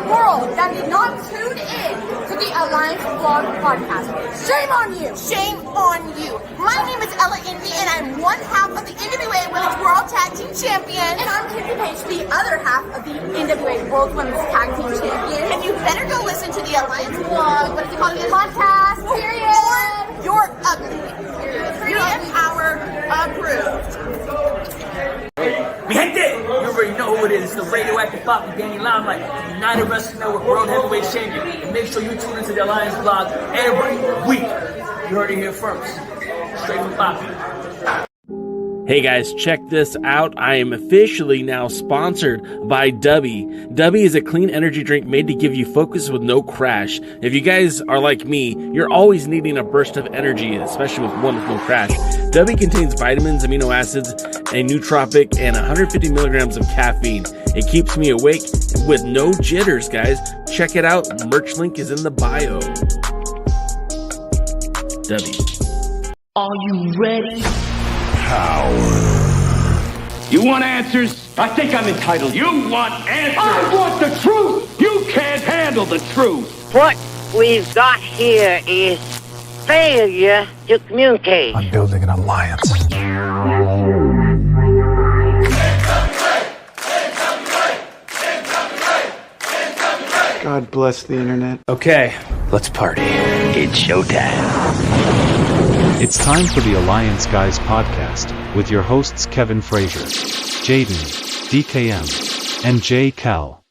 world that did not tune in to the Alliance Vlog podcast. Shame on you! Shame on you! My name is Ella Indy, and I'm one half of the NWA Women's World Tag Team Champion. And I'm Tiffany Page, the other half of the NWA World Women's Tag Team Champion. And you better go listen to the Alliance Vlog, what is it called again? Podcast, period. Or you're ugly. Period. Power approved. Mi gente, you already know who it is. It's the radioactive Bobby Danny Limelight, United Wrestling Network World Heavyweight Champion. And make sure you tune into the Alliance Vlog every week. You heard it here first. Straight from Bobby. Hey guys, check this out. I am officially now sponsored by Dubby. Dubby is a clean energy drink made to give you focus with no crash. If you guys are like me, you're always needing a burst of energy, especially with one with no crash. Dubby contains vitamins, amino acids, a nootropic, and 150 milligrams of caffeine. It keeps me awake with no jitters, guys. Check it out. Merch link is in the bio. Dubby. Are you ready? Powerrr. You want answers? I think I'm entitled. You want answers? I want the truth! You can't handle the truth! What we've got here is failure to communicate. I'm building an alliance. God bless the internet. Okay, let's party. It's showtime. It's time for the Alliance Guys podcast with your hosts Kevin Frazier, Jaden, DKM, and J. Cal.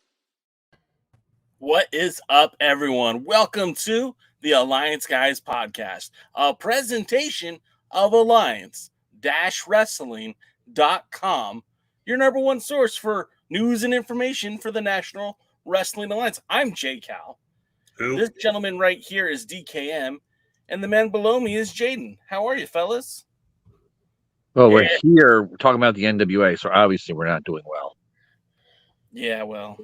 What is up, everyone? Welcome to the Alliance Guys podcast, a presentation of Alliance-Wrestling.com, your number one source for news and information for the National Wrestling Alliance. I'm J. Cal. This gentleman right here is DKM. And the man below me is Jaden. How are you, fellas? Well, we're here talking about the NWA, so obviously we're not doing well. Yeah, well.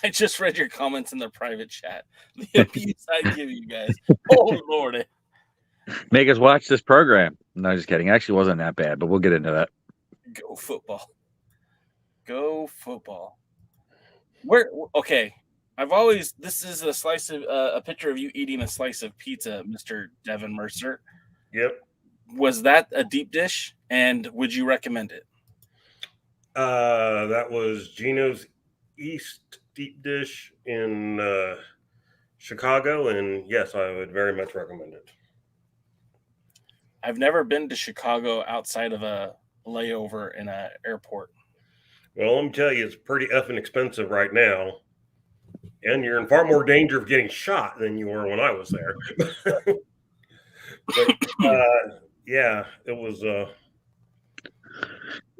I just read your comments in the private chat. The abuse I give you guys. Oh, Lord. Make us watch this program. No, just kidding. Actually, it wasn't that bad, but we'll get into that. Go football. Go football. Okay. This is a slice of a picture of you eating a slice of pizza, Mr. Devin Mercer. Yep. Was that a deep dish? And would you recommend it? That was Gino's East deep dish in Chicago. And yes, I would very much recommend it. I've never been to Chicago outside of a layover in an airport. Well, let me tell you, it's pretty effing expensive right now. And you're in far more danger of getting shot than you were when I was there. Yeah, it was.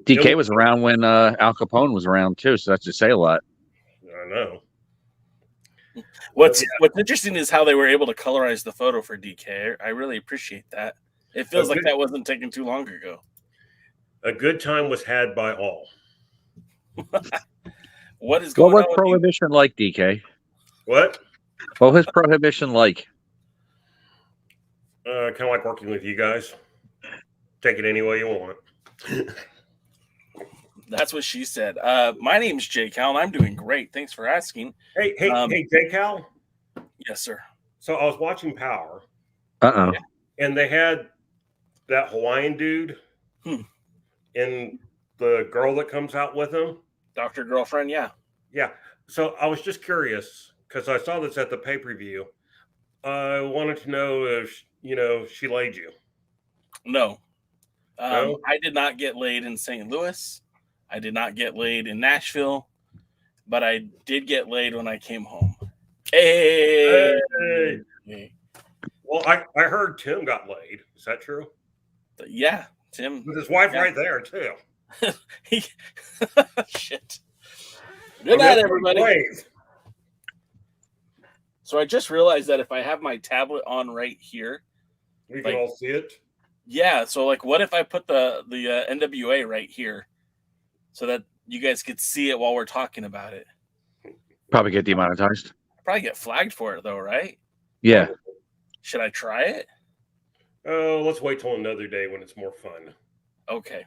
DK was around when Al Capone was around too, so that should say a lot. I know. What's interesting is how they were able to colorize the photo for DK. I really appreciate that. It feels like that wasn't taken too long ago. A good time was had by all. What is going on? What was prohibition like, DK? What? What was prohibition like? Kind of like working with you guys. Take it any way you want. That's what she said. My name's J. Cal, and I'm doing great. Thanks for asking. Hey, J. Cal? Yes, sir. So I was watching Powerrr. Uh-oh. And they had that Hawaiian dude and the girl that comes out with him. Dr. Girlfriend, yeah. Yeah. So I was just curious because I saw this at the pay-per-view. I wanted to know if, she laid you. No. No? I did not get laid in St. Louis. I did not get laid in Nashville. But I did get laid when I came home. Hey! Well, I heard Tim got laid. Is that true? Yeah, Tim. With his wife right there, too. Shit. Good night, everybody. So I just realized that if I have my tablet on right here, we can all see it. Yeah. So what if I put the NWA right here so that you guys could see it while we're talking about it? Probably get demonetized. Probably get flagged for it though, right? Yeah. Should I try it? Oh, let's wait till another day when it's more fun. Okay.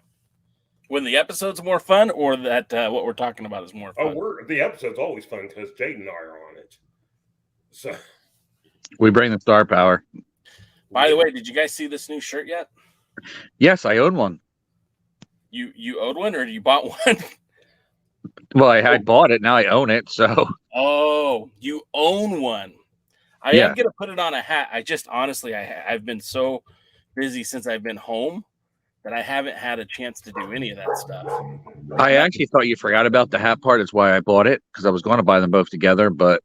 When the episode's more fun, or that what we're talking about is more fun? The episode's always fun because Jade and I are on it. So We bring the star power. By the way, did you guys see this new shirt yet? Yes, I own one. You owed one, or you bought one? Well, I bought it. Now I own it. So. Oh, you own one. I am gonna put it on a hat. I just honestly, I've been so busy since I've been home that I haven't had a chance to do any of that stuff. I actually thought you forgot about the hat part. That's why I bought it, because I was going to buy them both together, but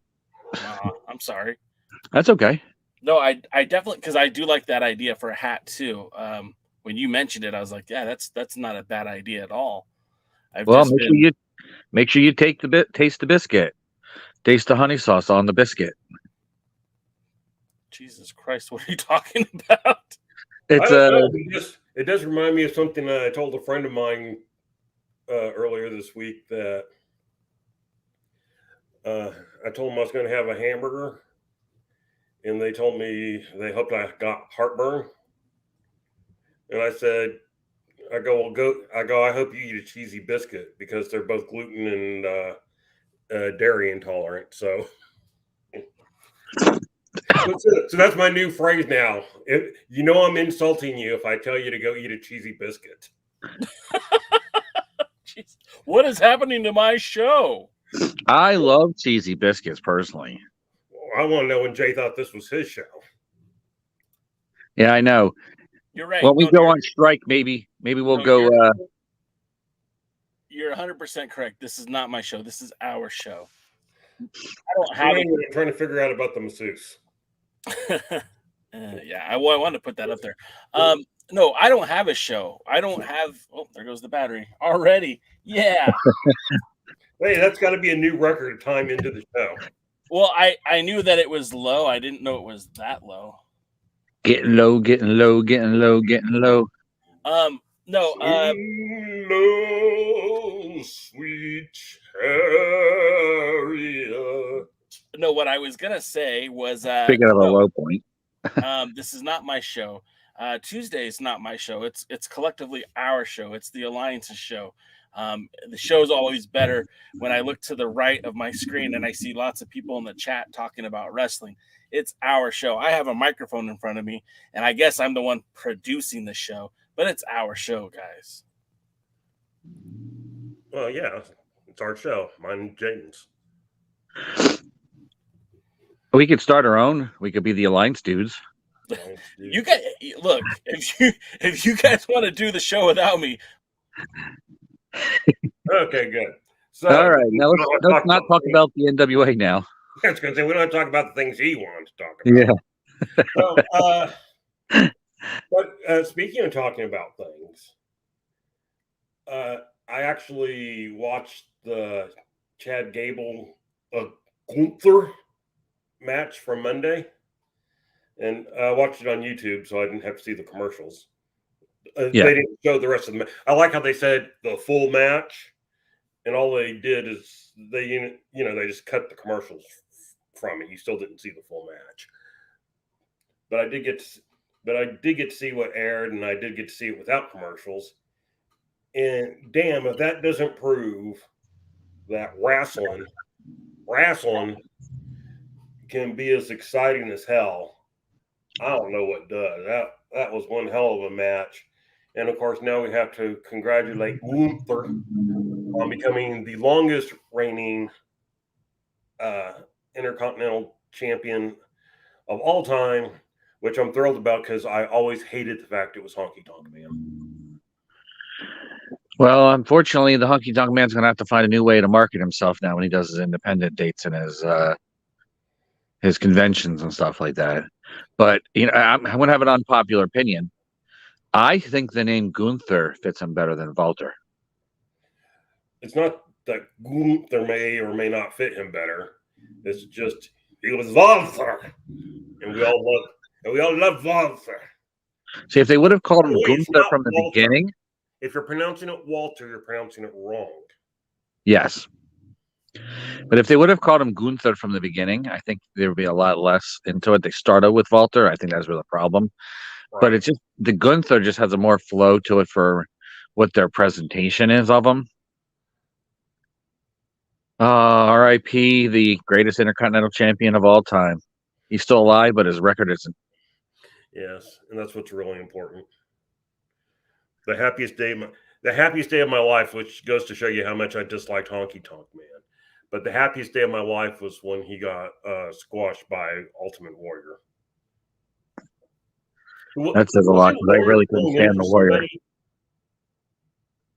I'm sorry. That's okay. No, I definitely, because I do like that idea for a hat too. When you mentioned it, I was like, yeah, that's not a bad idea at all. Make sure you taste the biscuit, taste the honey sauce on the biscuit. Jesus Christ, what are you talking about? It does remind me of something I told a friend of mine earlier this week, that I told them I was going to have a hamburger, and they told me they hoped I got heartburn. And I said, I hope you eat a cheesy biscuit, because they're both gluten and dairy intolerant. So that's my new phrase now. I'm insulting you if I tell you to go eat a cheesy biscuit. What is happening to my show? I love cheesy biscuits personally. I want to know when Jay thought this was his show. Yeah, I know. You're right. When we go on strike, maybe we'll go. You're 100% correct. This is not my show. This is our show. I don't have I'm trying to figure out about the masseuse. Yeah, I wanted to put that up there. No, I don't have a show. I don't have. Oh, there goes the battery already. Yeah. Hey, that's got to be a new record time into the show. Well, I knew that it was low. I didn't know it was that low. Getting low, getting low, getting low, getting low. No. Low, sweet chariot. No, what I was gonna say was speaking of a low point. This is not my show. Tuesday is not my show. It's collectively our show. It's the Alliance's show. The show's always better when I look to the right of my screen and I see lots of people in the chat talking about wrestling. It's our show. I have a microphone in front of me, and I guess I'm the one producing the show, but it's our show, guys. Well, yeah, it's our show. Mine and Jaden's. We could start our own. We could be the Alliance dudes. You guys, look, if you guys want to do the show without me. Okay, good. So, all right, now let's not talk about the NWA now. I was going to say, we don't talk about the things he wanted to talk about. Yeah. But speaking of talking about things, I actually watched the Chad Gable Gunther match from Monday, and I watched it on YouTube, so I didn't have to see the commercials. They didn't show the rest of the match. I like how they said the full match, and all they did is they just cut the commercials from it. You still didn't see the full match, but I did get to see what aired, and I did get to see it without commercials. And damn, if that doesn't prove that wrestling can be as exciting as hell, I don't know what does. That was one hell of a match. And of course, now we have to congratulate Gunther on becoming the longest reigning Intercontinental Champion of all time, which I'm thrilled about because I always hated the fact it was Honky Tonk Man. Well, unfortunately, the Honky Tonk Man's going to have to find a new way to market himself now when he does his independent dates and his conventions and stuff like that. But I'm going to have an unpopular opinion. I think the name Gunther fits him better than Walter. It's not that Gunther may or may not fit him better. It's just he was Walter, and we all love Walter. See, if they would have called him Gunther from the beginning. If you're pronouncing it Walter, you're pronouncing it wrong. Yes. But if they would have called him Gunther from the beginning, I think there would be a lot less into it. They started with Walter. I think that's where the problem. Right. But it's just the Gunther just has a more flow to it for what their presentation is of him. R.I.P. the greatest Intercontinental Champion of all time. He's still alive, but his record isn't. Yes, and that's what's really important. The happiest day of my life, which goes to show you how much I disliked Honky Tonk Man. But the happiest day of my life was when he got squashed by Ultimate Warrior. That says a lot because I really couldn't stand the Warrior.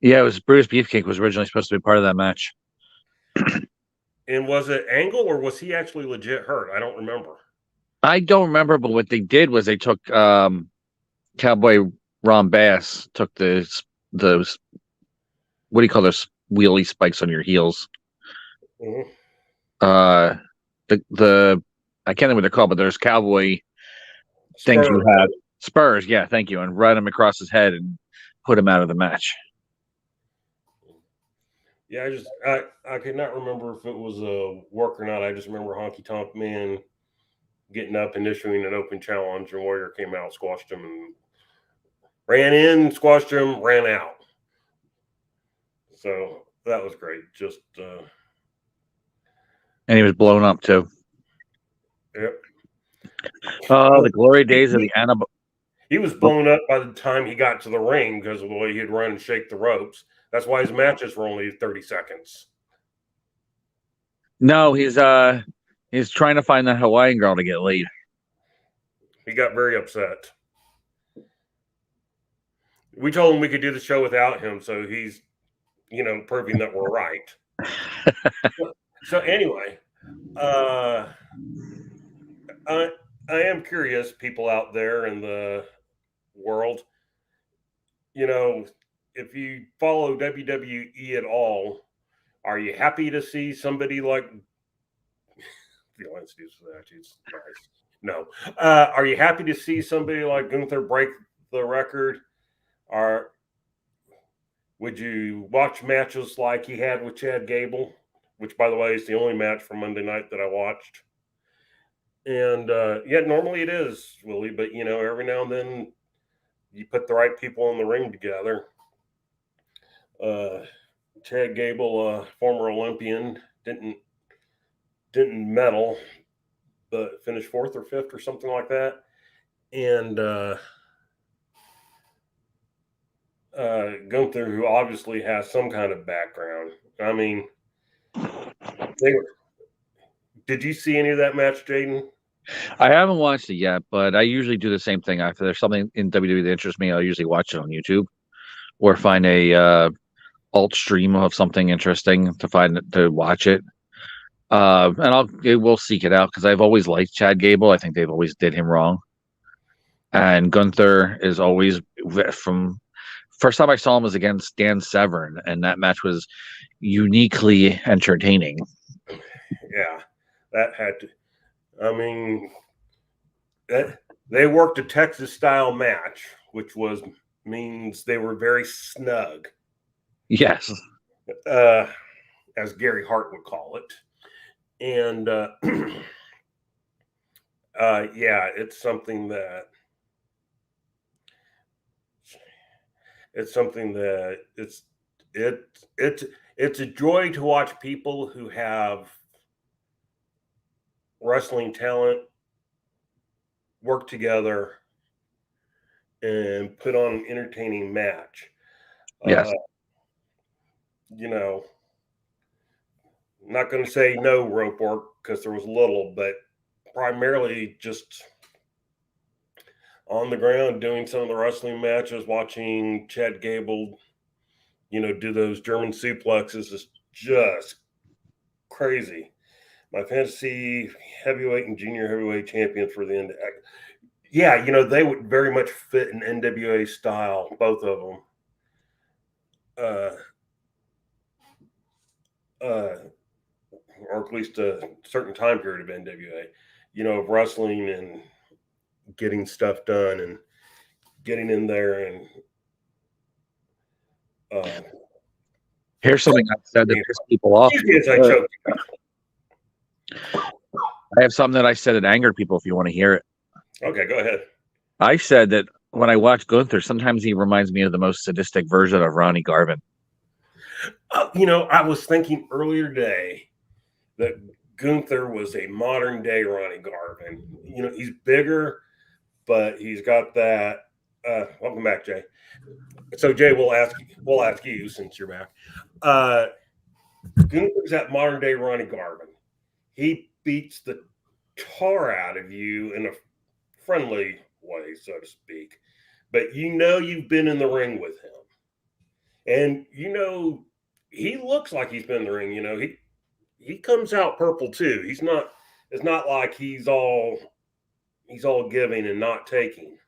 Yeah, it was Brutus Beefcake was originally supposed to be part of that match. And was it Angle or was he actually legit hurt? I don't remember. I don't remember, but what they did was they took Cowboy Ron Bass took those what do you call those wheelie spikes on your heels? Mm-hmm. The I can't remember what they're called, but there's cowboy things you have. Spurs, yeah, thank you, and run him across his head and put him out of the match. Yeah, I could not remember if it was a work or not. I just remember Honky Tonk Man getting up and issuing an open challenge, and Warrior came out, squashed him, and ran in, squashed him, ran out. So that was great. Just and he was blown up too. Yep. The glory days of the He was blown up by the time he got to the ring because of the way he'd run and shake the ropes. That's why his matches were only 30 seconds. No, he's trying to find that Hawaiian girl to get laid. He got very upset. We told him we could do the show without him, so he's, proving that we're right. So anyway, I am curious, people out there in the world, if you follow WWE at all, are you happy to see somebody like No. Are you happy to see somebody like Gunther break the record? Or would you watch matches like he had with Chad Gable, which, by the way, is the only match from Monday night that I watched? And normally it is, Willie, but every now and then you put the right people in the ring together. Chad Gable, former Olympian, didn't medal, but finished 4th or 5th or something like that. And Gunther, who obviously has some kind of background. I mean, did you see any of that match, Jaden? I haven't watched it yet, but I usually do the same thing. After there's something in WWE that interests me, I'll usually watch it on YouTube or find a alt stream of something interesting to watch it. And we'll seek it out because I've always liked Chad Gable. I think they've always did him wrong. And Gunther is always, from first time I saw him was against Dan Severn, and that match was uniquely entertaining. Yeah, that had to. I mean, they worked a Texas style match, which means they were very snug. Yes, as Gary Hart would call it. And it's something that it's a joy to watch people who have wrestling talent work together and put on an entertaining match. Yes. Not going to say no rope work because there was little, but primarily just on the ground doing some of the wrestling matches, watching Chad Gable, do those German suplexes is just crazy. My fantasy heavyweight and junior heavyweight champions for the end. Yeah, they would very much fit in NWA style, both of them. Or at least a certain time period of NWA, of wrestling and getting stuff done and getting in there. And here's something I said that pissed people off. I have something that I said that angered people if you want to hear it. Okay, go ahead. I said that when I watch Gunther, sometimes he reminds me of the most sadistic version of Ronnie Garvin. I was thinking earlier today that Gunther was a modern day Ronnie Garvin. He's bigger, but he's got that. Welcome back, Jay. So, Jay, we'll ask you since you're back. Gunther's that modern day Ronnie Garvin. He beats the tar out of you in a friendly way, so to speak. But you've been in the ring with him, and he looks like he's been in the ring. He comes out purple too. It's not like he's all giving and not taking.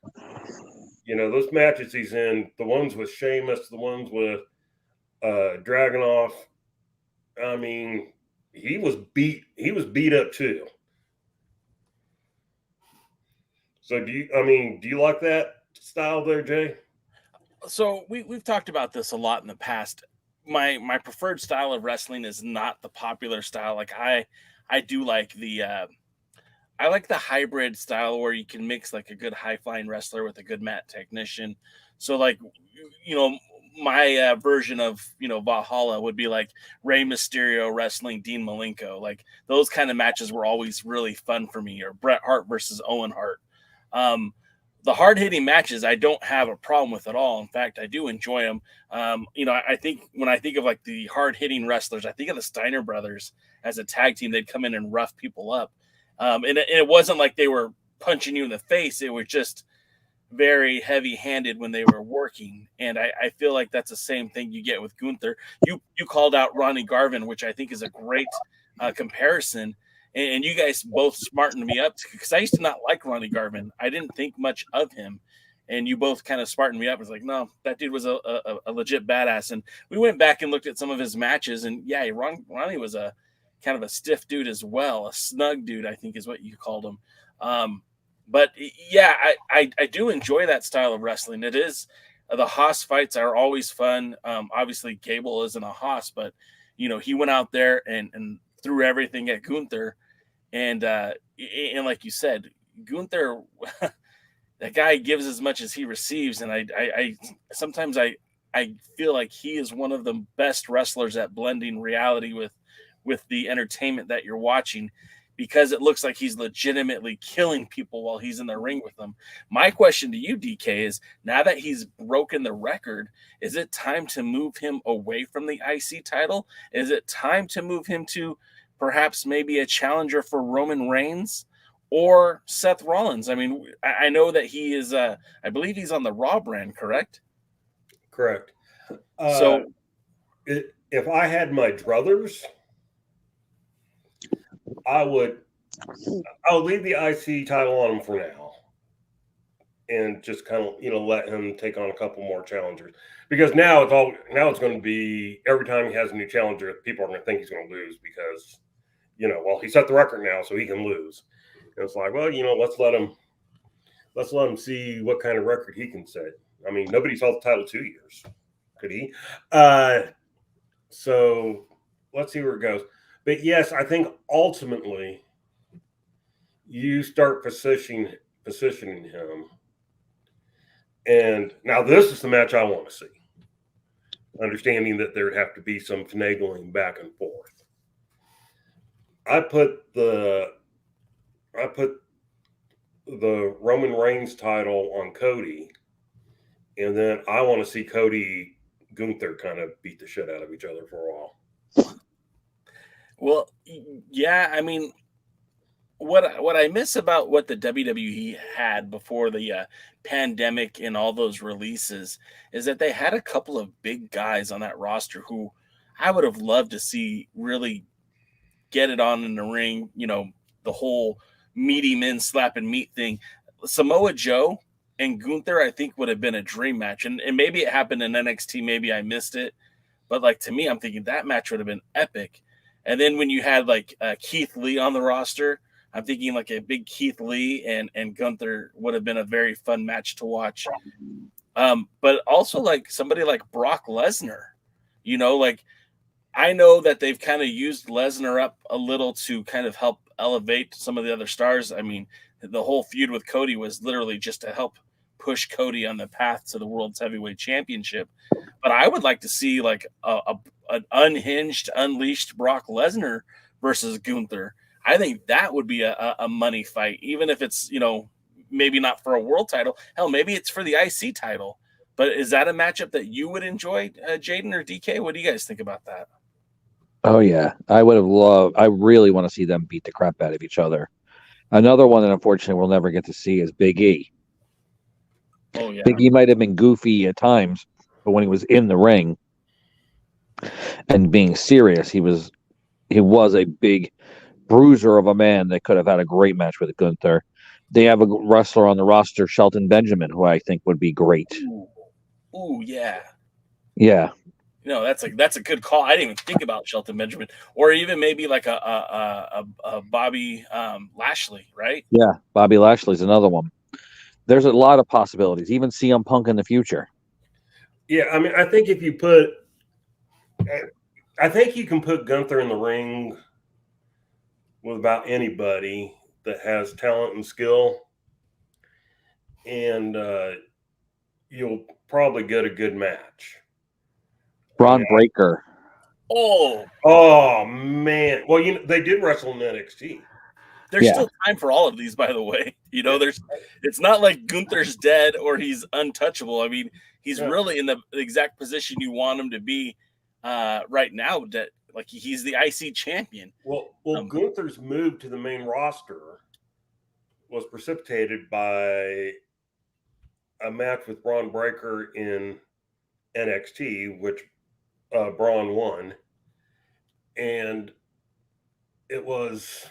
Those matches he's in, the ones with Sheamus, the ones with Dragunov, I mean, he was beat up too. So do you like that style there, Jay? So we've talked about this a lot in the past. My preferred style of wrestling is not the popular style. Like I do like I like the hybrid style where you can mix like a good high flying wrestler with a good mat technician. So like, my version of, Valhalla would be like Rey Mysterio wrestling Dean Malenko. Like those kind of matches were always really fun for me, or Bret Hart versus Owen Hart. The hard hitting matches, I don't have a problem with at all. In fact, I do enjoy them. I think when I think of like the hard hitting wrestlers, I think of the Steiner brothers as a tag team. They'd come in and rough people up. And it wasn't like they were punching you in the face. It was just very heavy handed when they were working. And I feel like that's the same thing you get with Gunther. You called out Ronnie Garvin, which I think is a great comparison. And you guys both smartened me up because I used to not like Ronnie Garvin. I didn't think much of him. And you both kind of smartened me up. It's like, no, that dude was a legit badass. And we went back and looked at some of his matches. And yeah, Ronnie was a kind of a stiff dude as well. A snug dude, I think is what you called him. But yeah, I do enjoy that style of wrestling. It is, the Haas fights are always fun. Obviously Gable isn't a Haas, but he went out there and threw everything at Gunther. And like you said, Gunther, that guy gives as much as he receives. And I sometimes I feel like he is one of the best wrestlers at blending reality with the entertainment that you're watching, because it looks like he's legitimately killing people while he's in the ring with them. My question to you, DK, is now that he's broken the record, is it time to move him away from the IC title? Is it time to move him to perhaps maybe a challenger for Roman Reigns or Seth Rollins? I mean, I know that he is, I believe he's on the Raw brand, correct? Correct. So if I had my druthers, I would leave the IC title on him for now and just kind of, let him take on a couple more challengers, because now it's going to be every time he has a new challenger, people are going to think he's going to lose because, he set the record now, so he can lose. And it's like, well, let's let him see what kind of record he can set. I mean, nobody's held the title 2 years. Could he? So let's see where it goes. But yes, I think ultimately you start positioning him. And now this is the match I want to see. Understanding that there'd have to be some finagling back and forth. I put the Roman Reigns title on Cody, and then I want to see Cody Gunther kind of beat the shit out of each other for a while. Well, yeah, I mean, what I miss about what the WWE had before the pandemic and all those releases is that they had a couple of big guys on that roster who I would have loved to see really get it on in the ring, the whole meaty men slapping meat thing. Samoa Joe and Gunther, I think, would have been a dream match. And maybe it happened in NXT, maybe I missed it. But like, to me, I'm thinking that match would have been epic. And then when you had like Keith Lee on the roster, I'm thinking like a big Keith Lee and Gunther would have been a very fun match to watch. But also like somebody like Brock Lesnar, like I know that they've kind of used Lesnar up a little to kind of help elevate some of the other stars. I mean, the whole feud with Cody was literally just to help push Cody on the path to the World's Heavyweight Championship. But I would like to see like an unhinged, unleashed Brock Lesnar versus Gunther. I think that would be a money fight, even if it's, maybe not for a world title. Hell, maybe it's for the IC title. But is that a matchup that you would enjoy, Jaden or DK? What do you guys think about that? Oh yeah, I really want to see them beat the crap out of each other. Another one that unfortunately we'll never get to see is Big E. Oh yeah. Big E might have been goofy at times, but when he was in the ring and being serious, he was a big bruiser of a man that could have had a great match with Gunther. They have a wrestler on the roster, Shelton Benjamin, who I think would be great. Ooh, yeah. Yeah. That's a good call. I didn't even think about Shelton Benjamin, or even maybe like a Bobby Lashley, right? Yeah, Bobby Lashley's another one. There's a lot of possibilities. Even CM Punk in the future. Yeah, I mean, I think you can put Gunther in the ring with about anybody that has talent and skill, and you'll probably get a good match. Braun Breaker. Oh man! Well, they did wrestle in NXT. There's still time for all of these, by the way. It's not like Gunther's dead or he's untouchable. I mean, he's really in the exact position you want him to be right now. That like he's the IC champion. Well, Gunther's move to the main roster was precipitated by a match with Braun Breaker in NXT, which Braun won, and it was.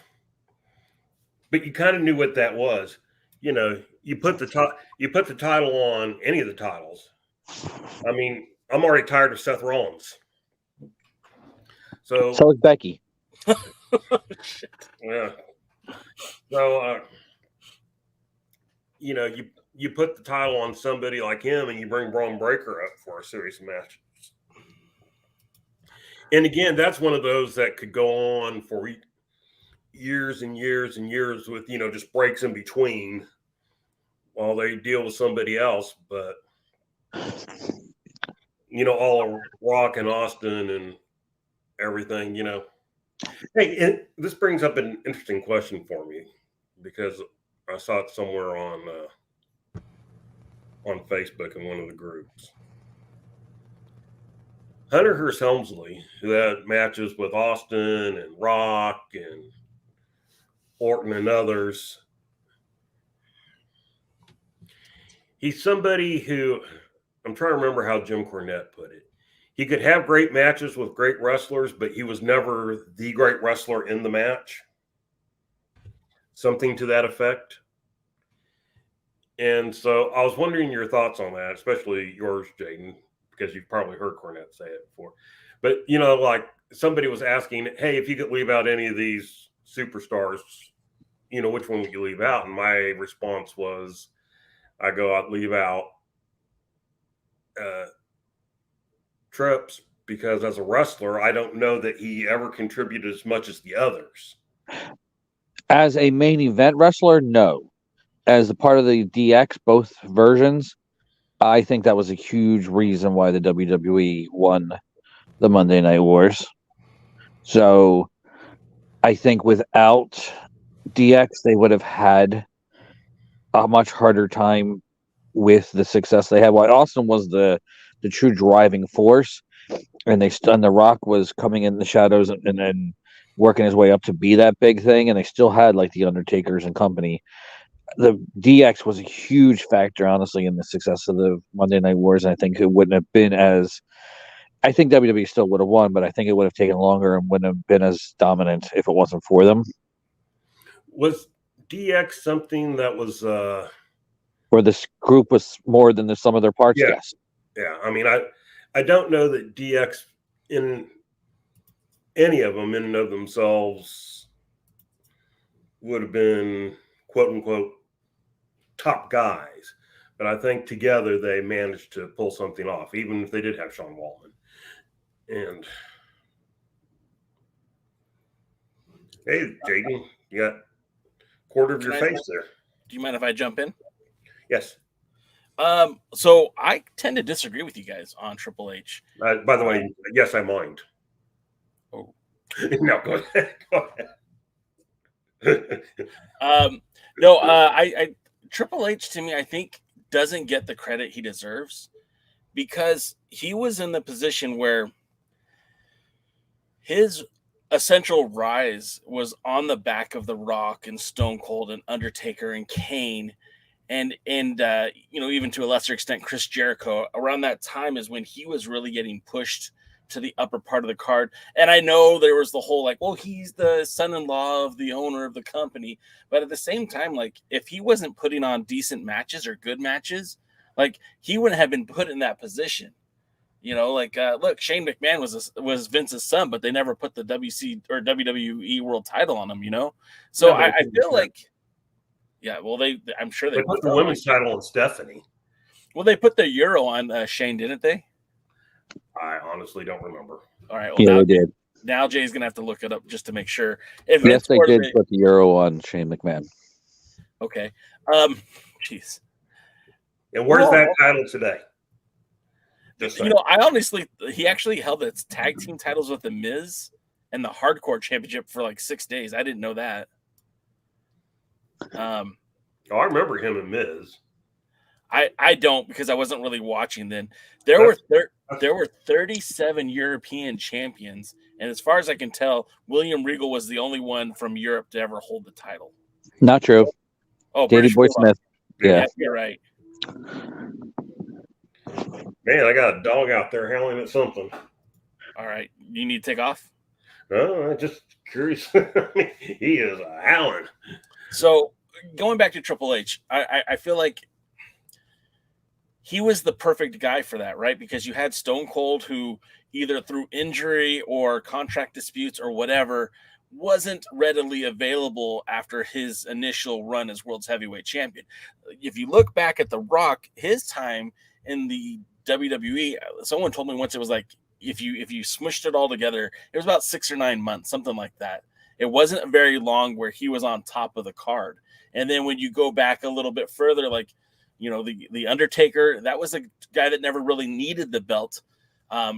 But you kind of knew what that was. You put the title on any of the titles. I mean, I'm already tired of Seth Rollins. So is Becky. Yeah. So you put the title on somebody like him, and you bring Braun Breaker up for a series of matches. And again, that's one of those that could go on for years and years and years with, just breaks in between while they deal with somebody else. But, all Rock and Austin and everything, Hey, this brings up an interesting question for me because I saw it somewhere on Facebook in one of the groups. Hunter Hearst Helmsley, who had matches with Austin and Rock and Orton and others, he's somebody who, I'm trying to remember how Jim Cornette put it. He could have great matches with great wrestlers, but he was never the great wrestler in the match. Something to that effect. And so I was wondering your thoughts on that, especially yours, Jaden, because you've probably heard Cornette say it before. But, like somebody was asking, hey, if you could leave out any of these superstars, which one would you leave out? And my response was, I'd leave out Trips, because as a wrestler, I don't know that he ever contributed as much as the others. As a main event wrestler, no. As a part of the DX, both versions, I think that was a huge reason why the WWE won the Monday Night Wars. So I think without DX, they would have had a much harder time with the success they had. While Austin was the true driving force, and The Rock was coming in the shadows and then working his way up to be that big thing, and they still had like the Undertakers and company. The DX was a huge factor, honestly, in the success of the Monday Night Wars, and I think it wouldn't have been as. I think WWE still would have won, but I think it would have taken longer and wouldn't have been as dominant if it wasn't for them. Was DX something that was where this group was more than the sum of their parts? Yeah. Yes. Yeah. I mean, I don't know that DX in any of them in and of themselves would have been quote unquote top guys, but I think together they managed to pull something off, even if they did have Sean Waltman. And hey, Jaden, you got a quarter of your face there. Do you mind if I jump in? Yes. So I tend to disagree with you guys on Triple H. By the way, yes, I mind. Oh. No, go ahead. Go ahead. No, I Triple H to me, I think doesn't get the credit he deserves because he was in the position where his essential rise was on the back of The Rock and Stone Cold and Undertaker and Kane and even to a lesser extent Chris Jericho. Around that time is when he was really getting pushed to the upper part of the card. And I know there was the whole like, well, he's the son-in-law of the owner of the company, but at the same time, like if he wasn't putting on decent matches or good matches, like he wouldn't have been put in that position. Look, Shane McMahon was Vince's son, but they never put the WC or WWE World Title on him. So Yeah, I feel like, yeah, well, I'm sure they put the women's title on Stephanie. Well, they put the Euro on Shane, didn't they? I honestly don't remember. All right, well, Yeah, now, they did. Now Jay's gonna have to look it up just to make sure. Yes, they did put the Euro on Shane McMahon. Okay, jeez. And where's that title today? I honestly, he actually held its tag team titles with the Miz and the Hardcore Championship for like 6 days. I didn't know that. I remember him and Miz. I don't because I wasn't really watching then. There were 37 European champions, and as far as I can tell, William Regal was the only one from Europe to ever hold the title. Not true. Oh, Davey Boy Smith. Yeah, you're right. Man, I got a dog out there howling at something. All right, you need to take off? No, I'm just curious. He is howling. So going back to Triple H, I feel like he was the perfect guy for that, right? Because you had Stone Cold, who either through injury or contract disputes or whatever wasn't readily available after his initial run as world's heavyweight champion. If you look back at The Rock, his time in the WWE, someone told me once it was like if you smushed it all together, it was about 6 or 9 months, something like that. It wasn't very long where he was on top of the card. And then when you go back a little bit further, like the Undertaker, that was a guy that never really needed the belt.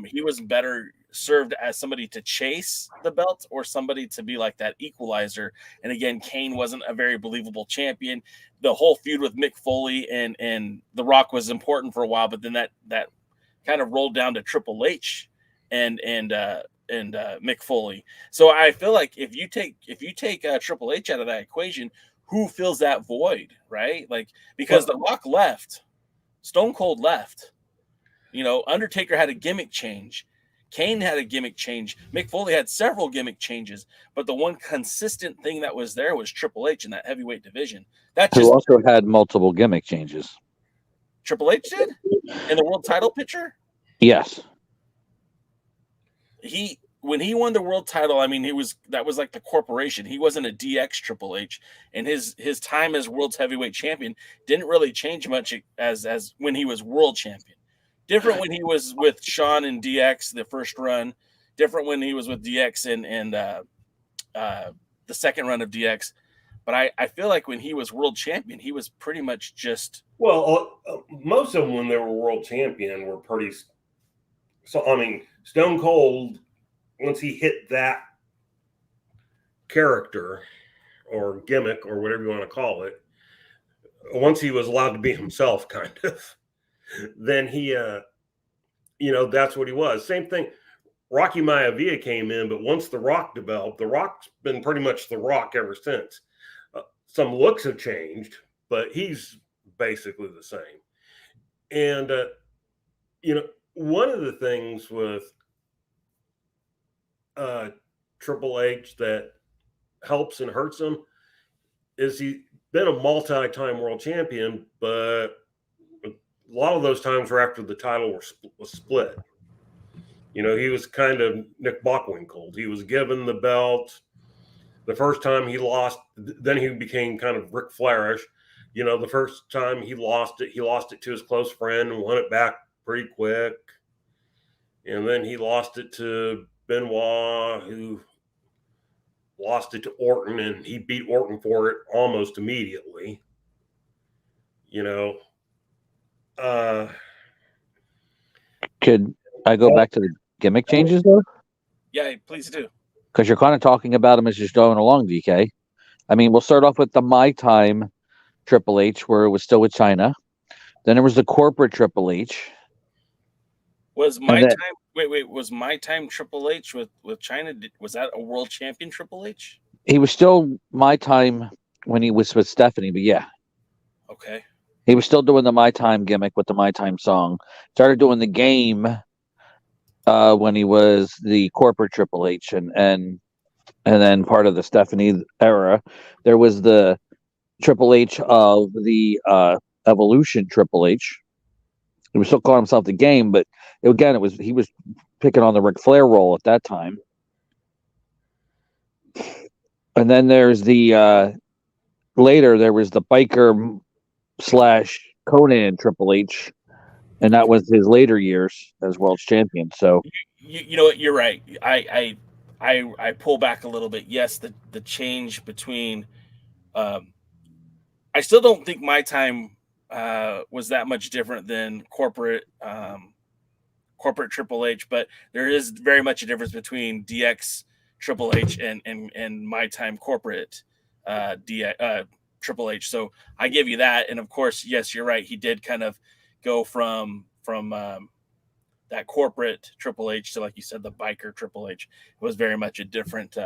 He was better served as somebody to chase the belt or somebody to be like that equalizer. And again, Kane wasn't a very believable champion. The whole feud with Mick Foley and The Rock was important for a while, but then that kind of rolled down to Triple H and Mick Foley. So I feel like if you take Triple H out of that equation, who fills that void, right? Like, because The Rock left, Stone Cold left, Undertaker had a gimmick change, Kane had a gimmick change, Mick Foley had several gimmick changes, but the one consistent thing that was there was Triple H in that heavyweight division. Who also had multiple gimmick changes. Triple H did in the world title picture. Yes, when he won the world title, I mean, that was like the corporation. He wasn't a DX Triple H, and his time as world's heavyweight champion didn't really change much as when he was world champion. Different when he was with Shawn and DX the first run. Different when he was with DX and the second run of DX. But I feel like when he was world champion, he was pretty much just. Well, most of them when they were world champion were pretty. So I mean, Stone Cold, once he hit that character or gimmick or whatever you want to call it, once he was allowed to be himself, kind of, then he, that's what he was. Same thing. Rocky Maivia came in, but once The Rock developed, The Rock's been pretty much The Rock ever since. Some looks have changed, but he's basically the same. And, one of the things with Triple H that helps and hurts him is he's been a multi-time world champion, but a lot of those times were after the title was split. He was kind of Nick Bockwinkel. He was given the belt. The first time he lost, then he became kind of Ric Flairish. The first time he lost it to his close friend and won it back pretty quick. And then he lost it to Benoit, who lost it to Orton, and he beat Orton for it almost immediately. Could I go back to the gimmick changes though? Yeah, please do. Because you're kind of talking about them as you're going along, DK. I mean, we'll start off with the My Time Triple H, where it was still with China. Then there was the corporate Triple H. Was my time? Wait. Was my time Triple H with China? Was that a world champion Triple H? He was still My Time when he was with Stephanie, but yeah. Okay. He was still doing the My Time gimmick with the My Time song. Started doing the game when he was the corporate Triple H, and then part of the Stephanie era. There was the Triple H of the Evolution Triple H. He was still calling himself the Game, but he was picking on the Ric Flair role at that time. And then there's the later there was the biker / Conan Triple H, and that was his later years as world champion. So you know what, you're right. I pull back a little bit. Yes, the change between I still don't think my time was that much different than corporate Triple H, but there is very much a difference between DX Triple H and my time corporate Triple H. So I give you that. And of course, yes, you're right. He did kind of go from that corporate Triple H to, like you said, the biker Triple H. It was very much a different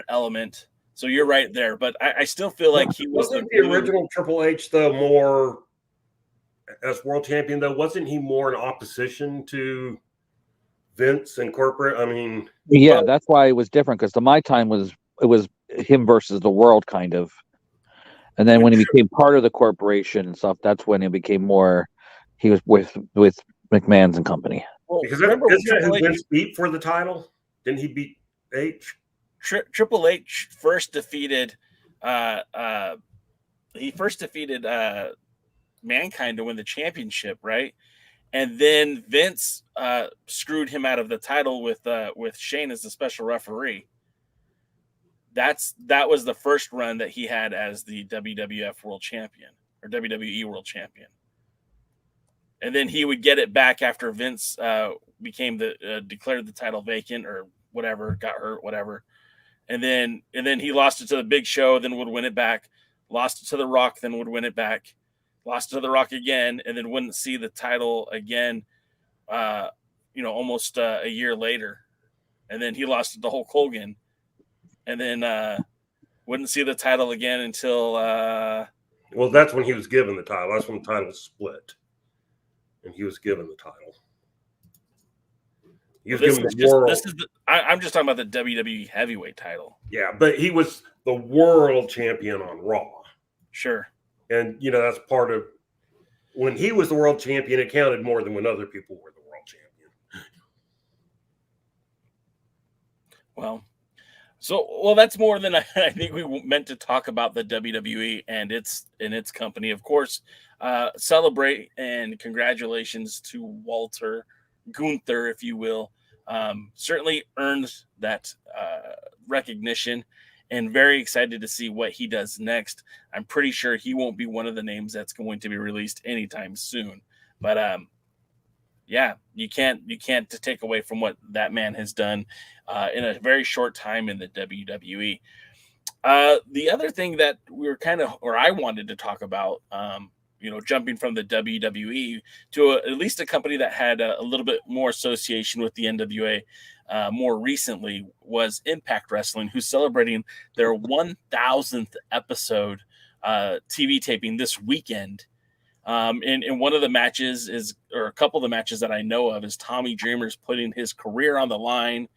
element. So you're right there. But I still feel like he wasn't the original Triple H though more as world champion though. Wasn't he more in opposition to Vince and corporate? I mean, yeah, that's why it was different, because the My Time was him versus the world kind of. And then when he became part of the corporation and stuff, that's when it became more. He was with McMahon's and company. Well, because isn't that who Vince beat for the title? Didn't he beat H? Triple H first defeated Mankind to win the championship, right? And then Vince screwed him out of the title with Shane as the special referee. That was the first run that he had as the WWF World Champion or WWE World Champion. And then he would get it back after Vince became declared the title vacant or whatever, got hurt, whatever. And then he lost it to the Big Show, then would win it back. Lost it to The Rock, then would win it back. Lost it to The Rock again, and then wouldn't see the title again. Almost a year later, and then he lost it to Hulk Hogan, and then wouldn't see the title again until. Well, that's when he was given the title. That's when the title split, and he was given the title. He was given the world. I'm just talking about the WWE Heavyweight title. Yeah, but he was the world champion on Raw. Sure. And, that's part of when he was the world champion, it counted more than when other people were the world champion. Well, that's more than I think we meant to talk about the WWE and its company. Of course, celebrate and congratulations to Walter Gunther, if you will. Certainly earned that recognition. And very excited to see what he does next. I'm pretty sure he won't be one of the names that's going to be released anytime soon. But yeah, you can't take away from what that man has done in a very short time in the WWE. The other thing that I wanted to talk about, jumping from the WWE to at least a company that had a little bit more association with the NWA more recently, was Impact Wrestling, who's celebrating their 1,000th episode TV taping this weekend. And one of the matches or a couple of the matches that I know of is Tommy Dreamer's putting his career on the line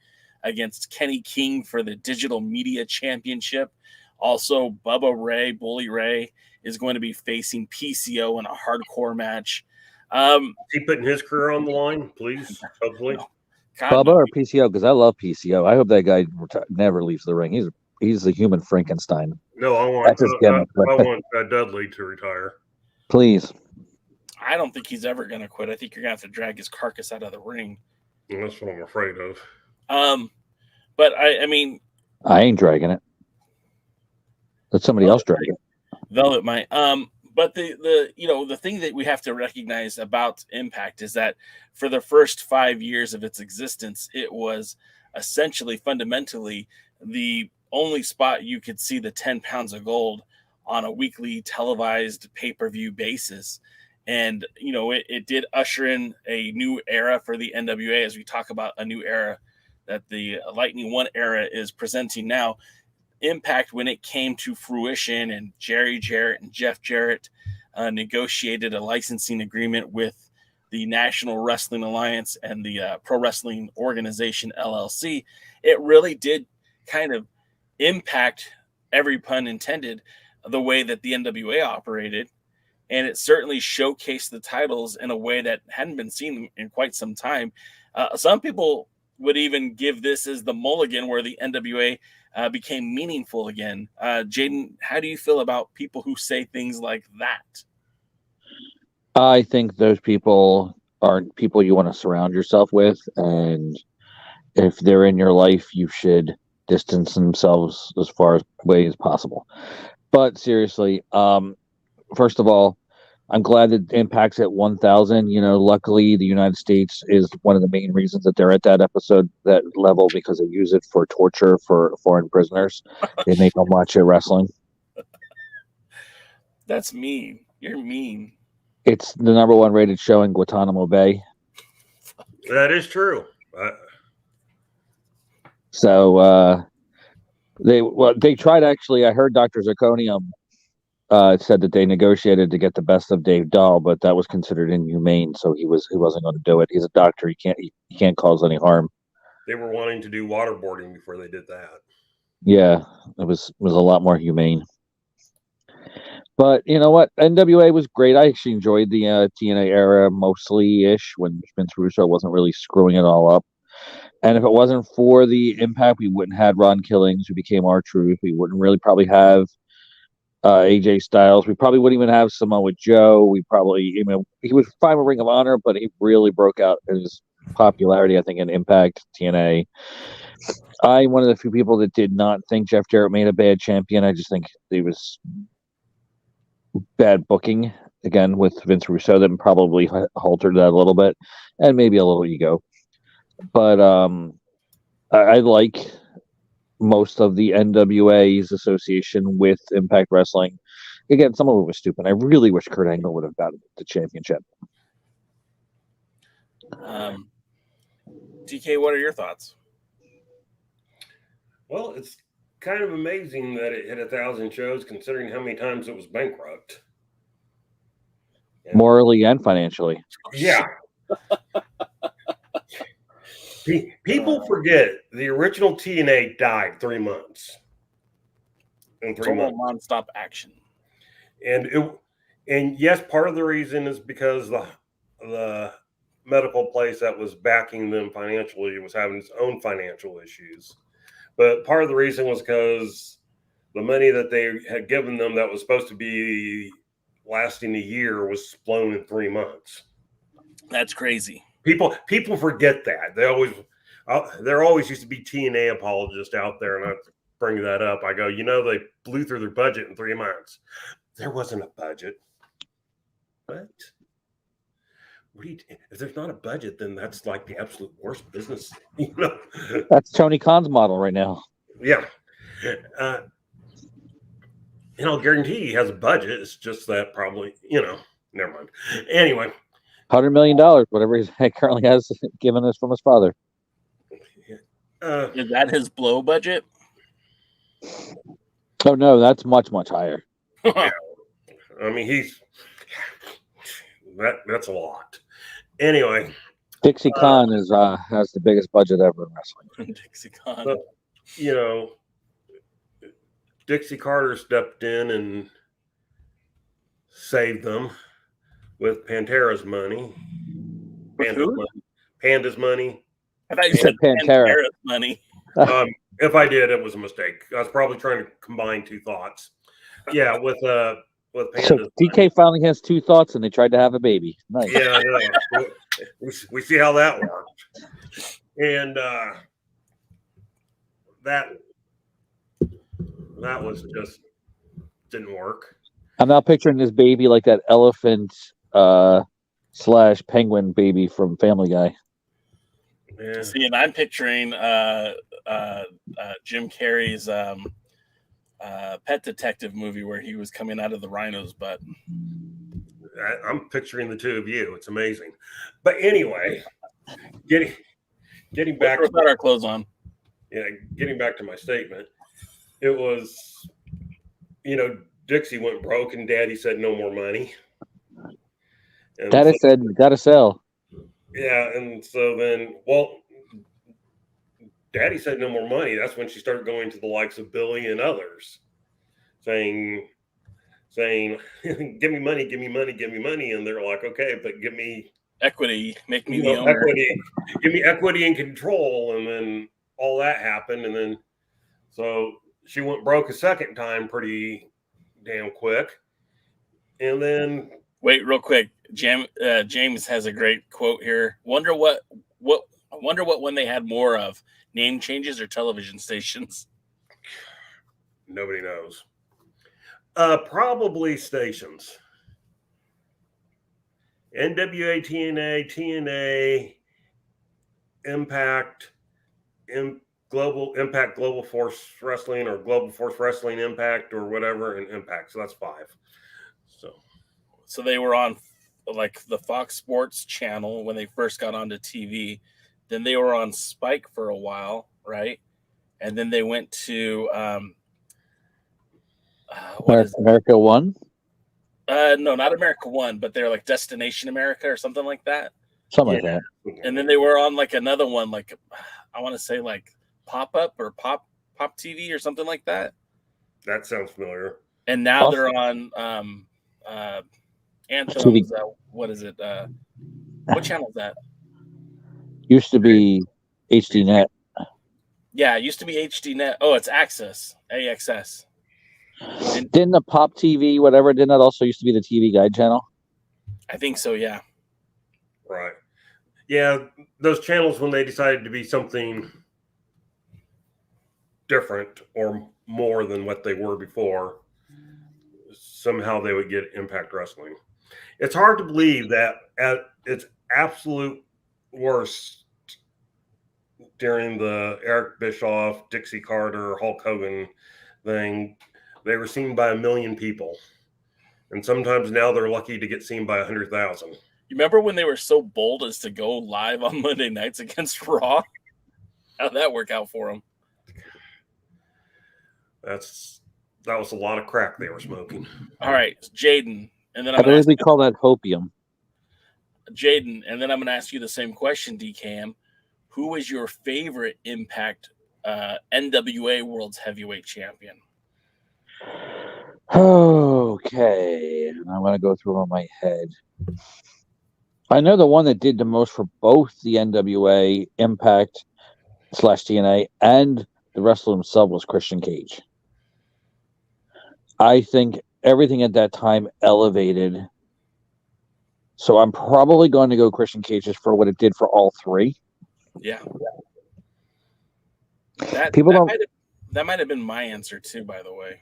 against Kenny King for the Digital Media Championship. Also, Bully Ray is going to be facing PCO in a hardcore match. Is he putting his career on the line, please? Hopefully. No. Bubba or PCO? Because I love PCO. I hope that guy never leaves the ring. He's the human Frankenstein. No, I want Dudley to retire. Please. I don't think he's ever going to quit. I think you're going to have to drag his carcass out of the ring. And that's what I'm afraid of. But I mean, I ain't dragging it. Let somebody else drag it. Velvet might. But the thing that we have to recognize about Impact is that for the first 5 years of its existence, it was essentially fundamentally the only spot you could see the 10 pounds of gold on a weekly televised pay-per-view basis. And, it did usher in a new era for the NWA, as we talk about a new era that the Lightning One era is presenting now. Impact, when it came to fruition and Jerry Jarrett and Jeff Jarrett negotiated a licensing agreement with the National Wrestling Alliance and the Pro Wrestling Organization LLC, it really did kind of impact, every pun intended, the way that the NWA operated. And it certainly showcased the titles in a way that hadn't been seen in quite some time. Some people would even give this as the mulligan where the NWA became meaningful again. Jaden, how do you feel about people who say things like that? I think those people aren't people you want to surround yourself with, and if they're in your life, you should distance themselves as far away as possible. But seriously, first of all, I'm glad that Impact's at 1,000. Luckily, the United States is one of the main reasons that they're at that level, because they use it for torture for foreign prisoners. They make them watch it wrestling. That's mean. You're mean. It's the number 1 rated show in Guantanamo Bay. That is true. So they tried, actually. I heard Dr. Zirconium said that they negotiated to get the best of Dave Dahl, but that was considered inhumane, so he wasn't going to do it. He's a doctor; he can't cause any harm. They were wanting to do waterboarding before they did that. Yeah, it was a lot more humane. But you know what? NWA was great. I actually enjoyed the TNA era mostly-ish, when Vince Russo wasn't really screwing it all up. And if it wasn't for the Impact, we wouldn't have Ron Killings, who became R-Truth. We wouldn't really probably have AJ Styles. We probably wouldn't even have Samoa Joe. We probably, he was fine with Ring of Honor, but he really broke out his popularity, I think, in Impact, TNA. I'm one of the few people that did not think Jeff Jarrett made a bad champion. I just think it was bad booking, again, with Vince Russo, that probably halted that a little bit, and maybe a little ego. But I like most of the NWA's association with Impact Wrestling. Again, some of it was stupid. I really wish Kurt Angle would have gotten the championship. DK, what are your thoughts? Well, it's kind of amazing that it hit 1,000 shows, considering how many times it was bankrupt. Morally and financially. Yeah. People forget the original TNA died 3 months. In 3 months. Non-stop action. And yes, part of the reason is because the medical place that was backing them financially was having its own financial issues. But part of the reason was because the money that they had given them that was supposed to be lasting a year was blown in 3 months. That's crazy. People forget that. There always used to be TNA apologists out there, and I bring that up. I go, they blew through their budget in 3 months. There wasn't a budget. But if there's not a budget, then that's like the absolute worst business. That's Tony Khan's model right now. Yeah. I'll guarantee he has a budget. It's just that probably, never mind. Anyway. $100 million, whatever he currently has given us from his father. Is that his blow budget? Oh, no, that's much, much higher. Yeah. I mean, that's a lot. Anyway. Dixie Khan has the biggest budget ever in wrestling. Dixie Khan. But, Dixie Carter stepped in and saved them with Pantera's money. Panda's money. I thought you said Pantera's money. If I did, it was a mistake. I was probably trying to combine two thoughts. Yeah, with Panda's so DK money. finally has two thoughts, and they tried to have a baby. Nice. Yeah, we see how that worked. And that was just didn't work. I'm now picturing this baby like that elephant / penguin baby from Family Guy. Yeah. See, and I'm picturing Jim Carrey's Pet Detective movie where he was coming out of the rhino's butt. I'm picturing the two of you. It's amazing. But anyway, getting back without our clothes on. Yeah, getting back to my statement, it was, Dixie went broke and Daddy said no more money. And Daddy said, gotta sell. Yeah, and so then, Daddy said no more money. That's when she started going to the likes of Billy and others, saying, give me money, give me money, give me money. And they're like, okay, but give me equity, make me the owner. Equity, give me equity and control. And then all that happened. And then, so she went broke a second time pretty damn quick. And then. Wait, real quick. James has a great quote here. Wonder what one they had more of, name changes or television stations? Nobody knows. Probably stations. NWA, TNA, Impact, Global Force Wrestling, or Global Force Wrestling Impact, or whatever, and Impact. So that's 5. So they were on like the Fox Sports channel when they first got onto TV. Then they were on Spike for a while, right? And then they went to America One? No, not America One, but they're like Destination America or something like that. Something like that. And then they were on like another one, like I want to say like Pop Up or Pop TV or something like that. That sounds familiar. And now they're on Anthem. What is it? What channel is that? Used to be HDNet. Yeah, it used to be HDNet. Oh, it's AXS. And didn't the Pop TV, whatever, didn't that also used to be the TV Guide channel? I think so, yeah. Right. Yeah, those channels, when they decided to be something different or more than what they were before, somehow they would get Impact Wrestling. It's hard to believe that at its absolute worst during the Eric Bischoff, Dixie Carter, Hulk Hogan thing, they were seen by 1 million people. And sometimes now they're lucky to get seen by 100,000. You remember when they were so bold as to go live on Monday nights against Raw? How'd that work out for them? That was a lot of crack they were smoking. All right, Jaden. And then I believe we call that hopium. Jaden, and then I'm going to ask you the same question, DKM. Who was your favorite Impact NWA World's Heavyweight Champion? Okay, I'm going to go through them in my head. I know the one that did the most for both the NWA, Impact / TNA, and the wrestler himself was Christian Cage. I think everything at that time elevated. So I'm probably going to go Christian Cage just for what it did for all 3. Yeah. That might have been my answer too, by the way.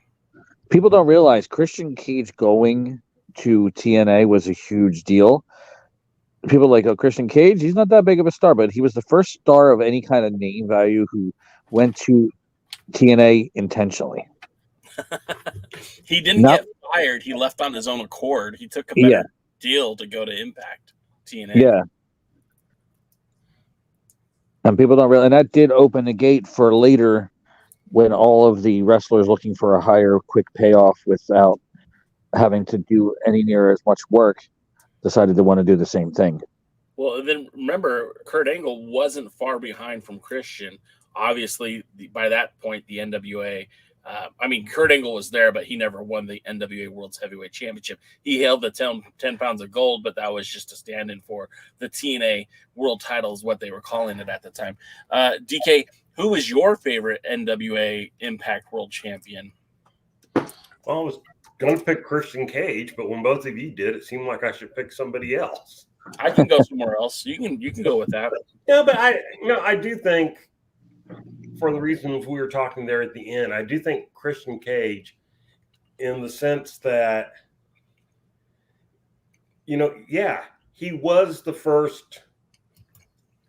People don't realize Christian Cage going to TNA was a huge deal. People are like, oh, Christian Cage, he's not that big of a star, but he was the first star of any kind of name value who went to TNA intentionally. He didn't get fired. He left on his own accord. He took a better deal to go to Impact TNA. Yeah. And people don't realize, and that did open the gate for later when all of the wrestlers looking for a higher quick payoff without having to do any near as much work decided to want to do the same thing. Well, then remember, Kurt Angle wasn't far behind from Christian. Obviously, by that point, the NWA, Kurt Angle was there, but he never won the NWA World's Heavyweight Championship. He held the 10 pounds of gold, but that was just a stand-in for the TNA World title is what they were calling it at the time. DK, who was your favorite NWA Impact World Champion? Well, I was going to pick Christian Cage, but when both of you did, it seemed like I should pick somebody else. I can go somewhere else. You can go with that. Yeah, but I do think, for the reasons we were talking there at the end, I do think Christian Cage, in the sense that yeah, he was the first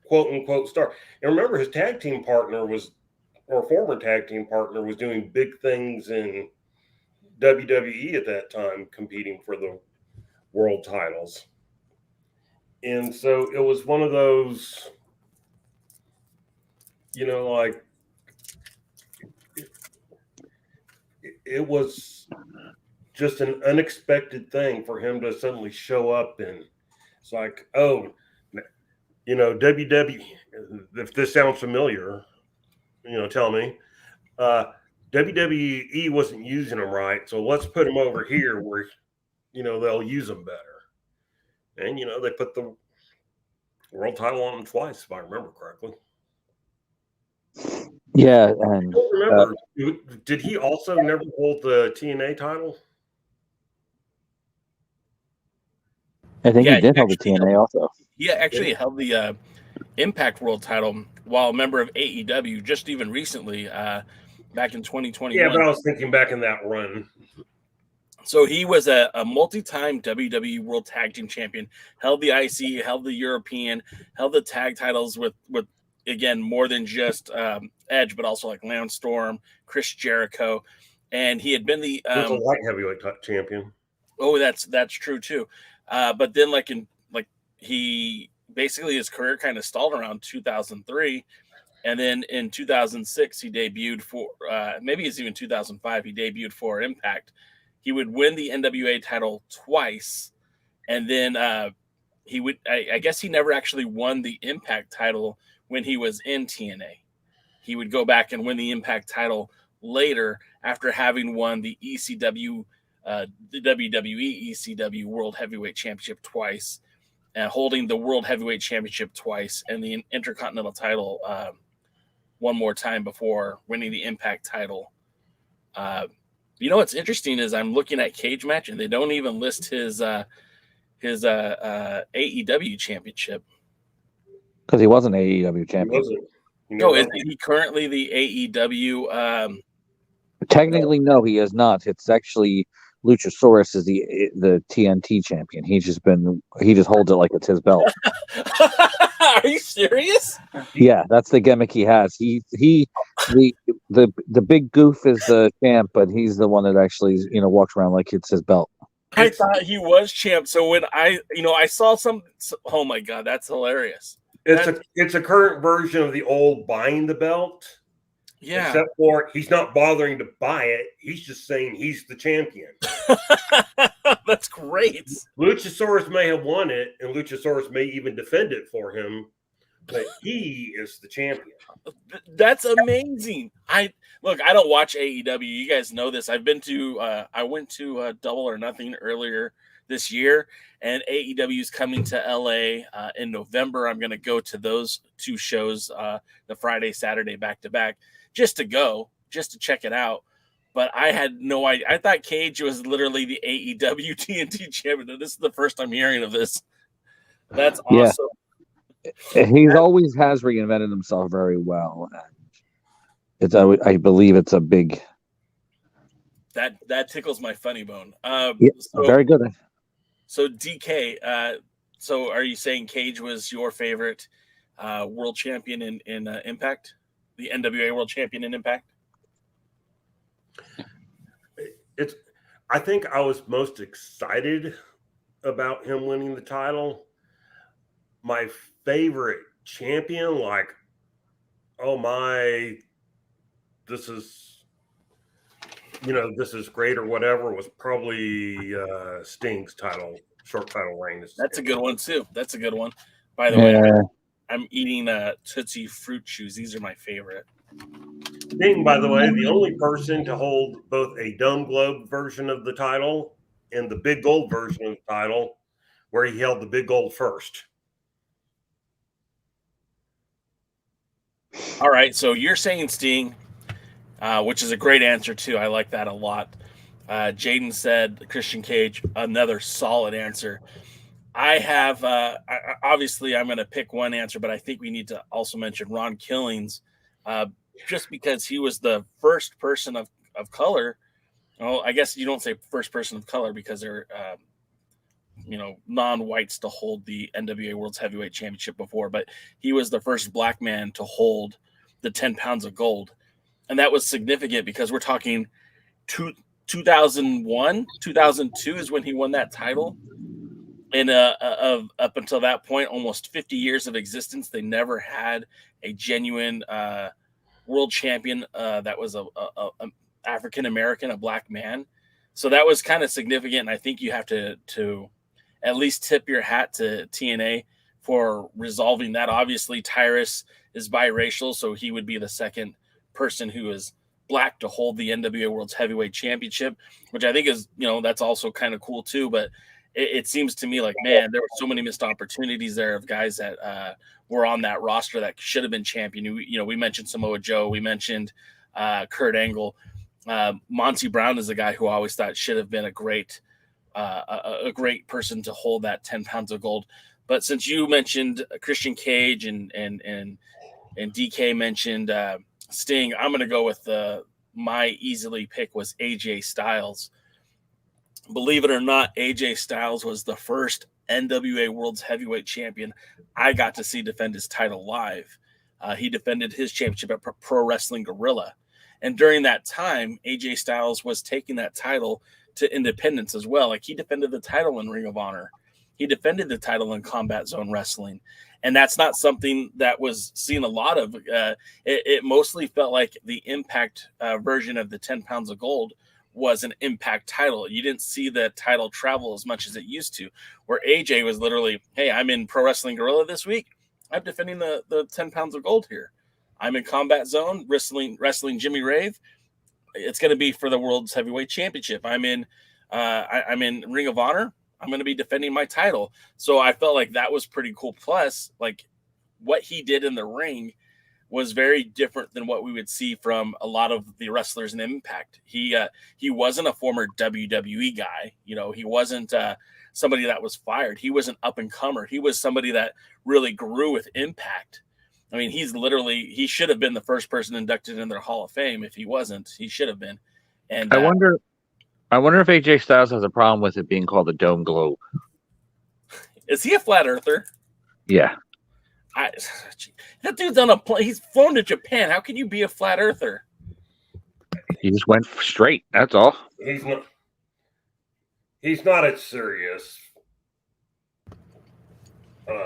quote unquote star. And remember, his tag team partner former tag team partner was doing big things in WWE at that time, competing for the world titles. And so it was one of those, like it was just an unexpected thing for him to suddenly show up, and it's like, oh, WWE, if this sounds familiar, tell me. WWE wasn't using them right, so let's put them over here where they'll use them better. And they put the world title on him twice, if I remember correctly. Yeah, and I don't remember. Did he also never hold the TNA title? I think he did hold the TNA also. He actually held the Impact World title while a member of AEW just even recently, back in 2021. Yeah, but I was thinking back in that run. So he was a multi-time WWE World Tag Team Champion, held the IC, held the European, held the tag titles with again, more than just Edge, but also like Lance Storm, Chris Jericho. And he had been the a light heavyweight champion. Oh, that's true too. But then he basically his career kind of stalled around 2003. And then in 2006, he debuted for maybe it's even 2005. He debuted for Impact. He would win the NWA title twice. And then he would, I guess he never actually won the Impact title when he was in TNA. He would go back and win the Impact title later after having won the ECW, the WWE ECW World Heavyweight Championship twice, and holding the World Heavyweight Championship twice and the Intercontinental title one more time before winning the Impact title. What's interesting is I'm looking at Cage Match and they don't even list his AEW championship. Because he was an AEW champion. No, is he currently the AEW? Technically, no, he is not. It's actually Luchasaurus is the TNT champion. He just holds it like it's his belt. Are you serious? Yeah, that's the gimmick he has. The big goof is the champ, but he's the one that actually walks around like it's his belt. I thought he was champ. So when I saw oh my God, that's hilarious. It's a current version of the old buying the belt. Yeah. Except for he's not bothering to buy it. He's just saying he's the champion. That's great. Luchasaurus may have won it, and Luchasaurus may even defend it for him, but he is the champion. That's amazing. I don't watch AEW. You guys know this. I went to Double or Nothing earlier this year, and AEW is coming to LA in November. I'm going to go to those two shows, the Friday, Saturday, back to back, just to check it out. But I had no idea. I thought Cage was literally the AEW TNT champion. This is the first I'm hearing of this. That's awesome. Yeah. He always has reinvented himself very well. I believe it's a big. That tickles my funny bone. Very good. So DK, so are you saying Cage was your favorite world champion in Impact? The NWA world champion in Impact? I think I was most excited about him winning the title. My favorite champion, this is great or whatever, was probably Sting's short title reign. That's a good one too. That's a good one. By the way, I'm eating Tootsie Fruit Chews. These are my favorite. Sting, by the way, the only person to hold both a Dome Globe version of the title and the Big Gold version of the title, where he held the Big Gold first. All right, so you're saying Sting, which is a great answer too. I like that a lot. Jaden said Christian Cage, another solid answer. I have obviously I'm going to pick one answer, but I think we need to also mention Ron Killings, just because he was the first person of color. Well, I guess you don't say first person of color because they're non-whites to hold the NWA World's Heavyweight Championship before, but he was the first black man to hold the 10 pounds of gold. And that was significant because we're talking 2001, 2002 is when he won that title. And up until that point, almost 50 years of existence, they never had a genuine world champion that was a African-American, a black man. So that was kind of significant. And I think you have to at least tip your hat to TNA for resolving that. Obviously, Tyrus is biracial, so he would be the second person who is black to hold the NWA World's Heavyweight Championship, which I think is, that's also kind of cool too. But it seems to me like, man, there were so many missed opportunities there of guys that were on that roster that should have been champion. We mentioned Samoa Joe. We mentioned Kurt Angle. Monty Brown is a guy who I always thought should have been a great person to hold that 10 pounds of gold. But since you mentioned Christian Cage and DK mentioned Sting, I'm going to go with my easily pick was AJ Styles. Believe it or not, AJ Styles was the first NWA World's Heavyweight Champion I got to see defend his title live. He defended his championship at Pro Wrestling Guerrilla. And during that time, AJ Styles was taking that title to independence as well. Like, he defended the title in Ring of Honor. He defended the title in Combat Zone Wrestling. And that's not something that was seen a lot of. It mostly felt like the Impact version of the 10 pounds of gold was an Impact title. You didn't see the title travel as much as it used to, where AJ was literally, hey, I'm in Pro Wrestling Guerrilla this week. I'm defending the 10 pounds of gold here. I'm in Combat Zone wrestling Jimmy Rave. It's going to be for the World's Heavyweight Championship. I'm in Ring of Honor. I'm going to be defending my title. So I felt like that was pretty cool. Plus, like, what he did in the ring was very different than what we would see from a lot of the wrestlers in Impact. He wasn't a former WWE guy. He wasn't somebody that was fired. He was an up-and-comer. He was somebody that really grew with Impact. I mean, he should have been the first person inducted in their Hall of Fame. If he wasn't, he should have been. And I wonder if AJ Styles has a problem with it being called the Dome Globe. Is he a flat earther? Yeah. That dude's on a plane. He's flown to Japan. How can you be a flat earther? He just went straight. That's all. He's not as serious.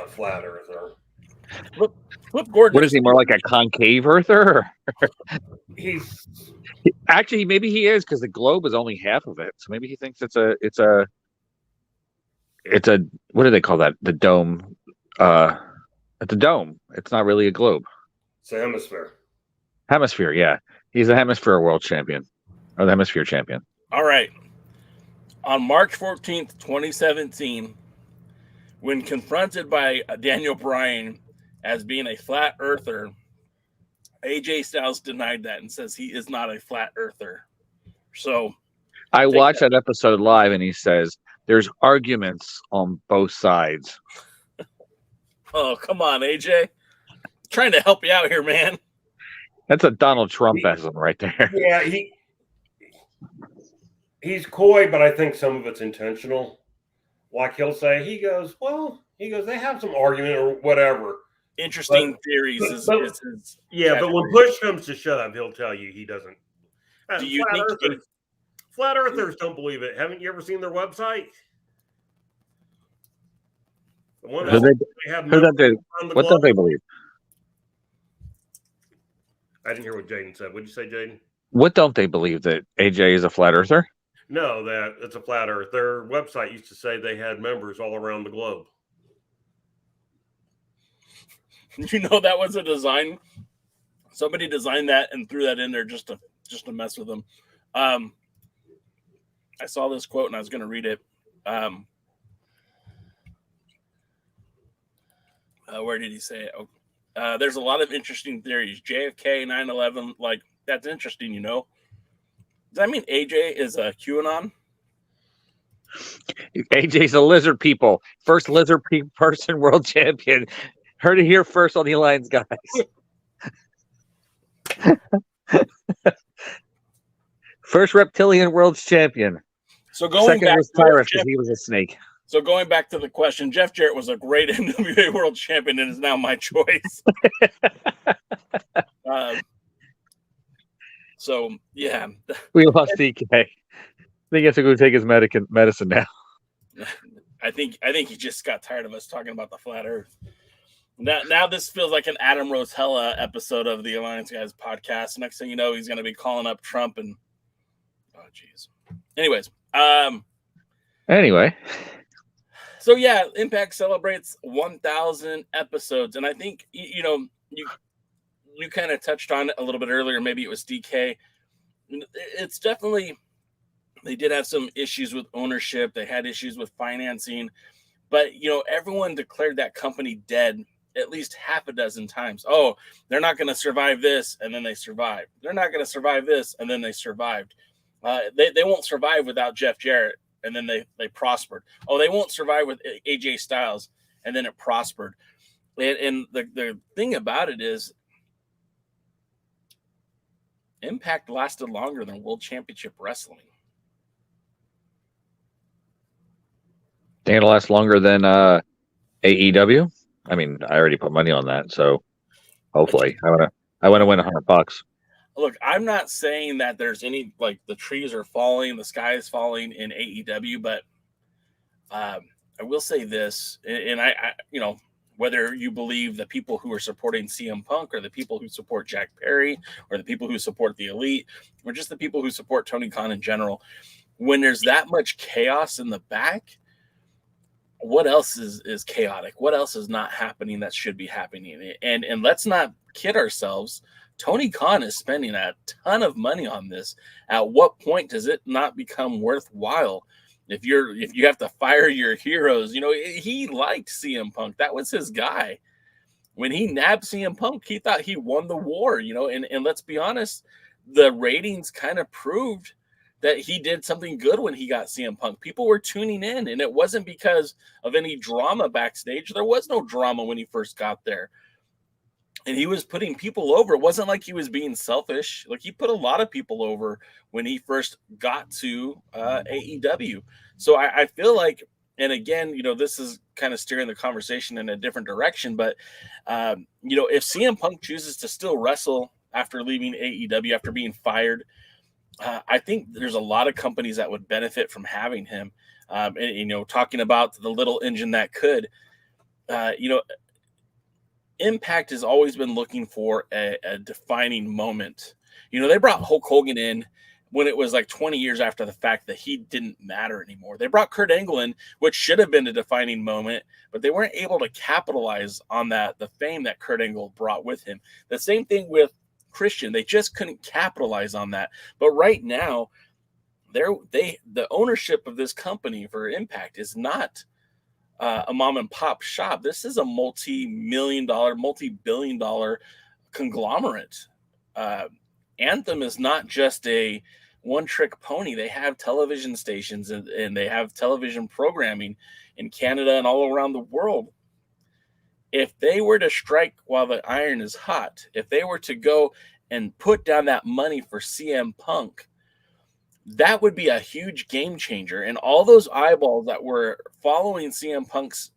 Flat earther. Flip Gordon. What is he, more like a concave earther? Actually, maybe he is, because the globe is only half of it. So maybe he thinks it's a what do they call that? The dome. It's a dome. It's not really a globe. It's a hemisphere. Hemisphere, yeah. He's a hemisphere world champion, or the hemisphere champion. All right. On March 14th, 2017, when confronted by Daniel Bryan as being a flat earther, AJ Styles denied that and says he is not a flat earther. So I watched that episode live, and he says there's arguments on both sides. Oh, come on, AJ. Trying to help you out here, man. That's a Donald Trumpism right there. Yeah, he's coy, but I think some of it's intentional. Like he'll say, he goes, they have some argument or whatever. Interesting theories. But when push comes to shove, he'll tell you he doesn't. Do you think flat earthers don't believe it? Haven't you ever seen their website? The one what don't they believe? I didn't hear what Jaden said. What'd you say, Jaden? What don't they believe, that AJ is a flat earther? No, that it's a flat earth. Their website used to say they had members all around the globe. That was a design. Somebody designed that and threw that in there just to mess with them. I saw this quote and I was going to read it. Where did he say it? Oh, there's a lot of interesting theories. JFK, 9/11, like, that's interesting, Does that mean AJ is a QAnon? AJ's a lizard people. First lizard person world champion. Heard it here first on the Alliance, guys. First reptilian world champion. So going Second back was Tyrus, because he was a snake. So going back to the question, Jeff Jarrett was a great NWA World Champion and is now my choice. So yeah, We lost DK. I think he has to go take his medicine now. I think he just got tired of us talking about the flat Earth. Now this feels like an Adam Rosella episode of the Alliance Guys podcast. Next thing you know, he's going to be calling up Trump and oh jeez. Anyways, Anyway. So yeah, Impact celebrates 1,000 episodes, and I think you kind of touched on it a little bit earlier. Maybe it was DK. It's definitely they did have some issues with ownership. They had issues with financing, but everyone declared that company dead at least half a dozen times. Oh, they're not going to survive this, and then they survived. They're not going to survive this, and then they survived. They won't survive without Jeff Jarrett. And then they prospered. Oh, they won't survive with AJ Styles, and then it prospered. And the thing about it is, Impact lasted longer than World Championship Wrestling. Think it'll last longer than AEW? I mean, I already put money on that, so hopefully, I want to win $100. Look, I'm not saying that there's any the trees are falling, the sky is falling in AEW, but I will say this, and I whether you believe the people who are supporting CM Punk or the people who support Jack Perry or the people who support the Elite or just the people who support Tony Khan in general, when there's that much chaos in the back, what else is chaotic? What else is not happening that should be happening? And let's not kid ourselves. Tony Khan is spending a ton of money on this. At what point does it not become worthwhile? If you have to fire your heroes, he liked CM Punk. That was his guy. When he nabbed CM Punk, he thought he won the war, and let's be honest, the ratings kind of proved that he did something good when he got CM Punk. People were tuning in, and it wasn't because of any drama backstage. There was no drama when he first got there. And he was putting people over. It wasn't like he was being selfish. He put a lot of people over when he first got to AEW. So I feel like, and again, this is kind of steering the conversation in a different direction. But, if CM Punk chooses to still wrestle after leaving AEW, after being fired, I think there's a lot of companies that would benefit from having him. And talking about the little engine that could, Impact has always been looking for a defining moment. They brought Hulk Hogan in when it was 20 years after the fact that he didn't matter anymore. They brought Kurt Angle in, which should have been a defining moment, but they weren't able to capitalize on the fame that Kurt Angle brought with him. The same thing with Christian. They just couldn't capitalize on that. But right now, the ownership of this company for Impact is not a mom and pop shop. This is a multi-billion dollar conglomerate. Anthem is not just a one-trick pony. They have television stations and they have television programming in Canada and all around the world. If they were to strike while the iron is hot, if they were to go and put down that money for CM Punk, that would be a huge game changer. And all those eyeballs that were following CM Punk's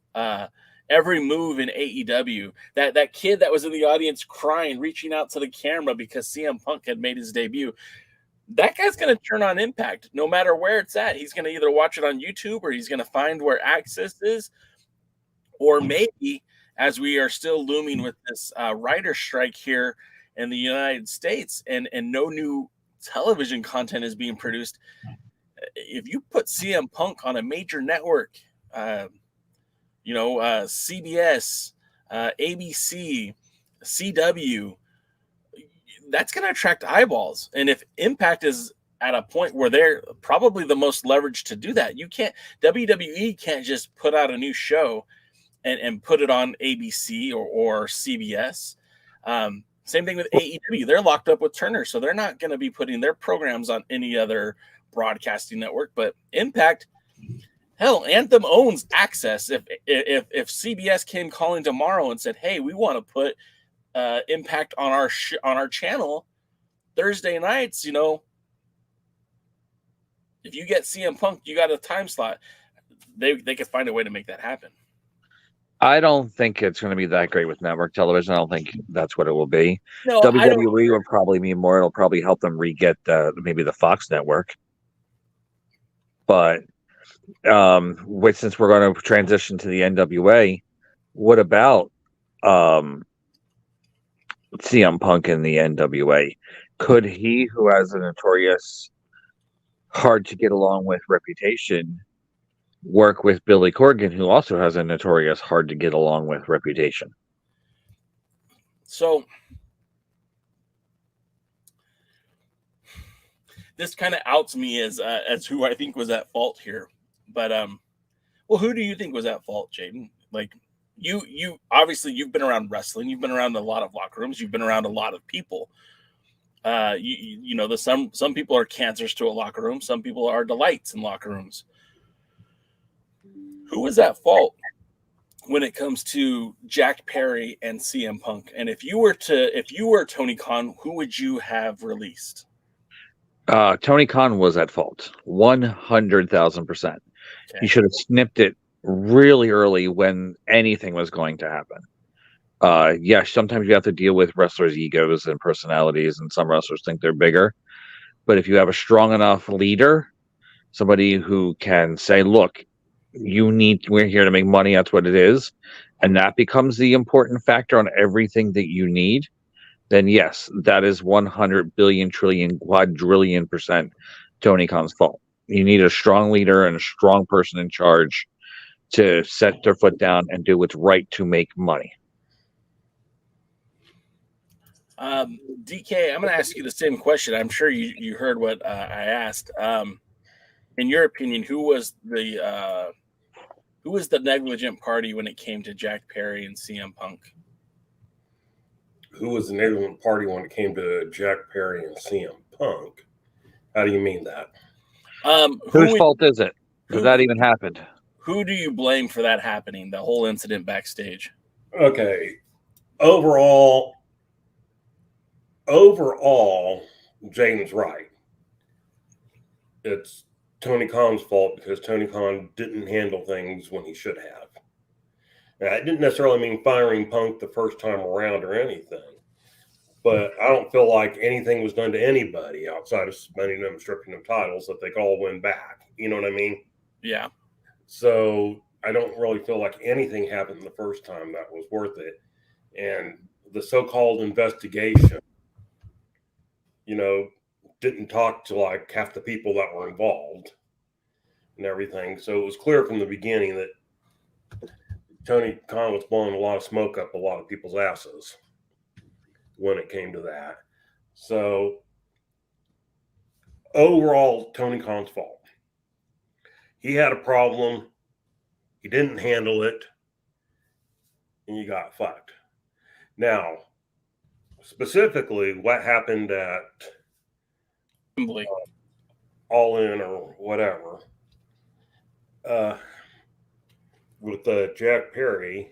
every move in AEW, that kid that was in the audience crying, reaching out to the camera because CM Punk had made his debut, that guy's going to turn on Impact no matter where it's at. He's going to either watch it on YouTube or he's going to find where Access is. Or maybe, as we are still looming with this writer strike here in the United States and no new television content is being produced, if you put CM Punk on a major network, CBS, ABC, CW, that's going to attract eyeballs. And if Impact is at a point where they're probably the most leveraged to do that, WWE can't just put out a new show and put it on ABC or CBS. Same thing with AEW. They're locked up with Turner, so they're not going to be putting their programs on any other broadcasting network. But Impact, hell, Anthem owns Access. If CBS came calling tomorrow and said, "Hey, we want to put Impact on our channel Thursday nights," if you get CM Punk, you got a time slot. they could find a way to make that happen. I don't think it's going to be that great with network television. I don't think that's what it will be. No, WWE will probably be more. It'll probably help them re-get maybe the Fox network. But since we're going to transition to the NWA, what about CM Punk in the NWA? Could he, who has a notorious hard to get along with reputation, work with Billy Corgan, who also has a notorious hard to get along with reputation? So this kind of outs me as who I think was at fault here. But well, who do you think was at fault, Jaden? Like you obviously you've been around wrestling, you've been around a lot of locker rooms, you've been around a lot of people. You know, some people are cancers to a locker room, some people are delights in locker rooms. Who was at fault when it comes to Jack Perry and CM Punk? And if you were Tony Khan, who would you have released? Tony Khan was at fault, 100,000%. Okay. He should have snipped it really early when anything was going to happen. Yes, sometimes you have to deal with wrestlers' egos and personalities, and some wrestlers think they're bigger. But if you have a strong enough leader, somebody who can say, look, we're here to make money, that's what it is, and that becomes the important factor on everything that you need, then yes, that is 100 billion, trillion, quadrillion % Tony Khan's fault. You need a strong leader and a strong person in charge to set their foot down and do what's right to make money. DK, I'm going to ask you the same question. I'm sure you heard what I asked. In your opinion, who was the negligent party when it came to Jack Perry and CM Punk? Who was the negligent party when it came to Jack Perry and CM Punk? How do you mean that? Whose fault is it? Because that even happened. Who do you blame for that happening, the whole incident backstage? Okay. Overall, Jaden's right. It's Tony Khan's fault because Tony Khan didn't handle things when he should have. Now, it didn't necessarily mean firing Punk the first time around or anything, but I don't feel like anything was done to anybody outside of suspending them, stripping them titles that they could all win back. You know what I mean? Yeah. So I don't really feel like anything happened the first time that was worth it. And the so-called investigation, didn't talk to like half the people that were involved and everything. So it was clear from the beginning that Tony Khan was blowing a lot of smoke up a lot of people's asses when it came to that. So overall, Tony Khan's fault. He had a problem. He didn't handle it. And you got fucked. Now, specifically, what happened at All In or whatever with Jack Perry,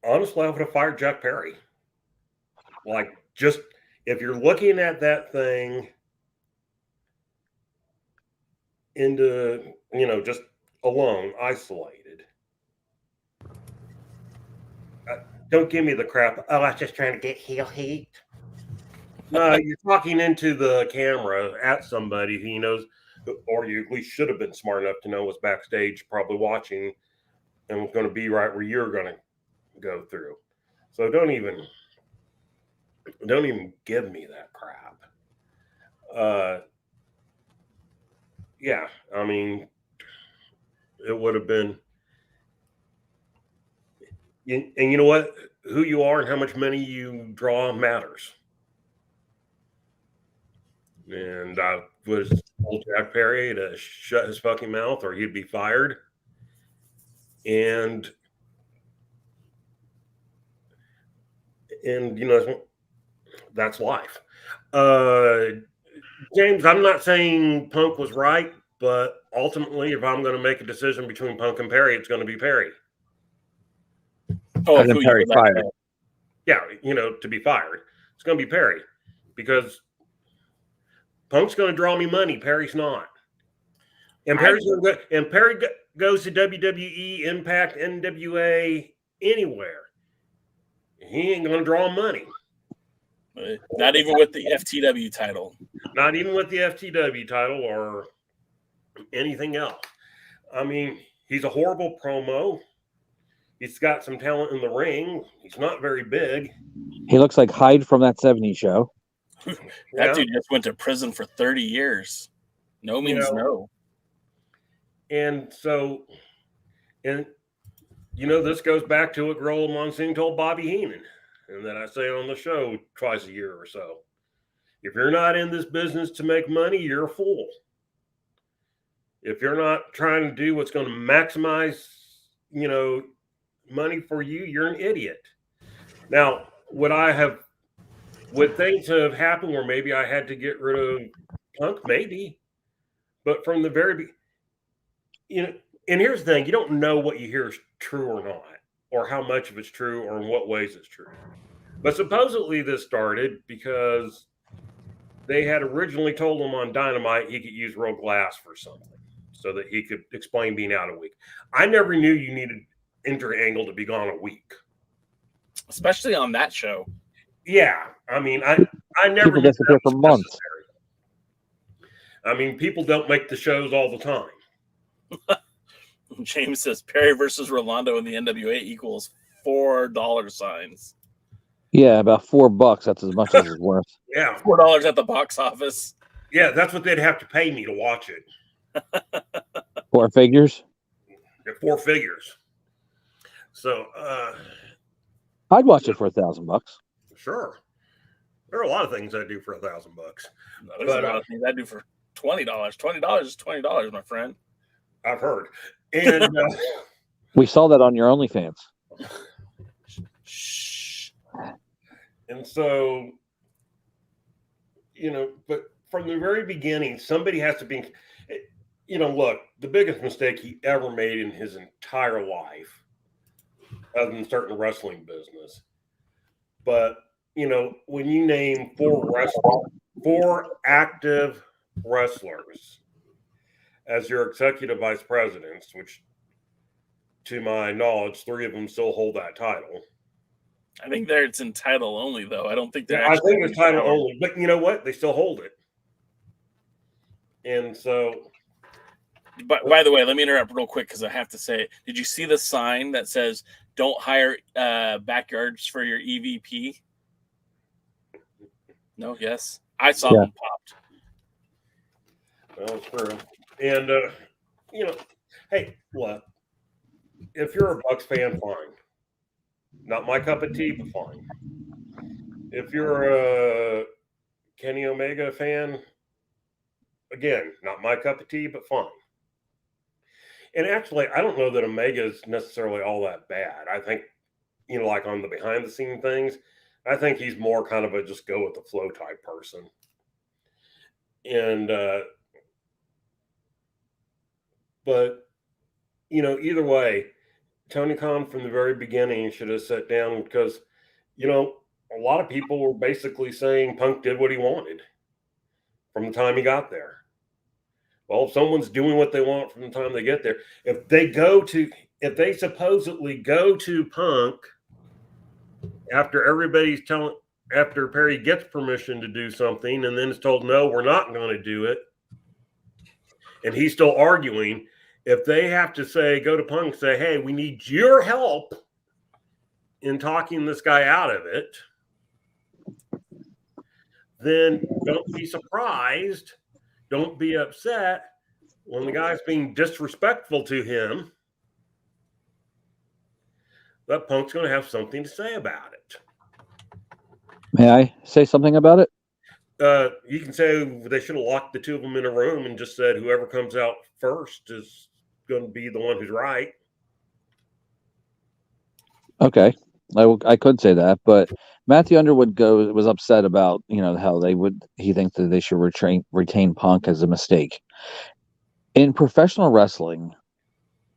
honestly, I would have fired Jack Perry. Like, just if you're looking at that thing into, just alone, isolated, don't give me the crap. Oh, I was just trying to get heel heat. No, you're talking into the camera at somebody who knows, or you at least should have been smart enough to know was backstage, probably watching, and was going to be right where you're going to go through. So don't even give me that crap. Yeah, I mean, it would have been. And you know what? Who you are and how much money you draw matters. And I was told Jack Perry to shut his fucking mouth or he'd be fired. And that's life. James, I'm not saying Punk was right, but ultimately, if I'm going to make a decision between Punk and Perry, it's going to be Perry. Oh, Perry fired. Yeah, to be fired. It's going to be Perry because Punk's going to draw me money. Perry's not. And Perry goes to WWE, Impact, NWA, anywhere. He ain't going to draw money. Not even with the FTW title. Not even with the FTW title or anything else. I mean, he's a horrible promo. He's got some talent in the ring. He's not very big. He looks like Hyde from that 70s show. That dude just went to prison for 30 years. No means no. And so, this goes back to what Gorilla Monsoon told Bobby Heenan, and that I say on the show twice a year or so. If you're not in this business to make money, you're a fool. If you're not trying to do what's going to maximize, money for you, you're an idiot. Now, would things have happened where maybe I had to get rid of Punk? Maybe. But from the very beginning, and here's the thing, you don't know what you hear is true or not, or how much of it's true, or in what ways it's true. But supposedly this started because they had originally told him on Dynamite he could use real glass for something so that he could explain being out a week. I never knew you needed injury angle to be gone a week. Especially on that show. Yeah. I mean, I never People disappear for months. Necessary. I mean, people don't make the shows all the time. James says Perry versus Rolando in the NWA equals $4 signs. Yeah, about $4. That's as much as it's worth. Yeah. $4 at the box office. Yeah, that's what they'd have to pay me to watch it. 4 figures? Yeah, 4 figures. So I'd watch it for $1,000. Sure. There are a lot of things I do for $1,000. There's a lot of things I do for $20. $20 is $20, my friend. I've heard. And we saw that on your OnlyFans. Shh. And so, but from the very beginning, somebody has to be, look, the biggest mistake he ever made in his entire life, other than starting the wrestling business. But, when you name 4 active wrestlers as your executive vice presidents, which to my knowledge, 3 of them still hold that title. I think it's in title only, though. I don't think they're. I think it's title only, but you know what? They still hold it. And so. But by the way, let me interrupt real quick because I have to say, did you see the sign that says "Don't hire backyards for your EVP"? No, yes, I saw them popped. Well, it's true. And hey, look, if you're a Bucks fan, fine. Not my cup of tea, but fine. If you're a Kenny Omega fan, again, not my cup of tea, but fine. And actually, I don't know that Omega is necessarily all that bad. I think, like on the behind the scene things, I think he's more kind of a just go with the flow type person. And, but, either way, Tony Khan from the very beginning should have sat down because, a lot of people were basically saying Punk did what he wanted from the time he got there. Well, if someone's doing what they want from the time they get there, if they supposedly go to Punk after after Perry gets permission to do something and then is told, no, we're not going to do it, and he's still arguing, if they have to go to Punk and say, hey, we need your help in talking this guy out of it, then don't be surprised. Don't be upset when the guy's being disrespectful to him. That Punk's going to have something to say about it. May I say something about it? You can say they should have locked the 2 of them in a room and just said whoever comes out first is going to be the one who's right. Okay, I could say that, but Matthew Underwood was upset about how he thinks that they should retain Punk as a mistake in professional wrestling,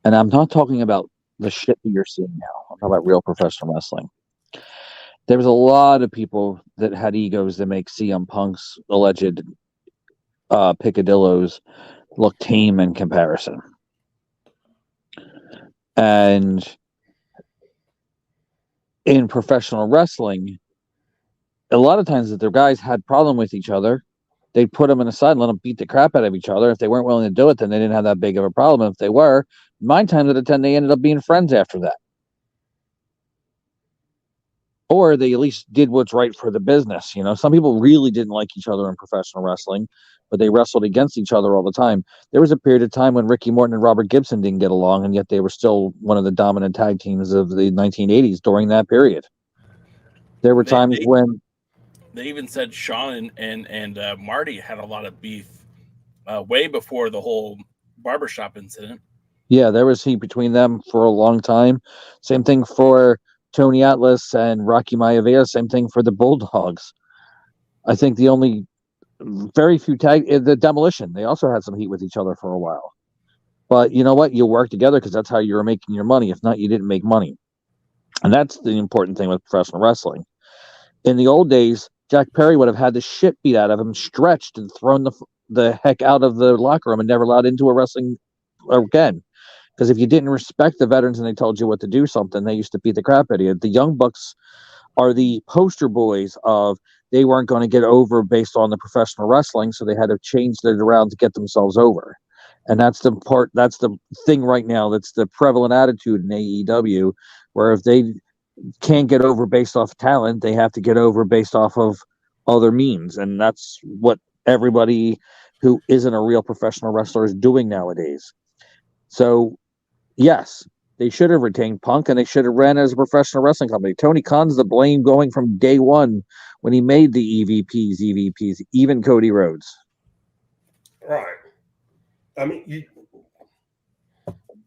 and I'm not talking about the shit that you're seeing now. I'm talking about real professional wrestling. There was a lot of people that had egos that make CM Punk's alleged picadillos look tame in comparison. And in professional wrestling, a lot of times if their guys had problem with each other, they'd put them in a side and let them beat the crap out of each other. If they weren't willing to do it, then they didn't have that big of a problem. If they were, 9 times out of 10, they ended up being friends after that. Or they at least did what's right for the business. You know, some people really didn't like each other in professional wrestling, but they wrestled against each other all the time. There was a period of time when Ricky Morton and Robert Gibson didn't get along, and yet they were still one of the dominant tag teams of the 1980s during that period. There were times when they even said Shawn and Marty had a lot of beef way before the whole barbershop incident. Yeah, there was heat between them for a long time. Same thing for Tony Atlas and Rocky Maivia. Same thing for the Bulldogs. I think the only very few the Demolition, they also had some heat with each other for a while. But you know what? You work together because that's how you were making your money. If not, you didn't make money. And that's the important thing with professional wrestling. In the old days, Jack Perry would have had the shit beat out of him, stretched, and thrown the heck out of the locker room and never allowed into a wrestling again. Because if you didn't respect the veterans and they told you what to do something, they used to beat the crap out of you. The Young Bucks are the poster boys of they weren't going to get over based on the professional wrestling, so they had to change it around to get themselves over. And that's the thing right now. That's the prevalent attitude in AEW, where if they can't get over based off talent, they have to get over based off of other means. And that's what everybody who isn't a real professional wrestler is doing nowadays. So, yes, they should have retained Punk and they should have ran as a professional wrestling company. Tony Khan's the blame going from day one when he made the EVPs, even Cody Rhodes. Right. I mean,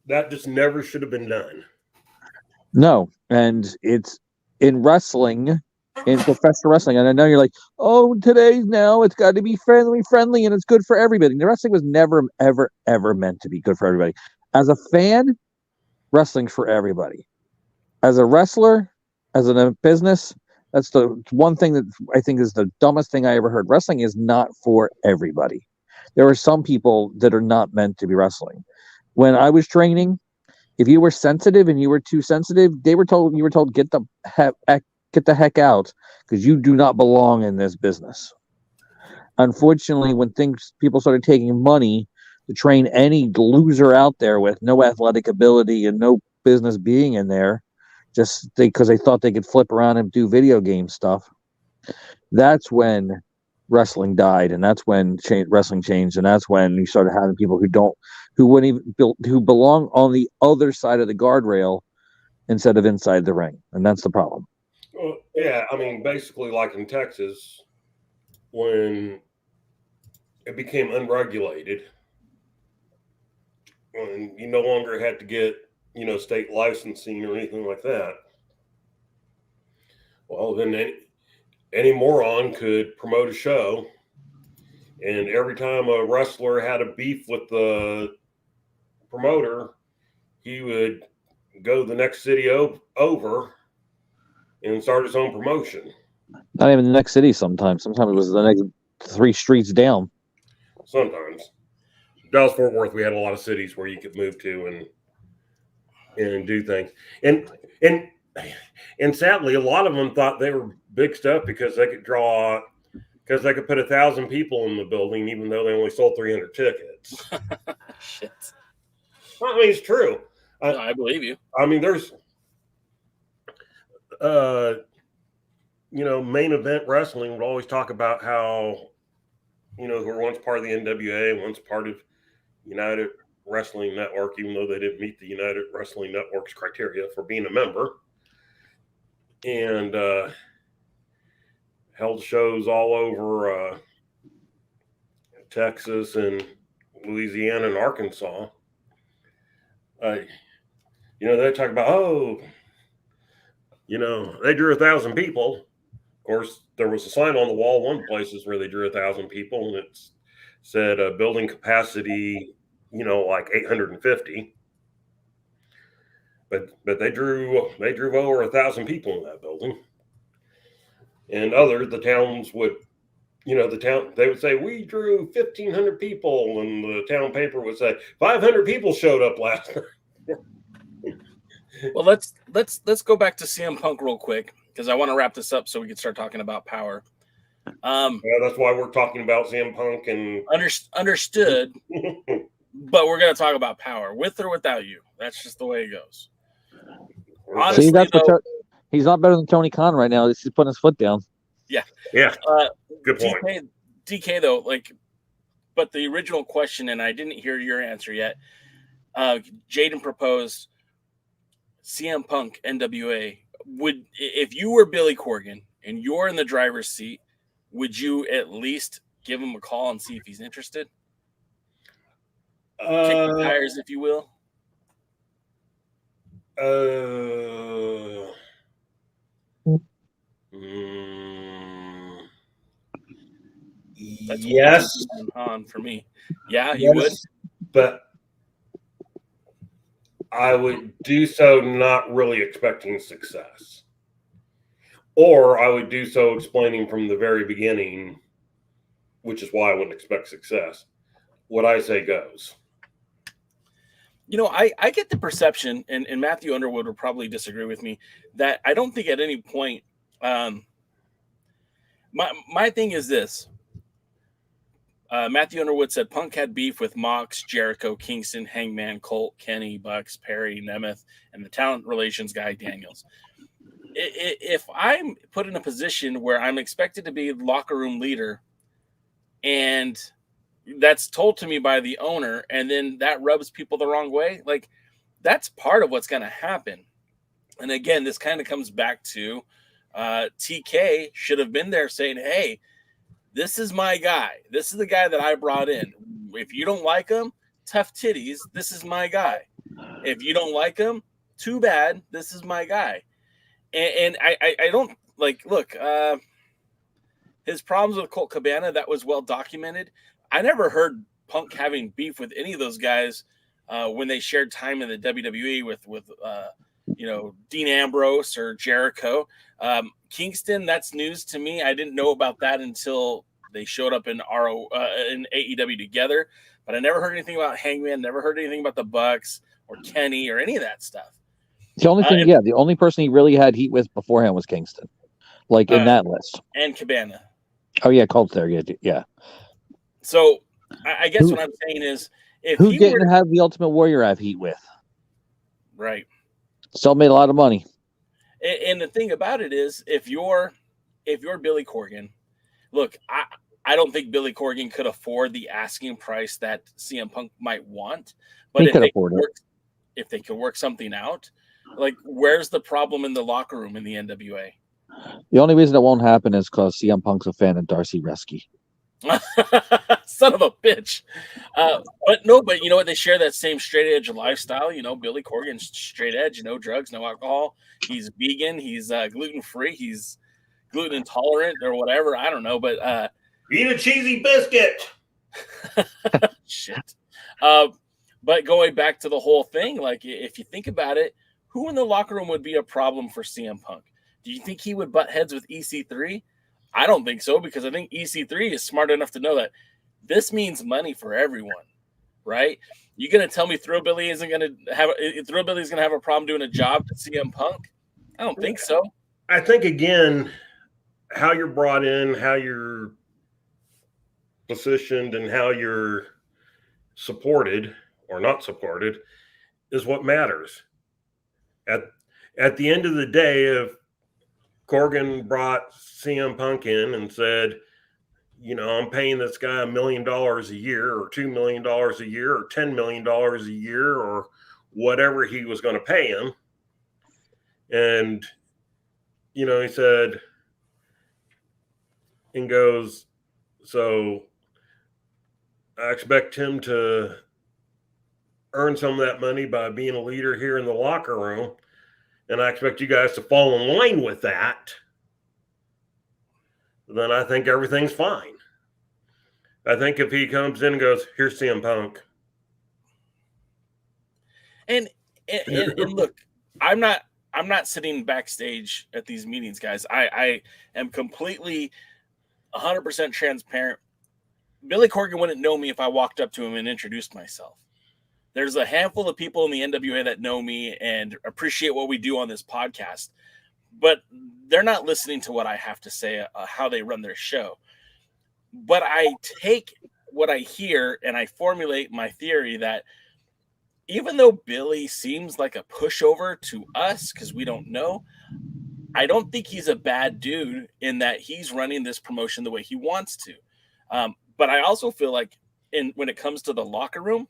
that just never should have been done. No, and it's in wrestling, in professional wrestling, and I know you're like, oh, today's now it's got to be friendly, and it's good for everybody. The wrestling was never, ever, ever meant to be good for everybody. As a fan, wrestling's for everybody. As a wrestler, as a business, that's the one thing that I think is the dumbest thing I ever heard. Wrestling is not for everybody. There are some people that are not meant to be wrestling. When I was training, if you were sensitive and you were too sensitive, you were told get the heck out because you do not belong in this business. Unfortunately, when people started taking money to train any loser out there with no athletic ability and no business being in there, just because they thought they could flip around and do video game stuff, that's when wrestling died, and that's when wrestling changed, and that's when you started having people who belong on the other side of the guardrail instead of inside the ring, and that's the problem. Well, yeah, I mean, basically, like in Texas, when it became unregulated, when you no longer had to get state licensing or anything like that, well, then any moron could promote a show, and every time a wrestler had a beef with the promoter, he would go the next city over and start his own promotion. Not even the next city sometimes. Sometimes it was the next 3 streets down. Sometimes. Dallas Fort Worth, we had a lot of cities where you could move to and do things. And sadly, a lot of them thought they were big stuff because they could put 1,000 people in the building, even though they only sold 300 tickets. Shit. Well, I mean, it's true. I believe you. I mean, there's, main event wrestling would always talk about how, who were once part of the NWA, once part of United Wrestling Network, even though they didn't meet the United Wrestling Network's criteria for being a member, and held shows all over Texas and Louisiana and Arkansas. They talk about, they drew 1,000 people. Of course, there was a sign on the wall one places where they drew 1,000 people, and it said building capacity, like 850. But they drew over 1,000 people in that building. And the towns would the town, they would say, we drew 1,500 people, and the town paper would say 500 people showed up last night. Well, let's go back to CM Punk real quick, because I want to wrap this up so we can start talking about Powerrr. That's why we're talking about CM Punk and understood. But we're going to talk about Powerrr, with or without you. That's just the way it goes. Honestly, See, that's though, he's not better than Tony Khan right now. He's putting his foot down. Yeah. Good point. DK though, but the original question, and I didn't hear your answer yet. Jaden proposed CM Punk NWA. If you were Billy Corgan and you're in the driver's seat, would you at least give him a call and see if he's interested? Kick the tires, if you will. That's yes, on for me. Yeah, you would. But I would do so not really expecting success. Or I would do so explaining from the very beginning, which is why I wouldn't expect success. What I say goes. I get the perception, and Matthew Underwood will probably disagree with me, that I don't think at any point, my thing is this. Matthew Underwood said Punk had beef with Mox, Jericho, Kingston, Hangman, Colt, Kenny, Bucks, Perry, Nemeth, and the talent relations guy, Daniels. If I'm put in a position where I'm expected to be locker room leader, and that's told to me by the owner, and then that rubs people the wrong way, that's part of what's going to happen. And again, this kind of comes back to TK should have been there saying, hey, this is my guy. This is the guy that I brought in. If you don't like him, tough titties, this is my guy. If you don't like him, too bad, this is my guy. And I don't look, his problems with Colt Cabana, that was well documented. I never heard Punk having beef with any of those guys when they shared time in the WWE with Dean Ambrose or Jericho. Kingston, that's news to me. I didn't know about that until they showed up in in AEW together. But I never heard anything about Hangman, never heard anything about the Bucks or Kenny or any of that stuff. The only thing, the only person he really had heat with beforehand was Kingston, in that list. And Cabana. Oh, yeah, Colt's there. Yeah. So I guess what I'm saying is, who didn't have the Ultimate Warrior have heat with? Right. Still made a lot of money. And the thing about it is, if you're Billy Corgan, look, I don't think Billy Corgan could afford the asking price that CM Punk might want. But if they could work something out, where's the problem in the locker room in the NWA? The only reason it won't happen is because CM Punk's a fan of Darcy Resky. Son of a bitch. But you know what? They share that same straight edge lifestyle. Billy Corgan's straight edge, no drugs, no alcohol. He's vegan. He's gluten free. He's gluten intolerant or whatever. I don't know, but eat a cheesy biscuit. Shit. But going back to the whole thing, if you think about it, who in the locker room would be a problem for CM Punk? Do you think he would butt heads with EC3? I don't think so, because I think EC3 is smart enough to know that this means money for everyone, right? You're going to tell me Thrillbilly is going to have a problem doing a job to CM Punk? I don't think so. I think, again, how you're brought in, how you're positioned, and how you're supported or not supported is what matters. At the end of the day, if Corgan brought CM Punk in and said, I'm paying this guy $1 million a year or $2 million a year or $10 million a year or whatever he was going to pay him. And, he said, and goes, so I expect him to earn some of that money by being a leader here in the locker room. And I expect you guys to fall in line with that. Then I think everything's fine. I think if he comes in and goes, here's CM Punk. And look, I'm not sitting backstage at these meetings, guys. I am completely 100% transparent. Billy Corgan wouldn't know me if I walked up to him and introduced myself. There's a handful of people in the NWA that know me and appreciate what we do on this podcast, but they're not listening to what I have to say, how they run their show. But I take what I hear and I formulate my theory that even though Billy seems like a pushover to us because we don't know, I don't think he's a bad dude in that he's running this promotion the way he wants to. But I also feel like when it comes to the locker room,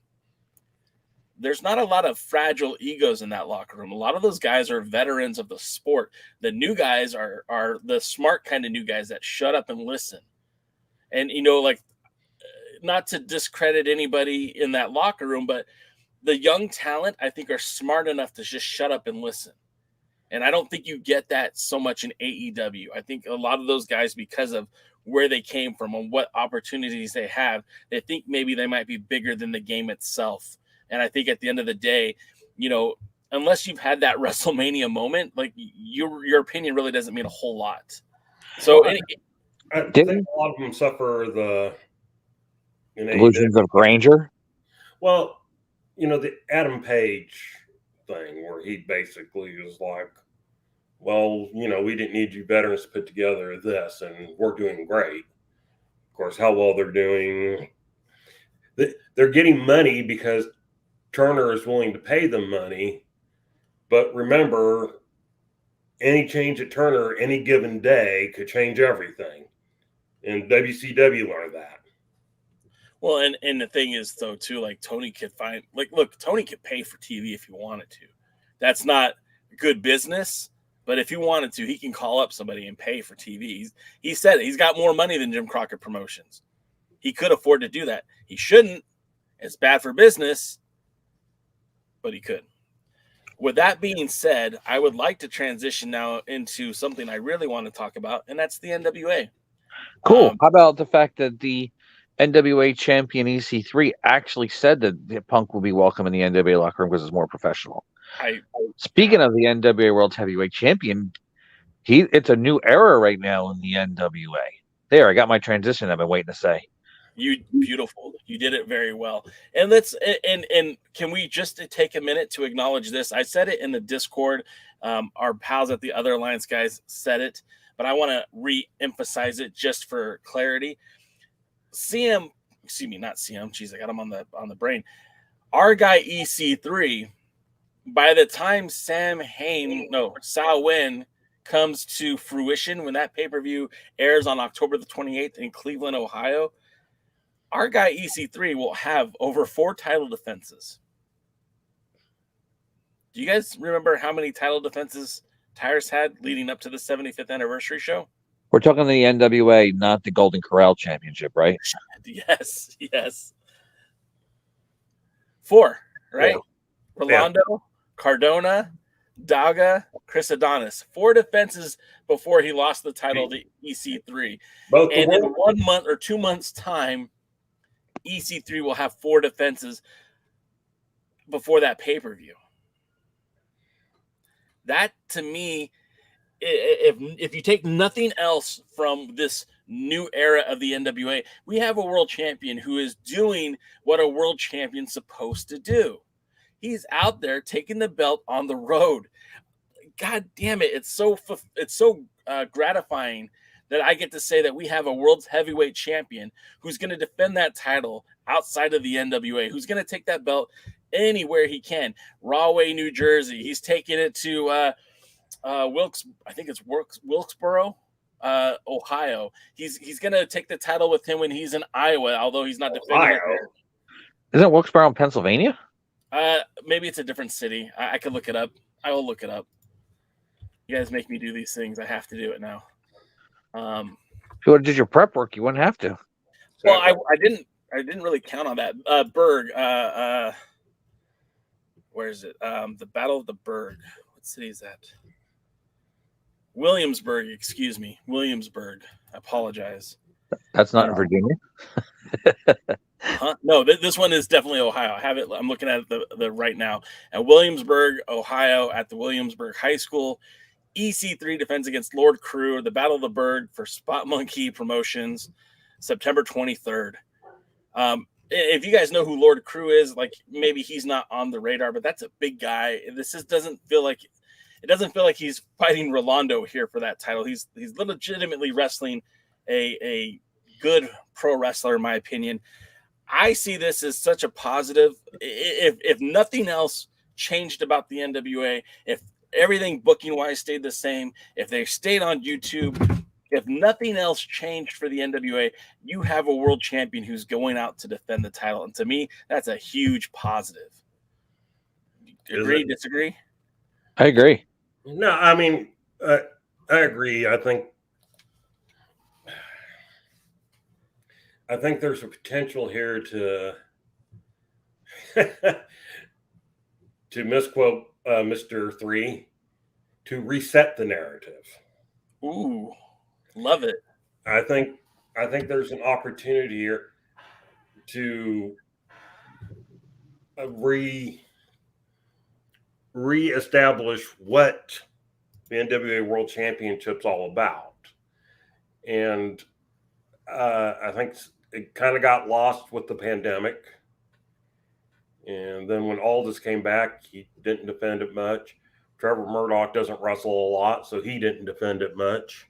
there's not a lot of fragile egos in that locker room. A lot of those guys are veterans of the sport. The new guys are the smart kind of new guys that shut up and listen. And, like, not to discredit anybody in that locker room, but the young talent, I think, are smart enough to just shut up and listen. And I don't think you get that so much in AEW. I think a lot of those guys, because of where they came from and what opportunities they have, they think maybe they might be bigger than the game itself. And I think at the end of the day, unless you've had that WrestleMania moment, like your opinion really doesn't mean a whole lot. So I think a lot of them suffer the illusions of grandeur. Well, the Adam Page thing where he basically was like, well, we didn't need you veterans to put together this, and we're doing great. Of course, how well they're doing. They're getting money because Turner is willing to pay them money. But remember, any change at Turner any given day could change everything. And WCW learned that. Well, and the thing is, though, too, like Tony could Tony could pay for TV if he wanted to. That's not good business, but if he wanted to, he can call up somebody and pay for TV. He said it. He's got more money than Jim Crockett Promotions. He could afford to do that. He shouldn't. It's bad for business, but he could. With that being said, I would like to transition now into something I really want to talk about, and that's the NWA. Cool. How about the fact that the NWA champion EC3 actually said that Punk will be welcome in the NWA locker room because it's more professional. Speaking of the NWA World Heavyweight Champion, it's a new era right now in the NWA. There, I got my transition I've been waiting to say. Beautiful. You did it very well. And can we just take a minute to acknowledge this? I said it in the Discord. Our pals at the Other Alliance guys said it, but I want to re-emphasize it just for clarity. Not CM. Jeez, I got him on the brain. Our guy EC3. By the time Sal Win comes to fruition, when that pay-per-view airs on October the 28th in Cleveland, Ohio, our guy EC3 will have over 4 title defenses. Do you guys remember how many title defenses Tyrus had leading up to the 75th anniversary show? We're talking the NWA, not the Golden Corral Championship, right? Yes. 4, right? Yeah. Rolando, Cardona, Daga, Chris Adonis. 4 defenses before he lost the title to EC3. And in 1 month or 2 months' time, EC3 will have 4 defenses before that pay-per-view. That, to me, if you take nothing else from this new era of the NWA, we have a world champion who is doing what a world champion's supposed to do. He's out there taking the belt on the road. God damn it. It's so gratifying that I get to say that we have a world's heavyweight champion who's going to defend that title outside of the NWA, who's going to take that belt anywhere he can. Rahway, New Jersey. He's taking it to Wilkesboro, Ohio. He's going to take the title with him when he's in Iowa, although he's not defending it there. Isn't Wilkesboro in Pennsylvania? Maybe it's a different city. I could look it up. I will look it up. You guys make me do these things. I have to do it now. If you would have did your prep work, you wouldn't have to. Well, I didn't really count on that. Berg. Where is it? The Battle of the Berg. What city is that? Williamsburg. Excuse me, Williamsburg. I apologize. That's not in Virginia. Huh? No, this one is definitely Ohio. I have it. I'm looking at the right now at Williamsburg, Ohio, at the Williamsburg High School. EC3 defends against Lord Crew, the Battle of the Bird for Spot Monkey Promotions, September 23rd. If you guys know who Lord Crew is, like maybe he's not on the radar, but that's a big guy. Doesn't feel like he's fighting Rolando here for that title. He's legitimately wrestling a good pro wrestler, in my opinion. I see this as such a positive. If nothing else changed about the NWA, if everything booking wise stayed the same, if they stayed on YouTube, if nothing else changed for the NWA, you have a world champion who's going out to defend the title. And to me, that's a huge positive. Agree, disagree? I agree. No, I mean, I agree. I think there's a potential here to to misquote Mr. 3, to reset the narrative. Ooh, love it. I think there's an opportunity here to reestablish what the NWA World Championship's all about. And I think it kind of got lost with the pandemic. And then when Aldis came back, he didn't defend it much. Trevor Murdoch doesn't wrestle a lot, so he didn't defend it much.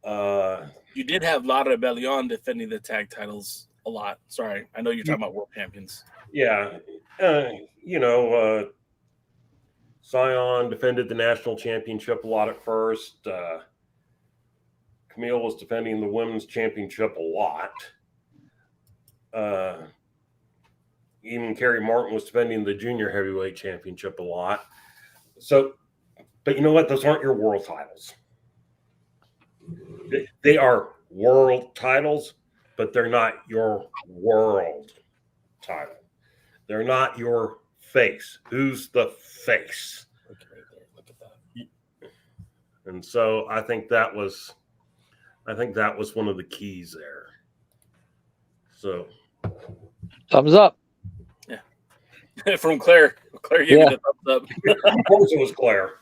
You did have Lara Rebellion defending the tag titles a lot. Sorry, I know you're talking about world champions. Yeah. Scion defended the national championship a lot at first. Camille was defending the women's championship a lot. Even Kerry Martin was defending the junior heavyweight championship a lot. So, but you know what? Those aren't your world titles. They are world titles, but they're not your world title. They're not your face. Who's the face? Look at that. And so I think that was one of the keys there. So thumbs up. Yeah. From Claire. Claire gave me the thumbs up. Of course it was Claire.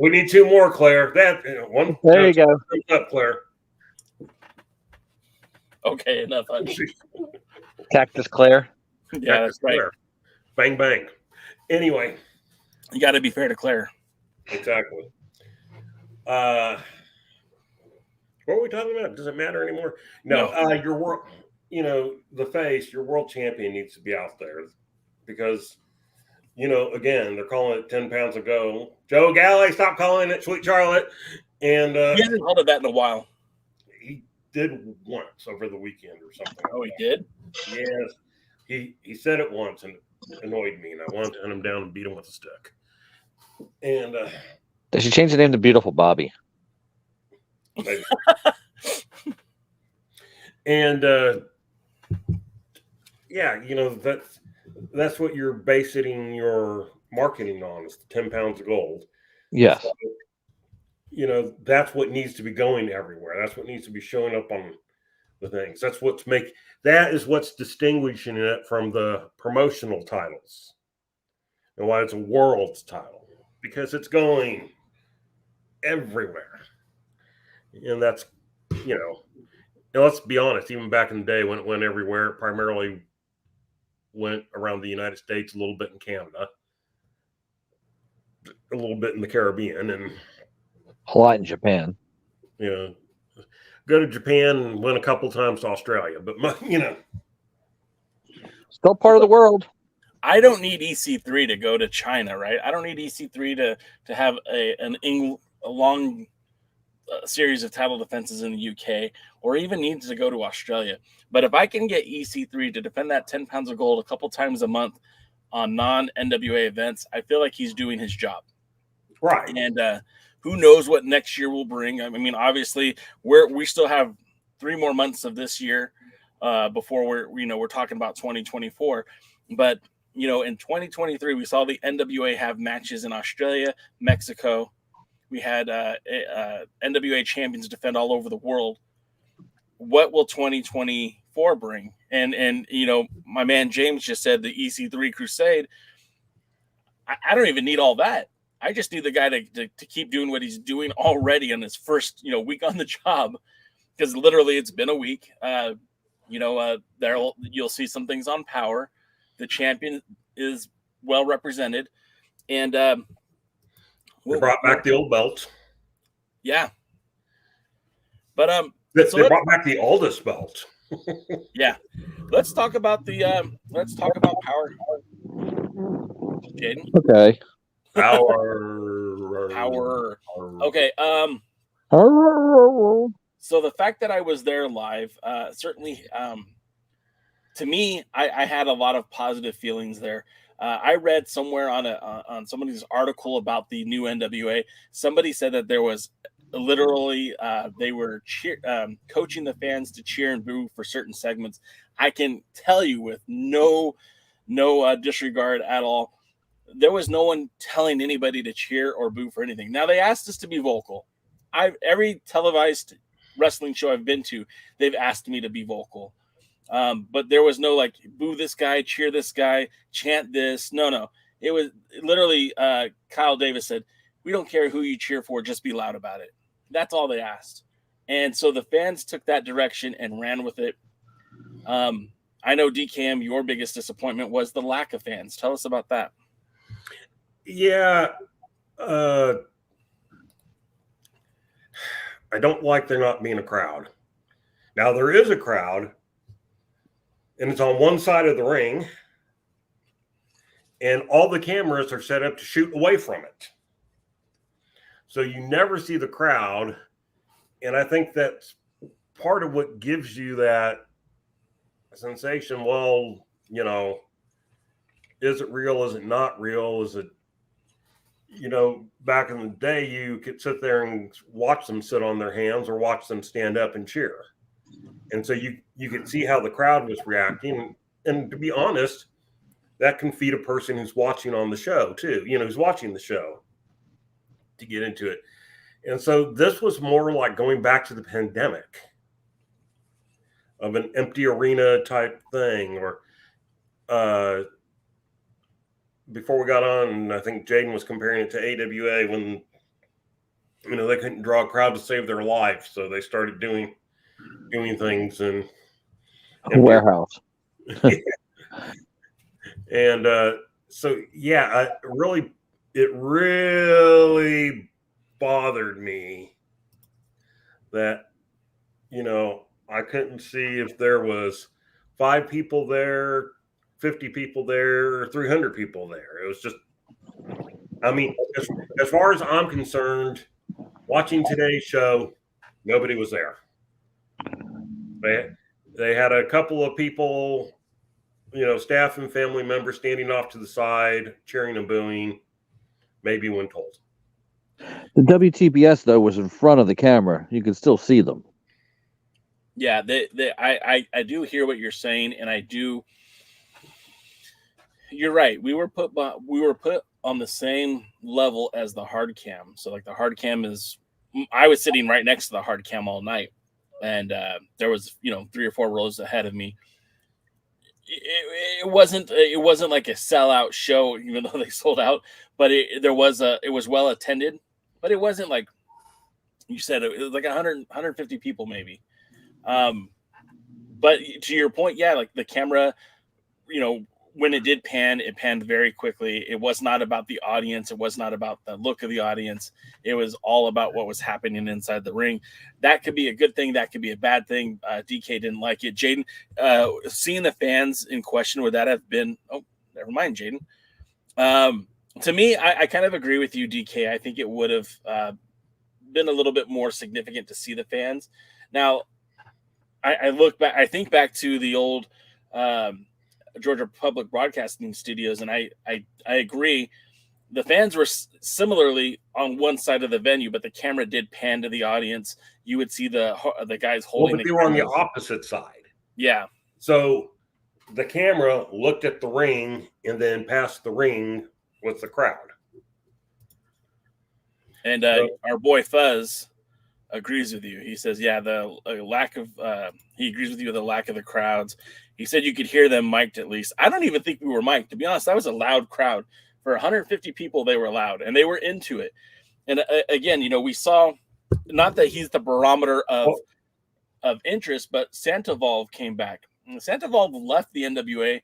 We need 2 more, Claire. One. There you go. Thumbs up, Claire. Okay, enough. Cactus Claire. Yeah, that's right. Claire. Bang, bang. Anyway. You got to be fair to Claire. Exactly. What are we talking about? Does it matter anymore? No. Your world, the face, your world champion needs to be out there because, again, they're calling it 10 pounds ago. Joe Galley, stop calling it Sweet Charlotte. And he hasn't called it that in a while. He did once over the weekend or something. Oh, he did? Yes. He said it once and it annoyed me, and I wanted to hunt him down and beat him with a stick. And they should change the name to Beautiful Bobby. Maybe. And that's what you're basing your marketing on, is 10 pounds of gold. Yes. So, that's what needs to be going everywhere. That's what needs to be showing up on the things. That is what's distinguishing it from the promotional titles. And why it's a world title. Because it's going everywhere. And that's, let's be honest, even back in the day when it went everywhere, it primarily went around the United States, a little bit in Canada, a little bit in the Caribbean, and a lot in Japan. Go to Japan and went a couple times to Australia, but still part of the world. I don't need EC3 to go to China, right? I don't need EC3 to have a long series of title defenses in the UK, or even needs to go to Australia. But if I can get EC3 to defend that 10 pounds of gold a couple times a month on non-NWA events, I feel like he's doing his job. Right. And who knows what next year will bring. I mean, obviously, we still have 3 more months of this year before we're talking about 2024. But, in 2023, we saw the NWA have matches in Australia, Mexico. We had NWA champions defend all over the world. What will 2024 bring? And my man James just said the EC3 Crusade. I don't even need all that. I just need the guy to keep doing what he's doing already on his first, week on the job, because literally it's been a week. You'll see some things on Powerrr. The champion is well represented, and we brought back the old belts. Yeah, but they brought back the oldest belt. Yeah, let's talk about Powerrr. Jaden. Okay. Powerrr. Okay. So the fact that I was there live, certainly, to me, I had a lot of positive feelings there. I read somewhere on somebody's article about the new NWA. Somebody said that there was literally they were coaching the fans to cheer and boo for certain segments. I can tell you with no disregard at all, there was no one telling anybody to cheer or boo for anything. Now, they asked us to be vocal. Every televised wrestling show I've been to, they've asked me to be vocal. But there was no like boo this guy, cheer this guy, chant this. No. It was literally Kyle Davis said, "We don't care who you cheer for, just be loud about it." That's all they asked. And so the fans took that direction and ran with it. I know, DKM, your biggest disappointment was the lack of fans. Tell us about that. Yeah. I don't like there not being a crowd. Now, there is a crowd, and it's on one side of the ring, and all the cameras are set up to shoot away from it. So you never see the crowd, and I think that's part of what gives you that sensation. Well, is it real? Is it not real? Is it, back in the day, you could sit there and watch them sit on their hands or watch them stand up and cheer. And so you could see how the crowd was reacting. And to be honest, that can feed a person who's watching on the show too, who's watching the show to get into it. And so this was more like going back to the pandemic of an empty arena type thing, or before we got on, I think Jaden was comparing it to AWA when, they couldn't draw a crowd to save their life. So they started doing things in warehouse. And it really bothered me that, I couldn't see if there was 5 people there, 50 people there, or 300 people there. It was just, as far as I'm concerned, watching today's show, nobody was there. They had a couple of people, staff and family members standing off to the side, cheering and booing, maybe when told. The WTBS, though, was in front of the camera. You could still see them. Yeah, I do hear what you're saying, and I do. You're right. We were put on the same level as the hard cam. So like the hard cam I was sitting right next to the hard cam all night, and there was 3 or 4 rows ahead of me. It wasn't like a sellout show, even though they sold out. But it was well attended, but it wasn't like you said. It was like 150 people maybe. But to your point, yeah, like the camera, when it did pan, it panned very quickly. It was not about the audience. It was not about the look of the audience. It was all about what was happening inside the ring. That could be a good thing. That could be a bad thing. DK didn't like it. Jaden, seeing the fans in question, would that have been, oh, never mind, Jaden. To me, I kind of agree with you, DK. I think it would have been a little bit more significant to see the fans. Now, I look back, I think back to the old Georgia Public Broadcasting Studios, and I agree. The fans were similarly on one side of the venue, but the camera did pan to the audience. You would see the guys holding. But they were on the opposite side. Yeah. So the camera looked at the ring and then past the ring with the crowd. And our boy Fuzz agrees with you. He says, yeah, the lack of he agrees with you with the lack of the crowds. He said you could hear them mic'd at least. I don't even think we were mic'd. To be honest, that was a loud crowd. For 150 people, they were loud, and they were into it. And again, we saw, not that he's the barometer of interest, but Sandoval came back. And Sandoval left the NWA,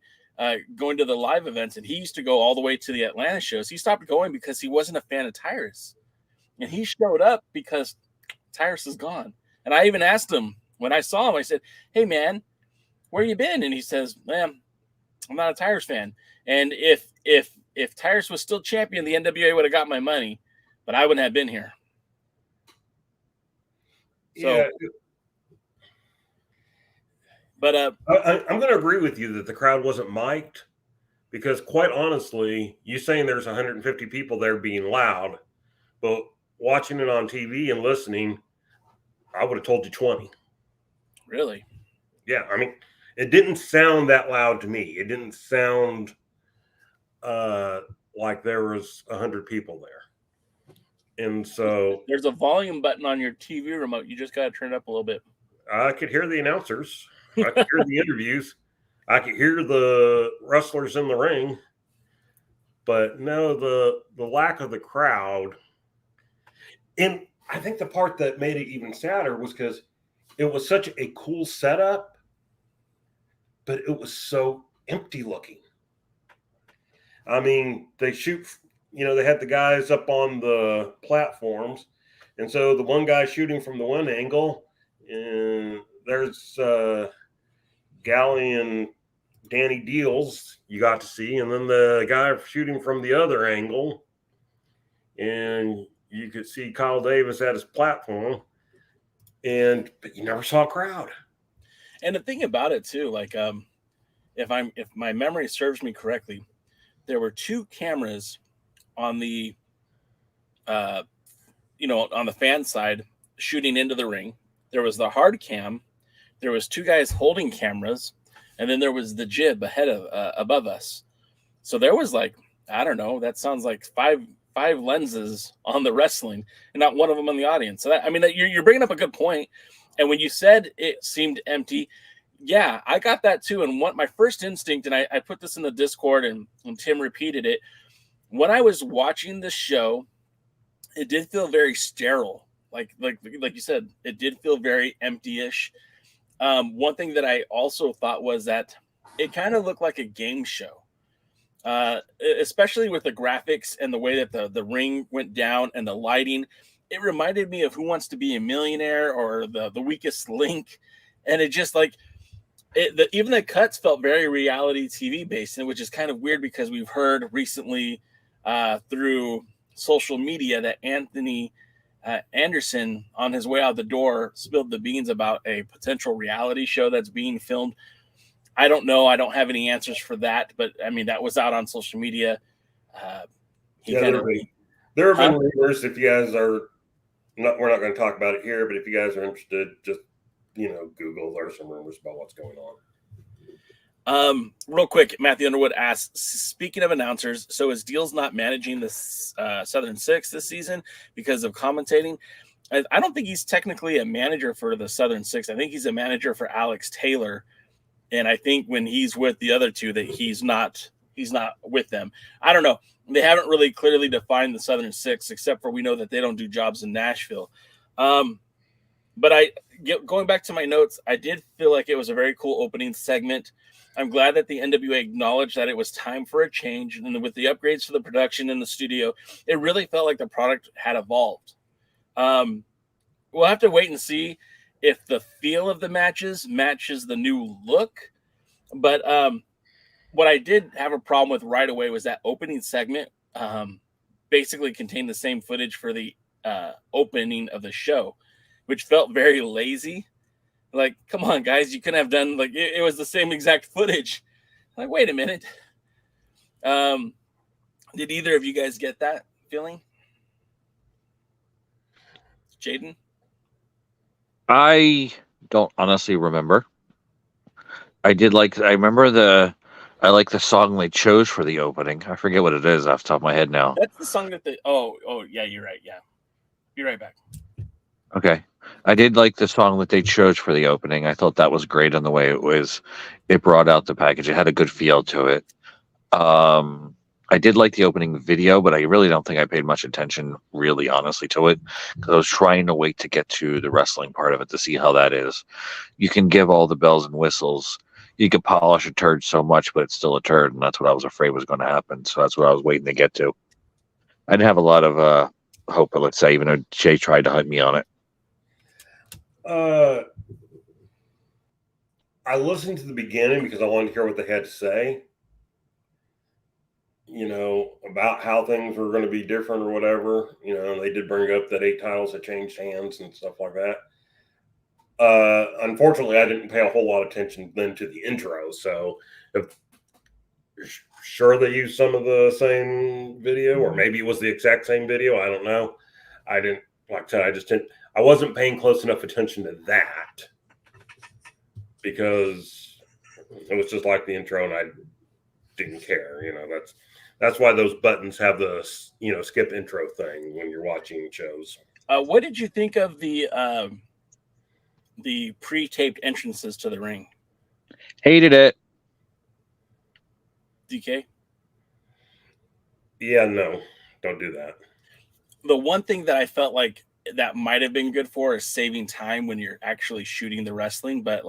going to the live events, and he used to go all the way to the Atlanta shows. He stopped going because he wasn't a fan of Tyrus, and he showed up because Tyrus is gone. And I even asked him when I saw him, I said, "Hey man, where you been?" And he says, "Man, I'm not a Tyrus fan. And if Tyrus was still champion, the NWA would have got my money, but I wouldn't have been here." So, yeah. But I'm going to agree with you that the crowd wasn't mic'd, because quite honestly, you saying there's 150 people there being loud, but watching it on TV and listening, I would have told you 20. Really? Yeah, I mean, it didn't sound that loud to me. It didn't sound like there was 100 people there. And so there's a volume button on your TV remote. You just got to turn it up a little bit. I could hear the announcers. I could hear the interviews. I could hear the wrestlers in the ring. But no, the lack of the crowd. And I think the part that made it even sadder was because it was such a cool setup, but it was so empty looking. I mean, they shoot, they had the guys up on the platforms. And so the one guy shooting from the one angle, and there's Galley and Danny Deals you got to see, and then the guy shooting from the other angle, and you could see Kyle Davis at his platform, but you never saw a crowd. And the thing about it too, like if my memory serves me correctly, there were two cameras on the on the fan side shooting into the ring. There was the hard cam, there was two guys holding cameras, and then there was the jib ahead of above us. So there was like, I don't know, that sounds like five lenses on the wrestling, and not one of them on the audience. So you're bringing up a good point. And when you said it seemed empty, yeah, I got that too. And my first instinct, and I put this in the Discord, and Tim repeated it, when I was watching the show, it did feel very sterile. Like you said, it did feel very empty-ish. One thing that I also thought was that it kind of looked like a game show, especially with the graphics and the way that the ring went down and the lighting. It reminded me of Who Wants to Be a Millionaire or the Weakest Link. And it just even the cuts felt very reality TV based, which is kind of weird because we've heard recently through social media that Anthony Anderson, on his way out the door, spilled the beans about a potential reality show that's being filmed. I don't know. I don't have any answers for that, but I mean, that was out on social media. There have been rumors. If you guys are we're not going to talk about it here, but if you guys are interested, just Google. There's some rumors about what's going on. Real quick, Matthew Underwood asks, speaking of announcers, so is Deals not managing the Southern Six this season because of commentating? I don't think he's technically a manager for the Southern Six. I think he's a manager for Alex Taylor. And I think when he's with the other two that he's not with them. I don't know. They haven't really clearly defined the Southern Six, except for we know that they don't do jobs in Nashville. But going back to my notes, I did feel like it was a very cool opening segment. I'm glad that the NWA acknowledged that it was time for a change. And with the upgrades to the production in the studio, it really felt like the product had evolved. We'll have to wait and see if the feel of the matches matches the new look. But what I did have a problem with right away was that opening segment basically contained the same footage for the opening of the show, which felt very lazy. Like, come on, guys, you couldn't have done it was the same exact footage. Like, wait a minute. Did either of you guys get that feeling? Jaden? I don't honestly remember. I like the song they chose for the opening. I forget what it is off the top of my head now. That's the song that yeah, you're right. Yeah. Be right back. Okay. I did like the song that they chose for the opening. I thought that was great on the way it brought out the package. It had a good feel to it. I did like the opening video, but I really don't think I paid much attention, really, honestly, to it, because I was trying to wait to get to the wrestling part of it to see how that is. You can give all the bells and whistles. You can polish a turd so much, but it's still a turd, and that's what I was afraid was going to happen. So that's what I was waiting to get to. I didn't have a lot of hope, let's say, even though Jay tried to hunt me on it. I listened to the beginning because I wanted to hear what they had to say. About how things were going to be different or whatever. They did bring up that 8 titles had changed hands and stuff like that. Unfortunately, I didn't pay a whole lot of attention then to the intro. So, sure, they used some of the same video, or maybe it was the exact same video. I don't know. I didn't, like I said, I wasn't paying close enough attention to that because it was just like the intro, and I didn't care. That's why those buttons have the skip intro thing when you're watching shows. What did you think of the pre-taped entrances to the ring? Hated it. DK? Yeah, no, don't do that. The one thing that I felt like that might have been good for is saving time when you're actually shooting the wrestling, but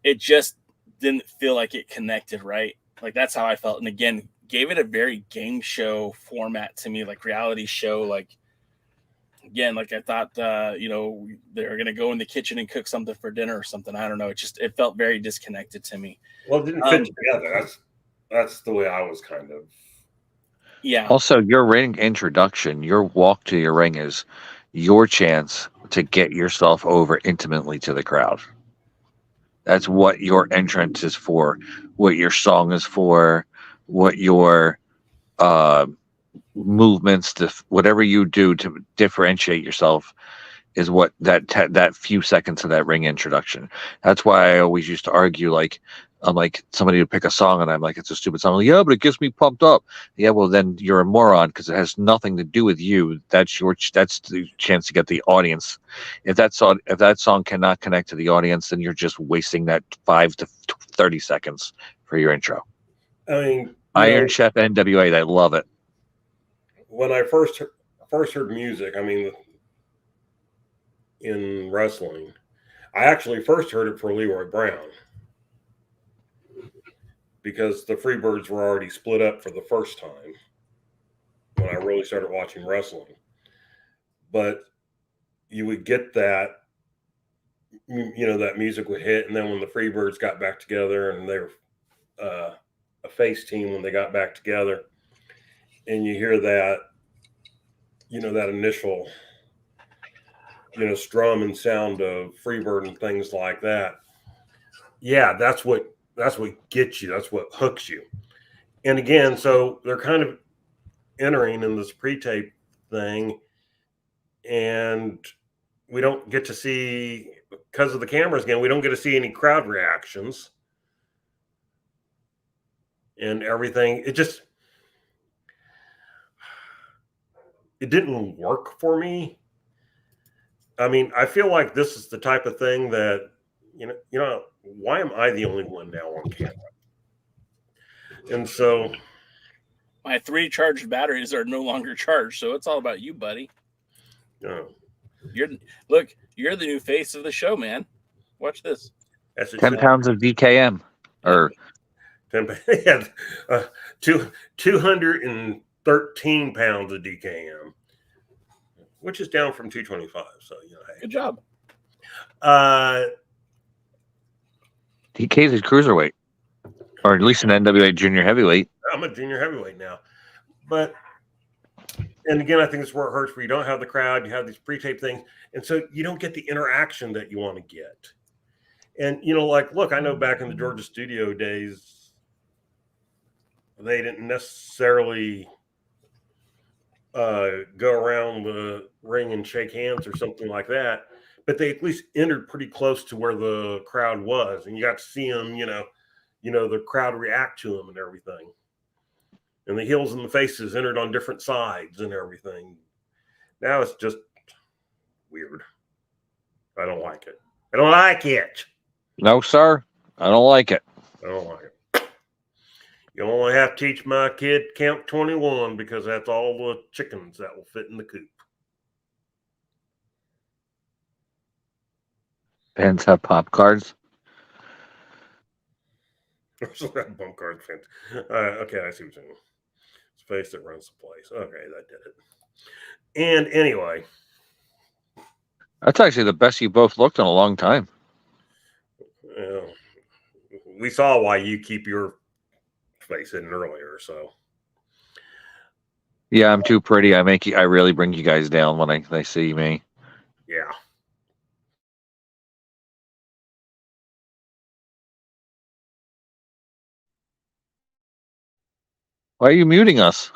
it just didn't feel like it connected right. Like that's how I felt. And again, gave it a very game show format to me, like reality show. Like again, like I thought, they're going to go in the kitchen and cook something for dinner or something. I don't know. It felt very disconnected to me. Well, it didn't fit together. That's the way I was kind of. Yeah. Also, your ring introduction, your walk to your ring is your chance to get yourself over intimately to the crowd. That's what your entrance is for, what your song is for, what your movements, whatever you do to differentiate yourself is what that few seconds of that ring introduction. That's why I always used to argue, I'm like, somebody would pick a song and I'm like, it's a stupid song. Like, yeah, but it gets me pumped up. Yeah, well then you're a moron because it has nothing to do with you. That's the chance to get the audience. If that song cannot connect to the audience, then you're just wasting that 5 to 30 seconds for your intro. I mean, Iron Chef NWA, they love it. When I first heard music, I mean, in wrestling, I actually first heard it for Leroy Brown because the Freebirds were already split up for the first time when I really started watching wrestling. But you would get that, that music would hit, and then when the Freebirds got back together, and they were a face team when they got back together, and you hear that, that initial, strum and sound of Freebird and things like that. Yeah, that's what gets you. That's what hooks you. And again, so they're kind of entering in this pre-tape thing, and we don't get to see, because of the cameras again, we don't get to see any crowd reactions and everything. It didn't work for me. I mean, I feel like this is the type of thing that, why am I the only one now on camera? And so my 3 charged batteries are no longer charged, so it's all about you, buddy. No. You're the new face of the show, man. Watch this. That's 10 pounds of DKM. Or 10, yeah, 213 pounds of DKM, which is down from 225. So, hey. Good job. DK's is cruiserweight, or at least an NWA junior heavyweight. I'm a junior heavyweight now. And again, I think it's where it hurts, where you don't have the crowd, you have these pre-tape things, and so you don't get the interaction that you want to get. And, look, I know back in the Georgia studio days, they didn't necessarily go around the ring and shake hands or something like that, but they at least entered pretty close to where the crowd was, and you got to see them, the crowd react to them and everything. And the heels and the faces entered on different sides and everything. Now it's just weird. I don't like it. I don't like it. No, sir. I don't like it. I don't like it. You only have to teach my kid count 21 because that's all the chickens that will fit in the coop. Fans have pop cards. Bump card fans. Okay, I see what you're saying. Space that runs the place. Okay, that did it. And anyway, That's actually the best you both looked in a long time. we saw why you keep your face in earlier. So Yeah, I'm too pretty. I really bring you guys down when they see me. yeah. Why are you muting us?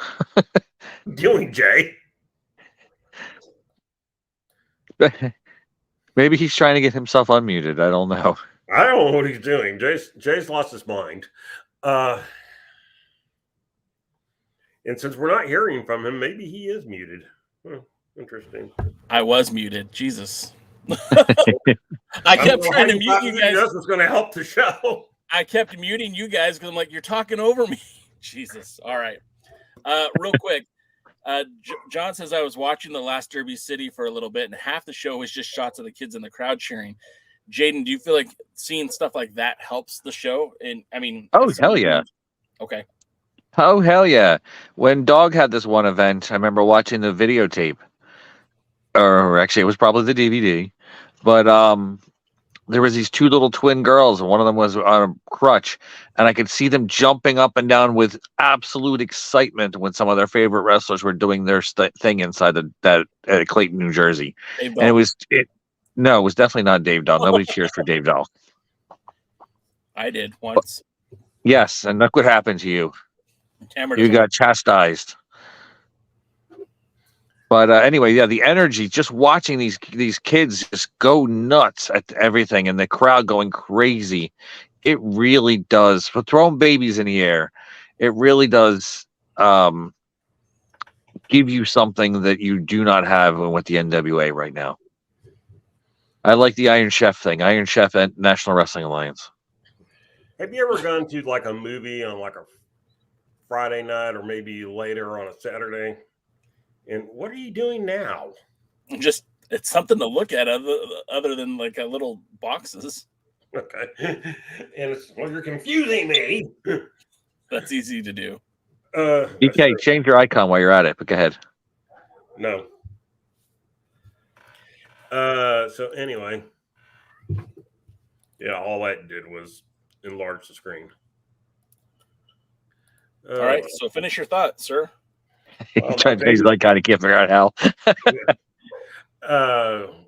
Doing Jay. Maybe he's trying to get himself unmuted. I don't know. I don't know what he's doing. Jay's lost his mind. And since we're not hearing from him, maybe he is muted. Interesting. I was muted. Jesus. I kept trying to mute you guys. This was going to help the show. I kept muting you guys because I'm like, you're talking over me. Jesus. All right. Real quick. John says I was watching the last Derby City for a little bit, and half the show was just shots of the kids in the crowd cheering. Jaden, do you feel like seeing stuff like that helps the show? And I mean, oh hell yeah. Okay. Oh hell yeah. When Dog had this one event, I remember watching the videotape. Or actually it was probably the DVD. But there was these two little twin girls, and one of them was on a crutch, and I could see them jumping up and down with absolute excitement when some of their favorite wrestlers were doing their thing inside that Clayton, New Jersey. And it was definitely not Dave Dahl. Nobody cheers for Dave Dahl. I did once. Yes, and look what happened to you. You got chastised. But anyway, yeah, the energy, just watching these kids just go nuts at everything and the crowd going crazy, it really does. For throwing babies in the air, it really does give you something that you do not have with the NWA right now. I like the Iron Chef thing, Iron Chef and National Wrestling Alliance. Have you ever gone to like a movie on like a Friday night or maybe later on a Saturday? And what are you doing now? Just, it's something to look at other than like a little boxes. Okay. And it's, well, you're confusing me. That's easy to do. DK, change your icon while you're at it, but go ahead. No. So anyway. Yeah, all that did was enlarge the screen. All right, so finish your thought, sir. He's like, God, he can't figure out how.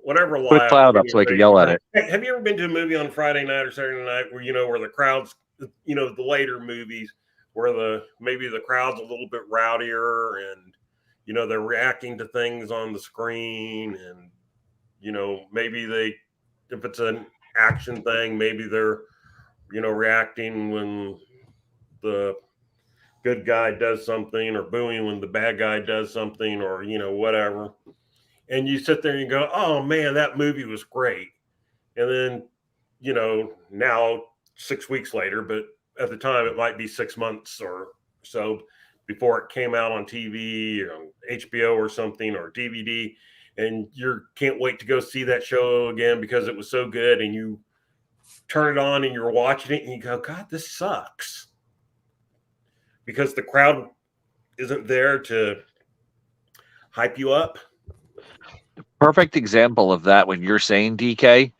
Whatever. Put a cloud up so I can yell at it. Have you ever been to a movie on Friday night or Saturday night where where the crowds, the later movies where maybe the crowd's a little bit rowdier and they're reacting to things on the screen and maybe if it's an action thing, maybe they're reacting when the good guy does something or booing when the bad guy does something or whatever, and you sit there and you go, oh man, that movie was great. And then now 6 weeks later, but at the time it might be 6 months or so before it came out on TV or on HBO or something or DVD, and you can't wait to go see that show again because it was so good, and you turn it on and you're watching it and you go, God, this sucks. Because the crowd isn't there to hype you up. The perfect example of that, when you're saying DK,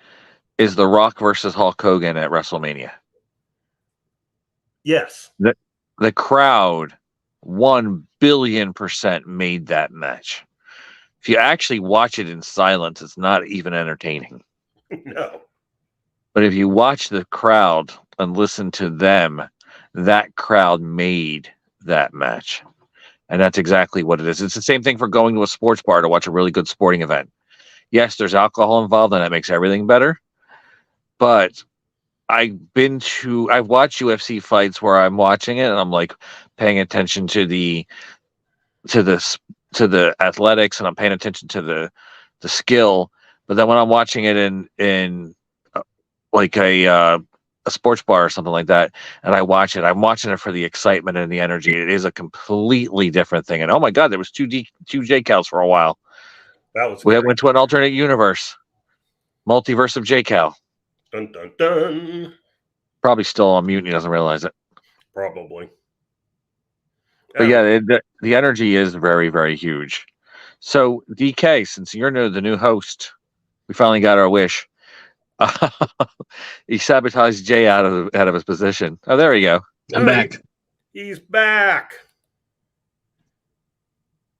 is The Rock versus Hulk Hogan at WrestleMania. Yes. The crowd 1 billion% made that match. If you actually watch it in silence, it's not even entertaining. No. But if you watch the crowd and listen to them, that crowd made that match. And that's exactly what it is. It's the same thing for going to a sports bar to watch a really good sporting event. Yes, there's alcohol involved, and that makes everything better. But I've watched UFC fights where I'm watching it and I'm like paying attention to the athletics, and I'm paying attention to the skill. But then when I'm watching it in like a a sports bar or something like that, and I watch it. I'm watching it for the excitement and the energy. It is a completely different thing. And oh my God, there was two J-Cals for a while. That was We great. went to an alternate universe, multiverse of J-Cal. Dun dun dun. Probably still on mute and he doesn't realize it. Probably. But yeah, the energy is very, very huge. So DK, since you're the new host, we finally got our wish. He sabotaged Jay out of his position. Oh, there you go. I'm back. He's back.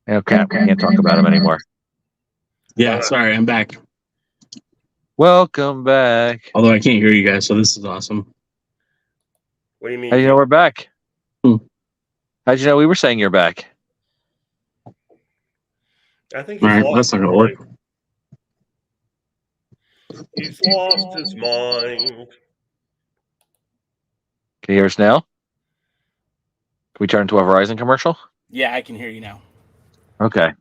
Okay, we can't talk about him anymore. Yeah, sorry, I'm back. Welcome back. Although I can't hear you guys, so this is awesome. What do you mean? How do you know we're back? How'd you know we were saying you're back? I think he's lost that's not gonna work. He's lost his mind. Can you hear us now? Can we turn to a Verizon commercial? Yeah, I can hear you now. Okay.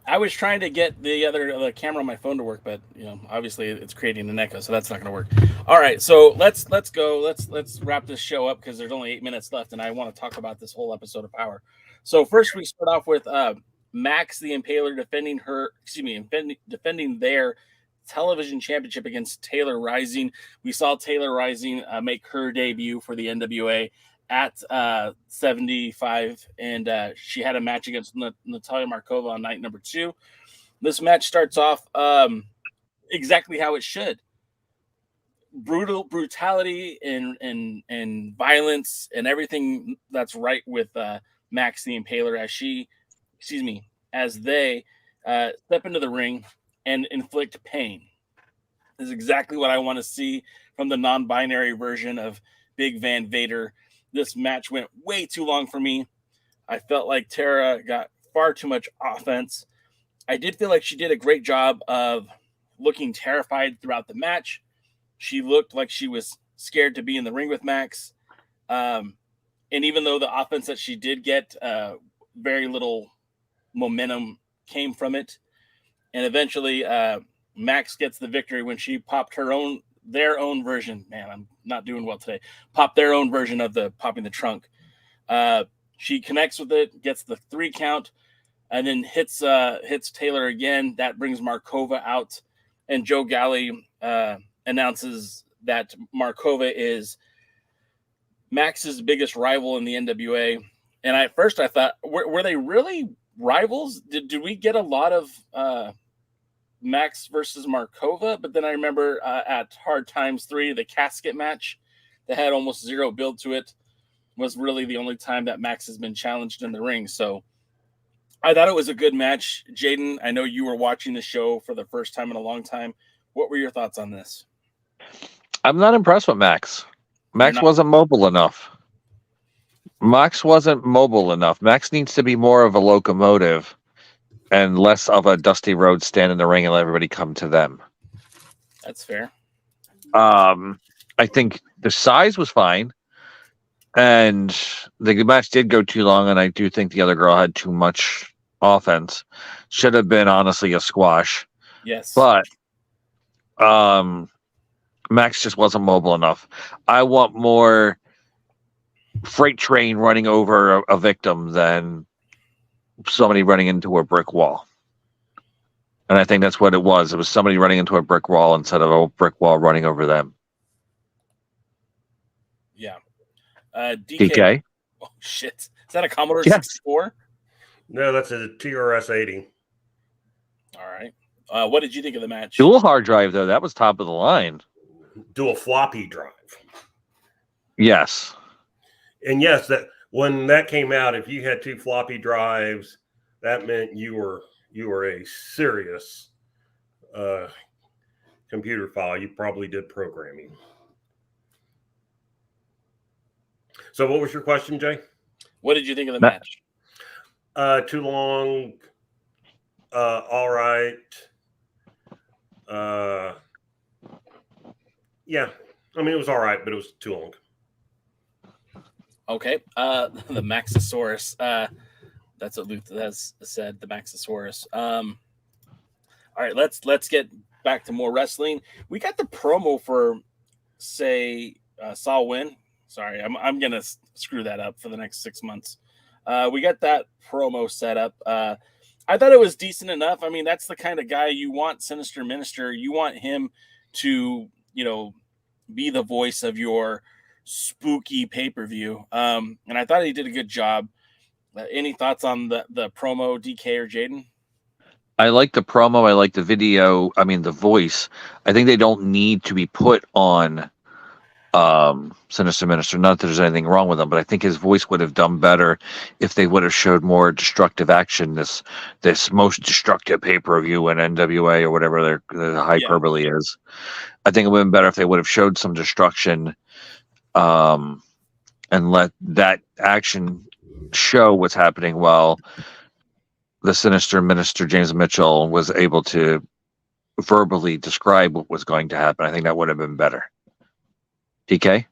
I was trying to get the camera on my phone to work, but obviously it's creating an echo, so that's not going to work. All right, so let's go. Let's wrap this show up because there's only 8 minutes left, and I want to talk about this whole episode of Power. So first, we start off with Max the Impaler defending their television championship against Taylor Rising. We saw Taylor Rising make her debut for the NWA at 75, and she had a match against Natalia Markova on night number 2. This match starts off exactly how it should. Brutality and violence and everything that's right with Max the Impaler as they step into the ring and inflict pain. This is exactly what I want to see from the non-binary version of Big Van Vader. This match went way too long for me. I felt like Tara got far too much offense. I did feel like she did a great job of looking terrified throughout the match. She looked like she was scared to be in the ring with Max. And even though the offense that she did get, very little momentum came from it. And eventually, Max gets the victory when she popped their own version. Man, I'm not doing well today. Popped their own version of the popping the trunk. She connects with it, gets the 3 count, and then hits Taylor again. That brings Markova out, and Joe Galli announces that Markova is Max's biggest rival in the NWA. And at first I thought, were they really rivals? Did we get a lot of Max versus Markova? But then I remember at Hard Times 3, the casket match that had almost zero build to it was really the only time that Max has been challenged in the ring. So I thought it was a good match. Jaden, I know you were watching the show for the first time in a long time. What were your thoughts on this? I'm not impressed with Max. Max wasn't mobile enough. Max needs to be more of a locomotive and less of a Dusty Rhodes stand in the ring and let everybody come to them. That's fair. I think the size was fine, and the match did go too long, and I do think the other girl had too much offense. Should have been, honestly, a squash. Yes. But Max just wasn't mobile enough. I want more freight train running over a victim than somebody running into a brick wall. And I think that's what it was. It was somebody running into a brick wall instead of a brick wall running over them. Yeah. DK? Oh, shit. Is that a Commodore 64? No, that's a TRS 80. All right. What did you think of the match? Dual hard drive, though. That was top of the line. Dual floppy drive. Yes. And yes, that when that came out, if you had 2 floppy drives, that meant you were a serious computer file. You probably did programming. So what was your question, Jay? What did you think of the match? Too long. All right. Yeah. I mean, it was all right, but it was too long. Okay. The Maxosaurus. That's what Luke has said, the Maxosaurus. All right, let's get back to more wrestling. We got the promo for, say, Saul win. Sorry, I'm gonna screw that up for the next 6 months. We got that promo set up. I thought it was decent enough. I mean, that's the kind of guy you want, Sinister Minister. You want him to, be the voice of your spooky pay-per-view. And I thought he did a good job. Any thoughts on the promo, DK or Jaden? I like the promo. I like the video. I mean, the voice. I think they don't need to be put on Sinister Minister. Not that there's anything wrong with him, but I think his voice would have done better if they would have showed more destructive action. This most destructive pay-per-view in NWA or whatever the hyperbole is. I think it would have been better if they would have showed some destruction, and let that action show what's happening while the Sinister Minister James Mitchell was able to verbally describe what was going to happen. I think that would have been better. DK?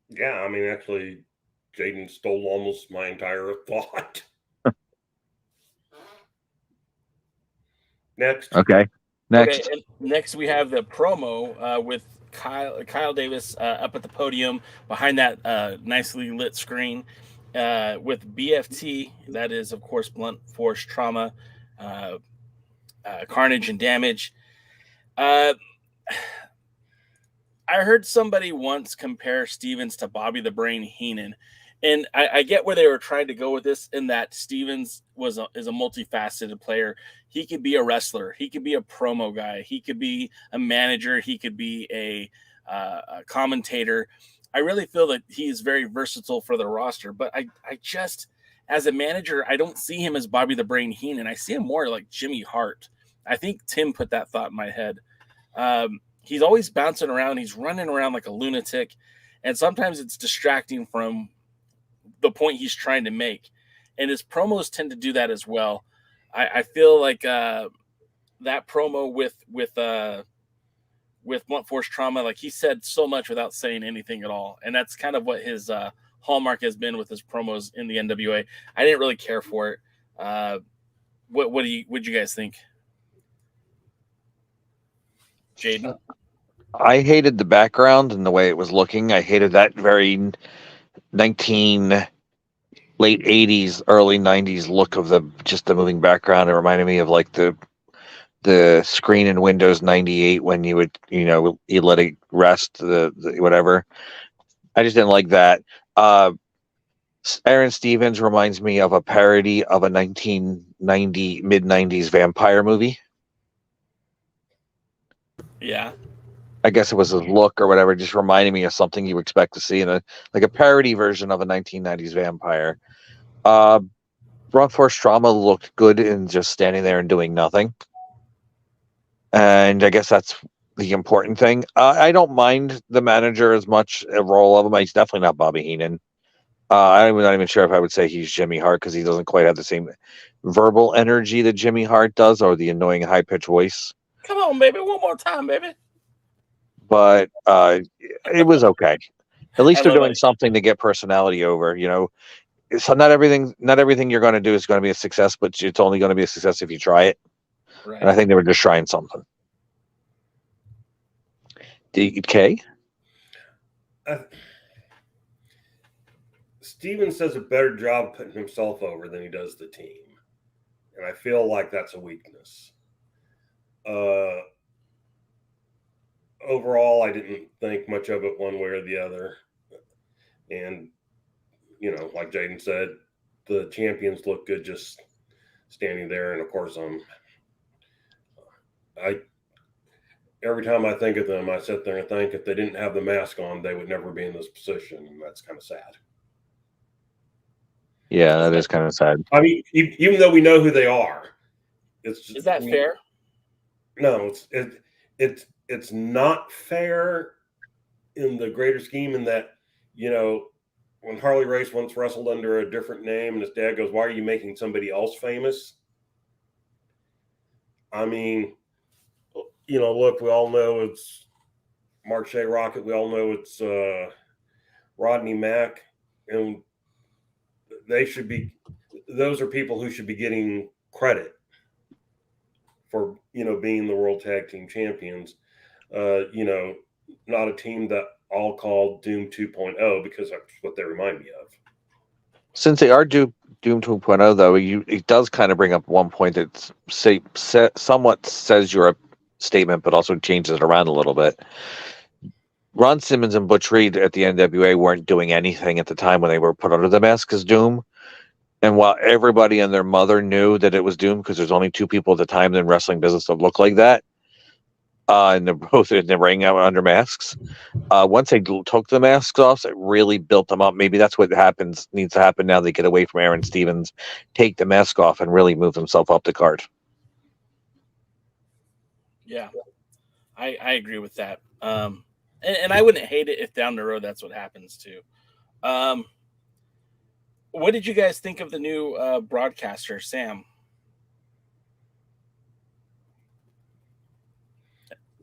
Yeah, I mean, actually, Jaden stole almost my entire thought. Next. Okay. Next. Okay, and next we have the promo with Kyle Davis up at the podium behind that nicely lit screen with BFT. That is, of course, blunt force trauma, carnage and damage. I heard somebody once compare Stevens to Bobby the Brain Heenan, and I get where they were trying to go with this, in that Stevens is a multifaceted player. He could be a wrestler, he could be a promo guy, he could be a manager, he could be a commentator. I really feel that he is very versatile for the roster, but I just, as a manager, I don't see him as Bobby the Brain Heenan. I see him more like Jimmy Hart. I think Tim put that thought in my head. He's always bouncing around. He's running around like a lunatic. And sometimes it's distracting from the point he's trying to make. And his promos tend to do that as well. I feel like that promo with blunt force trauma, like, he said so much without saying anything at all. And that's kind of what his hallmark has been with his promos in the NWA. I didn't really care for it. What'd you guys think? Jaden? I hated the background and the way it was looking. I hated that very late 80s, early 90s look of the moving background. It reminded me of like the screen in Windows 98 when you would, you let it rest, the whatever. I just didn't like that. Aaron Stevens reminds me of a parody of a 1990 mid-90s vampire movie. Yeah. I guess it was his look or whatever, just reminding me of something you expect to see in a parody version of a 1990s vampire. Blunt force trauma looked good in just standing there and doing nothing. And I guess that's the important thing. I don't mind the manager as much a role of him. He's definitely not Bobby Heenan. I'm not even sure if I would say he's Jimmy Hart, because he doesn't quite have the same verbal energy that Jimmy Hart does, or the annoying high-pitched voice. Come on, baby. One more time, baby. But it was okay. At least they're doing something to get personality over, So not everything you're going to do is going to be a success, but it's only going to be a success if you try it. Right. And I think they were just trying something. DK? Stevens does a better job putting himself over than he does the team. And I feel like that's a weakness. Overall, I didn't think much of it one way or the other. And, like Jaden said, the champions look good just standing there. And, of course, every time I think of them, I sit there and think if they didn't have the mask on, they would never be in this position. And that's kind of sad. Yeah, that is kind of sad. I mean, even though we know who they are, it's just, is that fair? No, it's not fair in the greater scheme, in that, when Harley Race once wrestled under a different name and his dad goes, "Why are you making somebody else famous?" I mean, look, we all know it's Mark Shea Rocket. We all know it's Rodney Mack. And those are people who should be getting credit for, being the World Tag Team Champions. Not a team that I'll call Doom 2.0 because that's what they remind me of. Since they are Doom 2.0, though, it does kind of bring up one point that somewhat says your statement, but also changes it around a little bit. Ron Simmons and Butch Reed at the NWA weren't doing anything at the time when they were put under the mask as Doom. And while everybody and their mother knew that it was Doom, because there's only two people at the time in wrestling business that look like that, and they're both in the ring under masks. Once they took the masks off, it really built them up. Maybe that's what needs to happen now. They get away from Aaron Stevens, take the mask off, and really move themselves up the card. Yeah, I agree with that. And I wouldn't hate it if down the road that's what happens too. What did you guys think of the new broadcaster, Sam?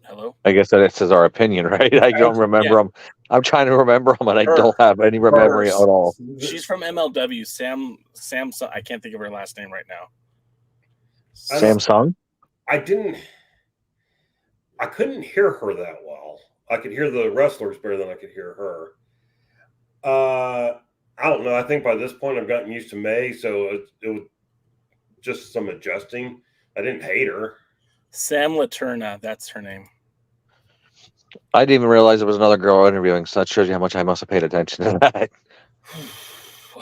Hello? I guess that is our opinion, right? I don't remember them. I'm trying to remember them, and I don't have any memory at all. She's from MLW. Sam. I can't think of her last name right now. Samsung? I couldn't hear her that well. I could hear the wrestlers better than I could hear her. I don't know. I think by this point I've gotten used to May, so it was just some adjusting. I didn't hate her. Sam Laterna, that's her name. I didn't even realize it was another girl interviewing, so that shows you how much I must have paid attention to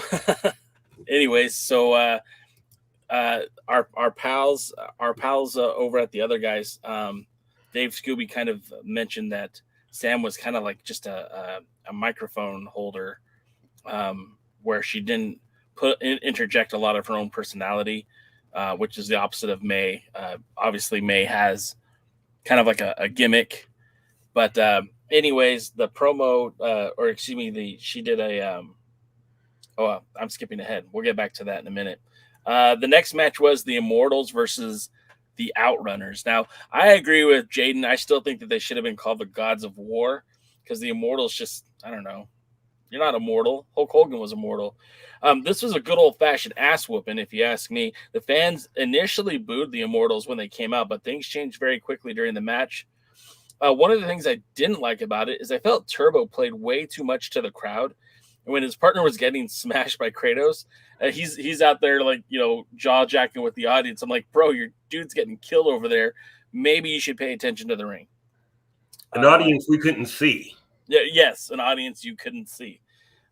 that. Anyways, so our pals over at the other guys, Dave Scooby kind of mentioned that Sam was kind of like just a microphone holder, where she didn't interject a lot of her own personality, which is the opposite of May. Obviously, May has kind of like a gimmick, but anyways, the promo, she did a. I'm skipping ahead. We'll get back to that in a minute. The next match was the Immortals versus the Outrunners. Now, I agree with Jaden. I still think that they should have been called the Gods of War, because the Immortals just, I don't know. You're not immortal. Hulk Hogan was immortal. This was a good old-fashioned ass whooping, if you ask me. The fans initially booed the Immortals when they came out, but things changed very quickly during the match. One of the things I didn't like about it is I felt Turbo played way too much to the crowd. And when his partner was getting smashed by Kratos, he's out there like, jaw-jacking with the audience. I'm like, bro, your dude's getting killed over there. Maybe you should pay attention to the ring. An audience we couldn't see. Yeah, yes, an audience you couldn't see.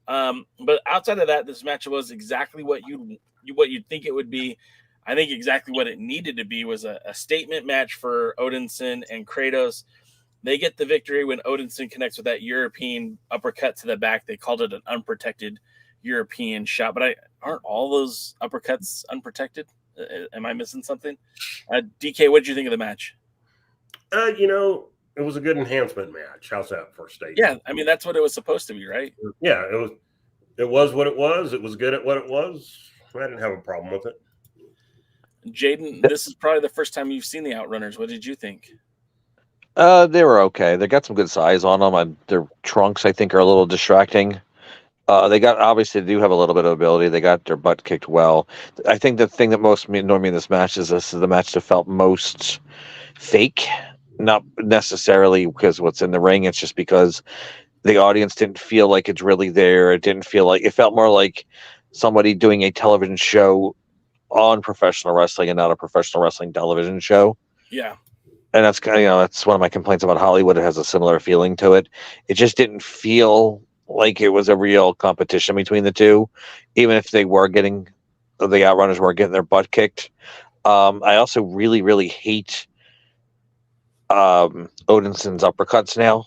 But outside of that, this match was exactly what you'd think it would be. I think exactly what it needed to be was a statement match for Odinson and Kratos. They get the victory when Odinson connects with that European uppercut to the back. They called it an unprotected European shot. But aren't all those uppercuts unprotected? Am I missing something? DK, what did you think of the match? It was a good enhancement match. How's that for statement? Yeah, I mean, that's what it was supposed to be, right? Yeah, it was what it was. It was good at what it was. I didn't have a problem with it. Jaden, this is probably the first time you've seen the Outrunners. What did you think? They were okay. They got some good size on them. Their trunks, I think, are a little distracting. They do have a little bit of ability. They got their butt kicked well. I think the thing that most annoyed me in this match is the match that felt most fake. Not necessarily because what's in the ring. It's just because the audience didn't feel like it's really there. It felt more like somebody doing a television show on professional wrestling and not a professional wrestling television show. Yeah. And that's that's one of my complaints about Hollywood. It has a similar feeling to it. It just didn't feel like it was a real competition between the two, even if the Outrunners were getting their butt kicked. I also really, really hate Odinson's uppercuts now,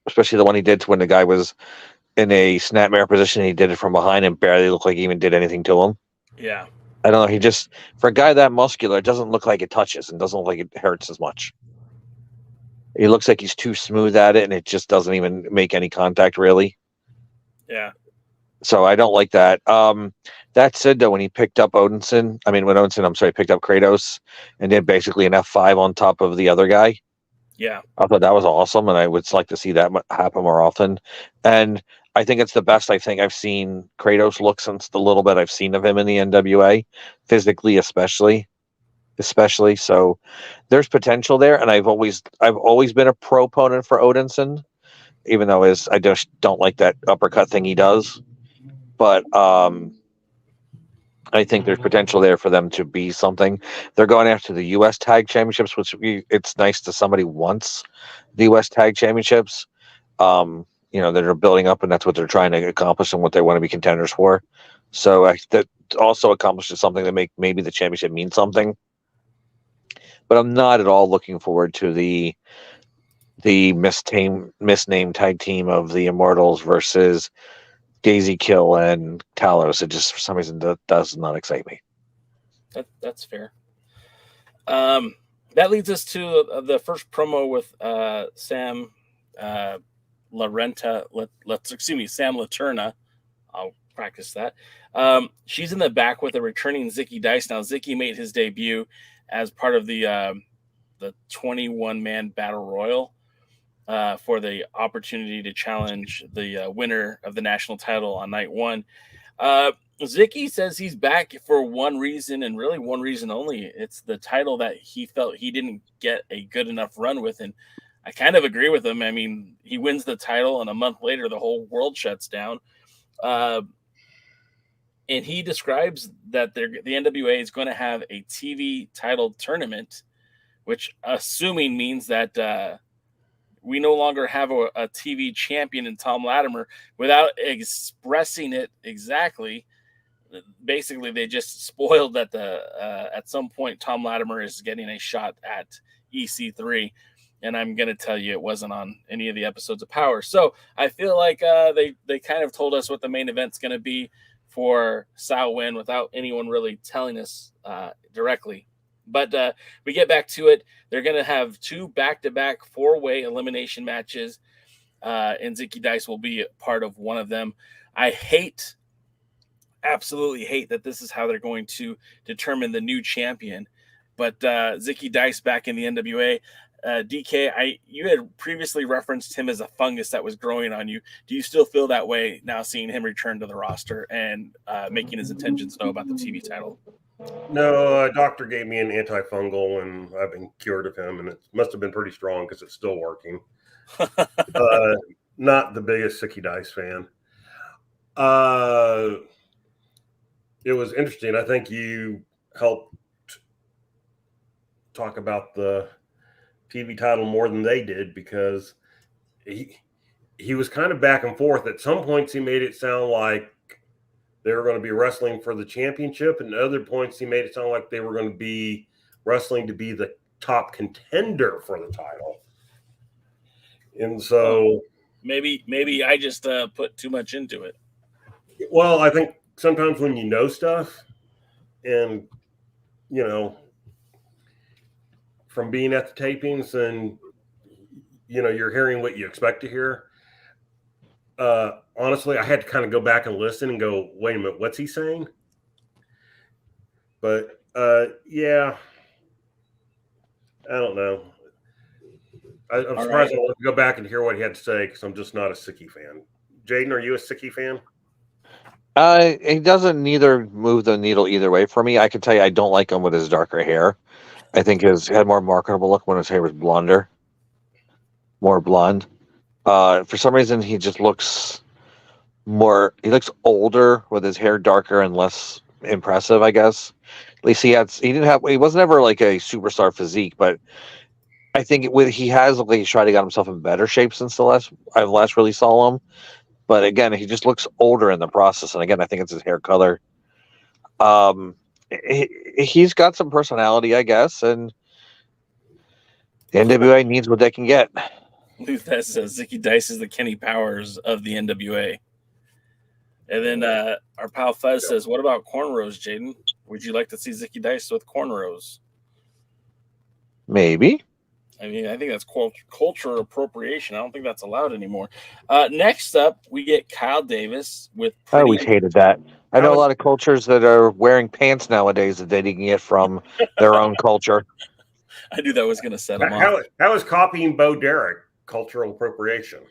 especially the one he did when the guy was in a snapmare position. He did it from behind and barely looked like he even did anything to him. Yeah. I don't know. For a guy that muscular, it doesn't look like it touches and doesn't look like it hurts as much. He looks like he's too smooth at it, and it just doesn't even make any contact, really. Yeah. So I don't like that. That said, though, when he picked up Kratos and did basically an F5 on top of the other guy. Yeah. I thought that was awesome, and I would like to see that happen more often. And I think it's the best I think I've seen Kratos look since the little bit I've seen of him in the NWA, physically especially. So there's potential there, and I've always been a proponent for Odinson. even though I just don't like that uppercut thing he does. But I think there's potential there for them to be something. They're going after the U.S. Tag Championships, which it's nice that somebody wants the U.S. Tag Championships. That are building up, and that's what they're trying to accomplish and what they want to be contenders for. So that also accomplishes something that make maybe the championship mean something. But I'm not at all looking forward to the misnamed tag team of the Immortals versus Daisy Kill and Talos. It just for some reason does not excite me. That's fair. That leads us to the first promo with Sam Sam Laterna. I'll practice that. She's in the back with a returning Zicky Dice. Now, Zicky made his debut as part of the 21-man battle royal for the opportunity to challenge the winner of the national title on night one. Zicky says he's back for one reason, and really one reason only. It's the title that he felt he didn't get a good enough run with, and I kind of agree with him. I mean, he wins the title, and a month later, the whole world shuts down. And he describes that the NWA is going to have a TV title tournament, which assuming means that we no longer have a TV champion in Tom Latimer. Without expressing it exactly, basically they just spoiled that at some point Tom Latimer is getting a shot at EC3. And I'm going to tell you it wasn't on any of the episodes of Powerrr. So I feel like they kind of told us what the main event's going to be for Sal Win without anyone really telling us directly. But we get back to it. They're going to have 2 back-to-back 4-way elimination matches, and Zicky Dice will be part of one of them. I absolutely hate that this is how they're going to determine the new champion. But Zicky Dice back in the NWA, DK, you had previously referenced him as a fungus that was growing on you. Do you still feel that way now, seeing him return to the roster and making his intentions known about the TV title? No, doctor gave me an antifungal, and I've been cured of him, and it must have been pretty strong because it's still working. Not the biggest Zicky Dice fan. It was interesting. I think you helped talk about the TV title more than they did, because he was kind of back and forth. At some points, he made it sound like they were going to be wrestling for the championship, and at other points, he made it sound like they were going to be wrestling to be the top contender for the title. And so maybe I just put too much into it. Well, I think sometimes when you know stuff, and from being at the tapings, and you're hearing what you expect to hear. Honestly, I had to kind of go back and listen and go, wait a minute, what's he saying? But yeah, I don't know. I'm surprised I want to go back and hear what he had to say, because I'm just not a Zicky fan. Jaden, are you a Zicky fan? He doesn't neither move the needle either way for me. I can tell you I don't like him with his darker hair. I think he had more marketable look when his hair was blonder, more blonde. For some reason, he just looks he looks older with his hair darker and less impressive, I guess. At least he wasn't ever like a superstar physique, but I think he has tried to get himself in better shape since I last really saw him. But again, he just looks older in the process. And again, I think it's his hair color. He's got some personality, I guess, and the NWA needs what they can get. That says Zicky Dice is the Kenny Powers of the NWA. And then our pal Fez says, what about cornrows, Jaden? Would you like to see Zicky Dice with cornrows? Maybe. I mean, I think that's culture appropriation. I don't think that's allowed anymore. Next up, we get Kyle Davis with... I always hated that. I know a lot of cultures that are wearing pants nowadays that they didn't get from their own culture. I knew that was going to set him off. How is copying Bo Derek cultural appropriation?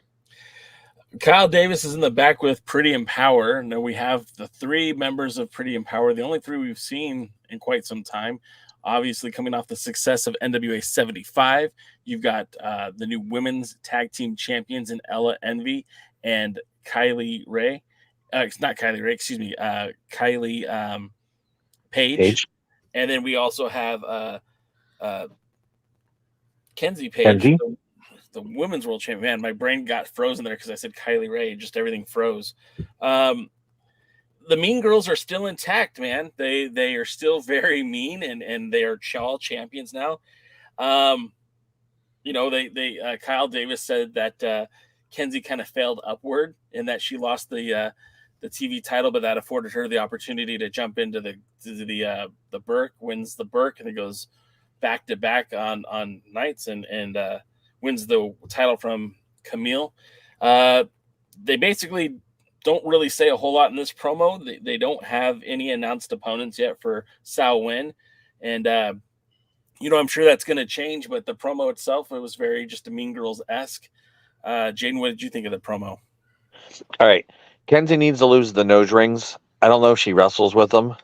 Kyle Davis is in the back with Pretty in Power. Now we have the 3 members of Pretty in Power, the only 3 we've seen in quite some time. Obviously, coming off the success of NWA 75, you've got the new women's tag team champions in Ella Envy and Kylie Ray. It's not Kylie Ray, excuse me. Kylie Page. And then we also have Kenzie Page, the women's world champion. Man, my brain got frozen there because I said Kylie Ray. Just everything froze. The Mean Girls are still intact, man. They are still very mean, and they are all champions now. Kyle Davis said that Kenzie kind of failed upward and that she lost the TV title, but that afforded her the opportunity to jump into the Burke, wins the Burke, and it goes back to back on nights and wins the title from Camille. They basically don't really say a whole lot in this promo. They don't have any announced opponents yet for Sao Win. And, I'm sure that's going to change, but the promo itself, it was very just a Mean Girls-esque. Jaden, what did you think of the promo? All right. Kenzie needs to lose the nose rings. I don't know if she wrestles with them.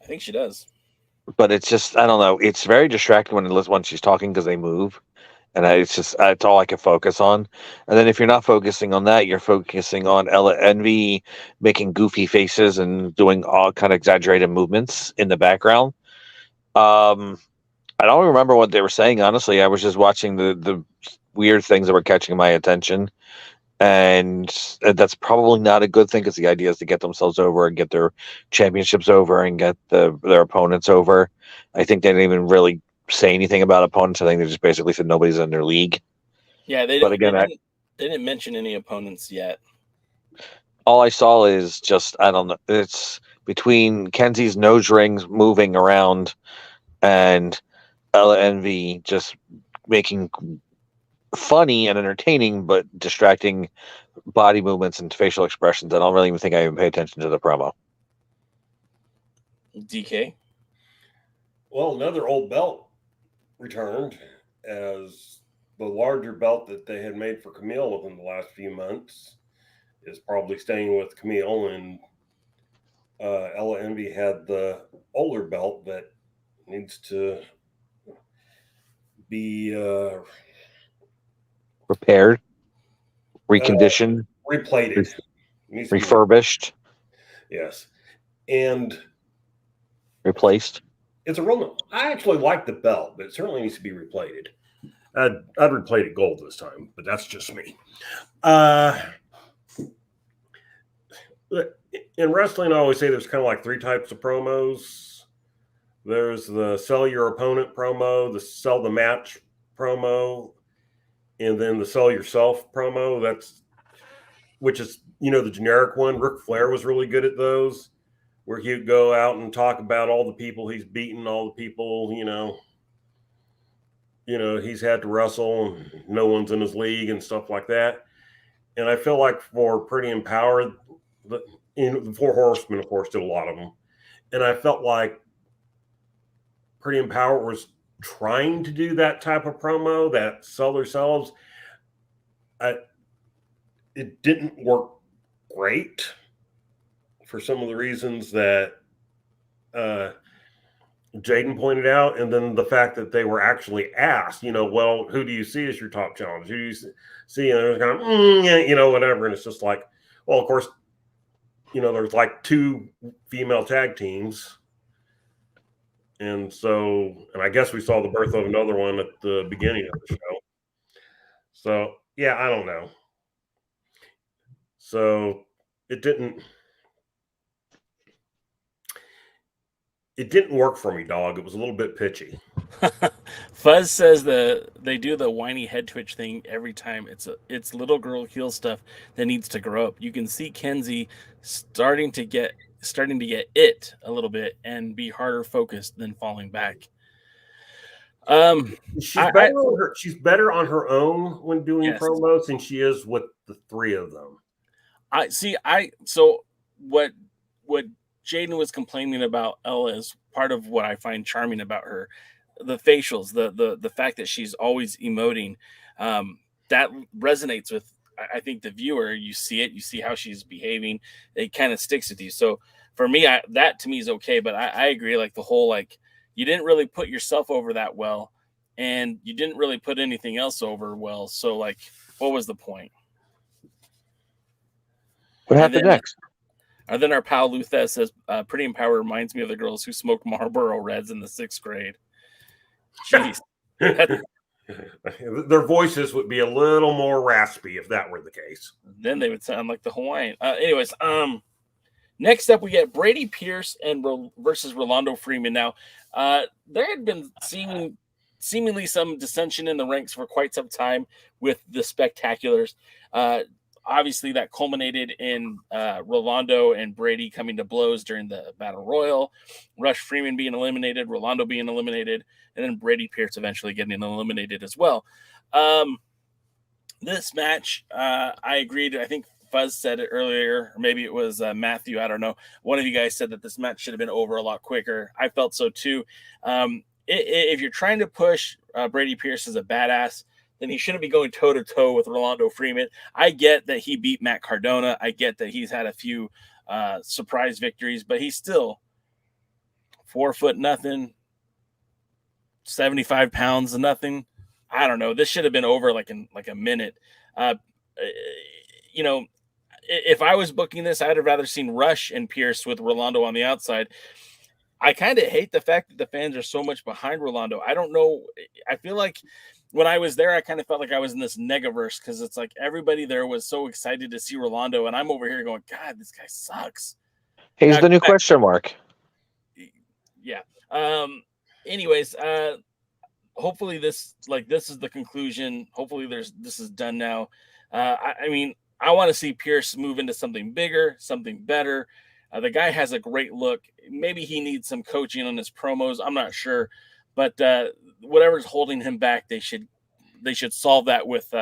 I think she does. But it's just, I don't know. It's very distracting when she's talking because they move. And it's all I can focus on. And then if you're not focusing on that, you're focusing on Ella Envy making goofy faces and doing all kind of exaggerated movements in the background. I don't remember what they were saying, honestly. I was just watching the weird things that were catching my attention. And that's probably not a good thing because the idea is to get themselves over and get their championships over and get their opponents over. I think they didn't even really say anything about opponents. I think they just basically said nobody's in their league. Yeah, they didn't mention any opponents yet. All I saw is just, I don't know, it's between Kenzie's nose rings moving around and Ella Envy just making funny and entertaining but distracting body movements and facial expressions. I don't really even think I even pay attention to the promo. DK? Well, another old belt returned as the larger belt that they had made for Camille within the last few months is probably staying with Camille, and Ella Envy had the older belt that needs to be repaired, reconditioned, replated, refurbished, yes, and replaced. It's a real. I actually like the belt, but it certainly needs to be replated. I'd replate it gold this time, but that's just me. In wrestling, I always say there's kind of like three types of promos. There's the sell your opponent promo, the sell the match promo, and then the sell yourself promo. Which is the generic one. Ric Flair was really good at those, where he would go out and talk about all the people he's beaten, all the people, he's had to wrestle, and no one's in his league and stuff like that. And I feel like for Pretty Empowered, the Four Horsemen, of course, did a lot of them. And I felt like Pretty Empowered was trying to do that type of promo, that sell themselves. It didn't work great for some of the reasons that Jaden pointed out, and then the fact that they were actually asked, well, who do you see as your top challenge? Who do you see? And they're kind of, whatever. And it's just like, well, of course, there's like two female tag teams. And I guess we saw the birth of another one at the beginning of the show. So, yeah, I don't know. So it didn't work for me, dog. It was a little bit pitchy. Fuzz says they do the whiny head twitch thing every time. It's little girl heel stuff that needs to grow up. You can see Kenzie starting to get it a little bit and be harder focused than falling back. She's better on her own when doing promos than she is with the three of them. So what Jaden was complaining about Ella is part of what I find charming about her. The facials, the fact that she's always emoting, that resonates with, I think, the viewer. You see it, you see how she's behaving. It kind of sticks with you. So for me, that to me is okay. But I agree, like the whole like you didn't really put yourself over that well, and you didn't really put anything else over well. So, like, what was the point? What happened next? And then our pal Luthez says, Pretty in Power reminds me of the girls who smoked Marlboro Reds in the 6th grade. Jeez. Their voices would be a little more raspy if that were the case. Then they would sound like the Hawaiian. Next up, we get Brady Pierce versus Rolando Freeman. Now, there had been seemingly some dissension in the ranks for quite some time with the Spectaculars. Obviously, that culminated in Rolando and Brady coming to blows during the Battle Royal, Rush Freeman being eliminated, Rolando being eliminated, and then Brady Pierce eventually getting eliminated as well. This match, I agreed. I think Fuzz said it earlier, or maybe it was Matthew. I don't know. One of you guys said that this match should have been over a lot quicker. I felt so too. If you're trying to push Brady Pierce as a badass, then he shouldn't be going toe-to-toe with Rolando Freeman. I get that he beat Matt Cardona. I get that he's had a few surprise victories, but he's still 4 foot nothing, 75 pounds nothing. I don't know. This should have been over like a minute. If I was booking this, I'd have rather seen Rush and Pierce with Rolando on the outside. I kind of hate the fact that the fans are so much behind Rolando. I don't know. I feel like when I was there, I kind of felt like I was in this negaverse because it's like everybody there was so excited to see Rolando, and I'm over here going, God, this guy sucks. He's the new question mark. Yeah. Hopefully this is the conclusion. Hopefully this is done now. I mean, I want to see Pierce move into something bigger, something better. The guy has a great look. Maybe he needs some coaching on his promos. I'm not sure, but whatever's holding him back, they should solve that with.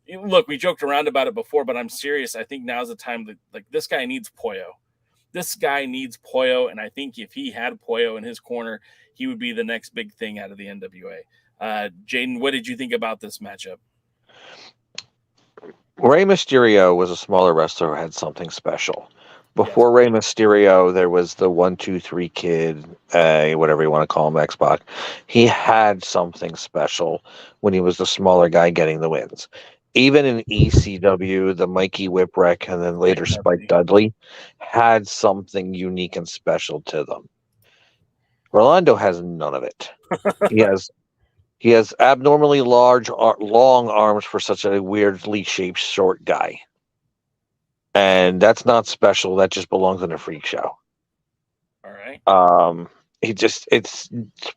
Look, we joked around about it before, but I'm serious. I think now's the time that this guy needs Pollo. This guy needs Pollo, and I think if he had Pollo in his corner, he would be the next big thing out of the NWA. Jaden, what did you think about this matchup? Rey Mysterio was a smaller wrestler who had something special. Before Rey Mysterio, there was the 1-2-3 kid, whatever you want to call him, X-Pac. He had something special when he was the smaller guy getting the wins. Even in ECW, the Mikey Whipwreck and then later Spike Dudley had something unique and special to them. Rolando has none of it. He has abnormally long arms for such a weirdly shaped short guy. And that's not special. That just belongs in a freak show. All right.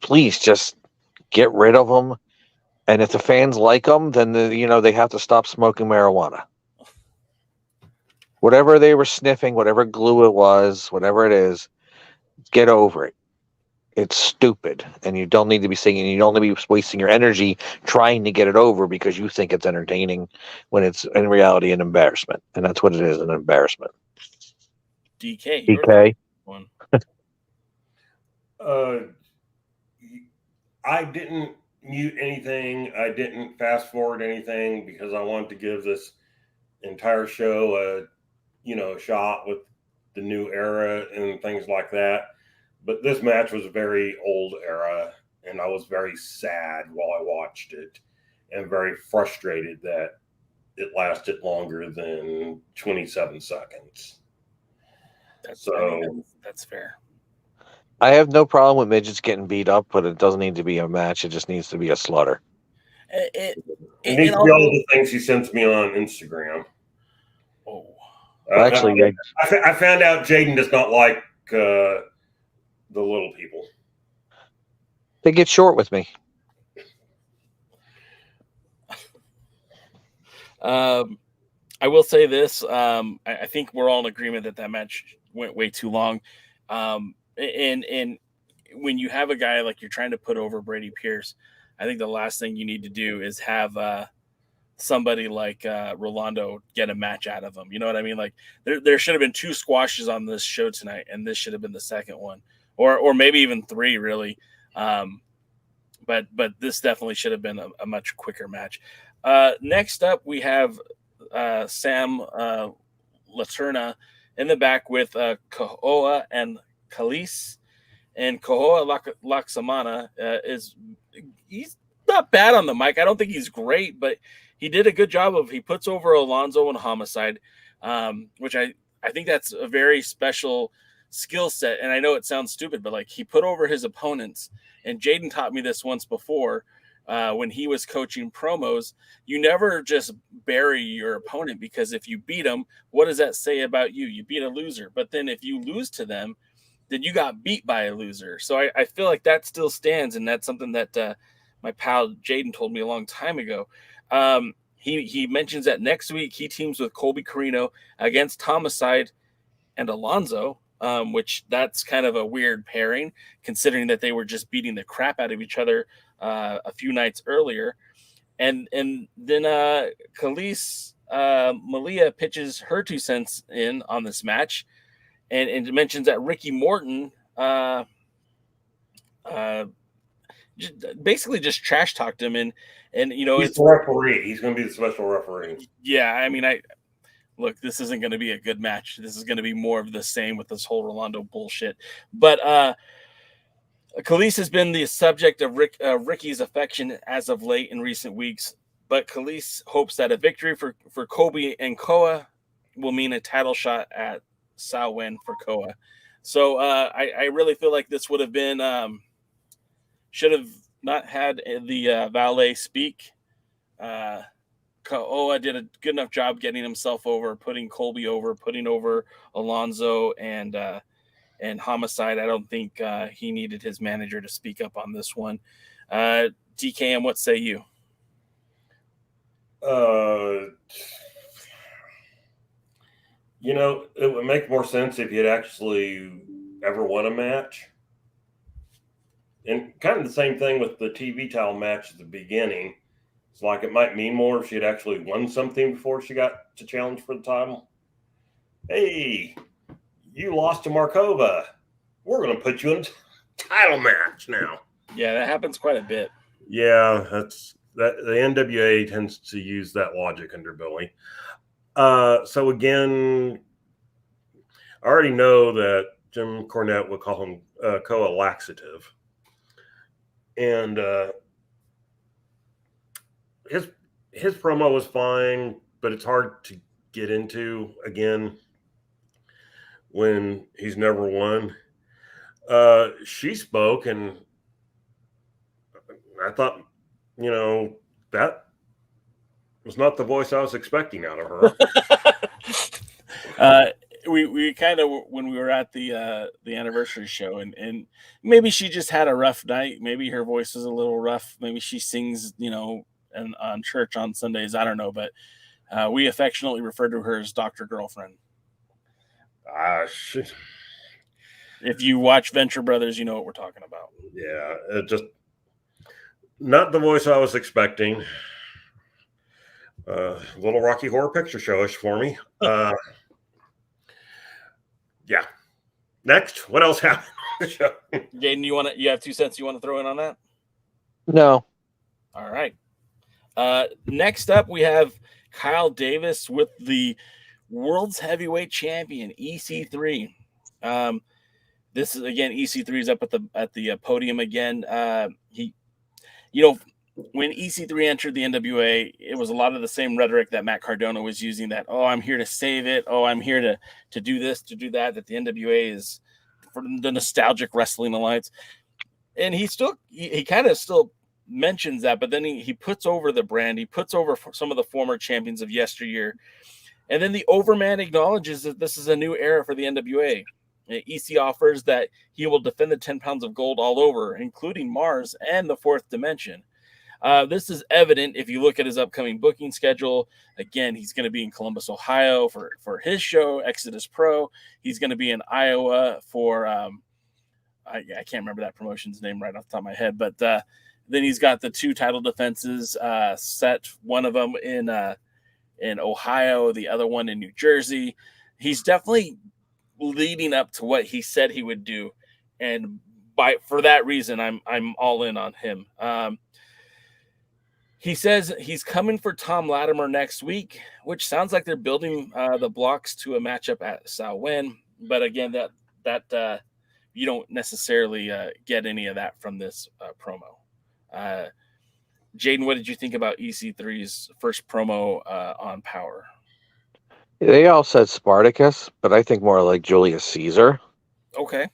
Please just get rid of him. And if the fans like him, then they have to stop smoking marijuana. Whatever they were sniffing, whatever glue it was, whatever it is, get over it. It's stupid, and you don't need to be singing. You don't need to be wasting your energy trying to get it over because you think it's entertaining when it's in reality an embarrassment, and that's what it is—an embarrassment. DK. One. I didn't mute anything. I didn't fast forward anything because I wanted to give this entire show a shot with the new era and things like that. But this match was a very old era, and I was very sad while I watched it and very frustrated that it lasted longer than 27 seconds. That's fair. I have no problem with midgets getting beat up, but it doesn't need to be a match. It just needs to be a slaughter. It needs to be all the things he sends me on Instagram. Oh. Actually, I found out Jaden does not like the little people. They get short with me. I will say this. I think we're all in agreement that match went way too long. And when you have a guy like you're trying to put over Brady Pierce, I think the last thing you need to do is have somebody like Rolando get a match out of him. You know what I mean? Like there should have been 2 squashes on this show tonight, and this should have been the second one. Or maybe even 3, really. But this definitely should have been a much quicker match. Next up, we have Sam Laterna in the back with Kahoa and Khalees. And Kohoa Laksamana he's not bad on the mic. I don't think he's great, but he did a good job he puts over Alonzo and Homicide, which I think that's a very special skill set. And I know it sounds stupid, but like he put over his opponents. And Jaden taught me this once before when he was coaching promos. You never just bury your opponent, because if you beat them, what does that say about you? You beat a loser. But then if you lose to them, then you got beat by a loser. So I feel like that still stands, and that's something that my pal Jaden told me a long time ago. He mentions that next week he teams with Colby Carino against Homicide and Alonzo, which that's kind of a weird pairing, considering that they were just beating the crap out of each other a few nights earlier. And then Khalees Malia pitches her 2 cents in on this match, and mentions that Ricky Morton basically just trash talked him, and he's the referee. He's going to be the special referee. Yeah, I mean, look, this isn't going to be a good match. This is going to be more of the same with this whole Rolando bullshit. But Khalees has been the subject of Ricky's affection as of late in recent weeks. But Khalees hopes that a victory for Kobe and Koa will mean a title shot at Samhain for Koa. So I really feel like this would have been should have not had the valet speak. Koa did a good enough job getting himself over, putting Colby over, putting over Alonzo and Homicide. I don't think he needed his manager to speak up on this one. DKM, what say you? It would make more sense if he had actually ever won a match. And kind of the same thing with the TV title match at the beginning. It's like it might mean more if she had actually won something before she got to challenge for the title. Hey, you lost to Markova. We're going to put you in a title match now. Yeah, that happens quite a bit. Yeah, that's that. The NWA tends to use that logic under Billy. So again, I already know that Jim Cornette would call him Koa laxative. And his promo was fine, but it's hard to get into again when he's never won. She spoke, and I thought, that was not the voice I was expecting out of her. We kind of, when we were at the anniversary show, and maybe she just had a rough night. Maybe her voice is a little rough. Maybe she sings, and on church on Sundays. I don't know, but we affectionately refer to her as Dr. Girlfriend. If you watch Venture Brothers, you know what we're talking about. Yeah, it just not the voice I was expecting. Little Rocky Horror Picture Show-ish for me. Yeah. Next, what else happened on the show? Jaden, you have 2 cents you want to throw in on that? No. All right. Next up, we have Kyle Davis with the World's Heavyweight Champion, EC3. This is again, EC3 is up at the podium again. When EC3 entered the NWA, it was a lot of the same rhetoric that Matt Cardona was using, that, oh, I'm here to save it. Oh, I'm here to do this, to do that the NWA is for the nostalgic wrestling alliance. And he kind of still mentions that, but then he puts over the brand. He puts over some of the former champions of yesteryear. And then the Overman acknowledges that this is a new era for the NWA. EC offers that he will defend the 10 pounds of gold all over, including Mars and the Fourth Dimension. This is evident if you look at his upcoming booking schedule. Again, he's going to be in Columbus, Ohio for his show, Exodus Pro. He's going to be in Iowa for, I can't remember that promotion's name right off the top of my head, but then he's got the 2 title defenses set, one of them in Ohio, the other one in New Jersey. He's definitely leading up to what he said he would do. And for that reason, I'm all in on him. He says he's coming for Tom Latimer next week, which sounds like they're building the blocks to a matchup at Samhain. But again, that you don't necessarily get any of that from this promo. Jaden, what did you think about EC3's first promo on Powerrr? They all said Spartacus, but I think more like Julius Caesar. Okay.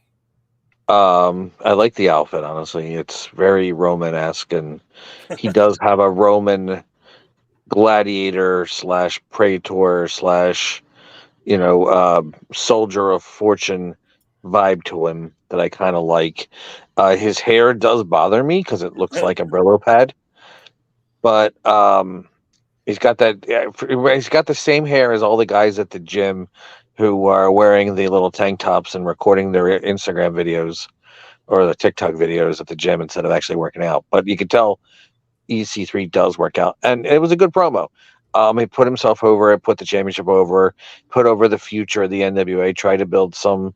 I like the outfit, honestly. It's very Roman-esque, and he does have a Roman gladiator / praetor / soldier of fortune vibe to him that I kind of like. His hair does bother me because it looks like a Brillo pad, but he's got the same hair as all the guys at the gym who are wearing the little tank tops and recording their Instagram videos or the TikTok videos at the gym instead of actually working out. But you can tell EC3 does work out, and it was a good promo. He put himself over, put the championship over, put over the future of the NWA, tried to build some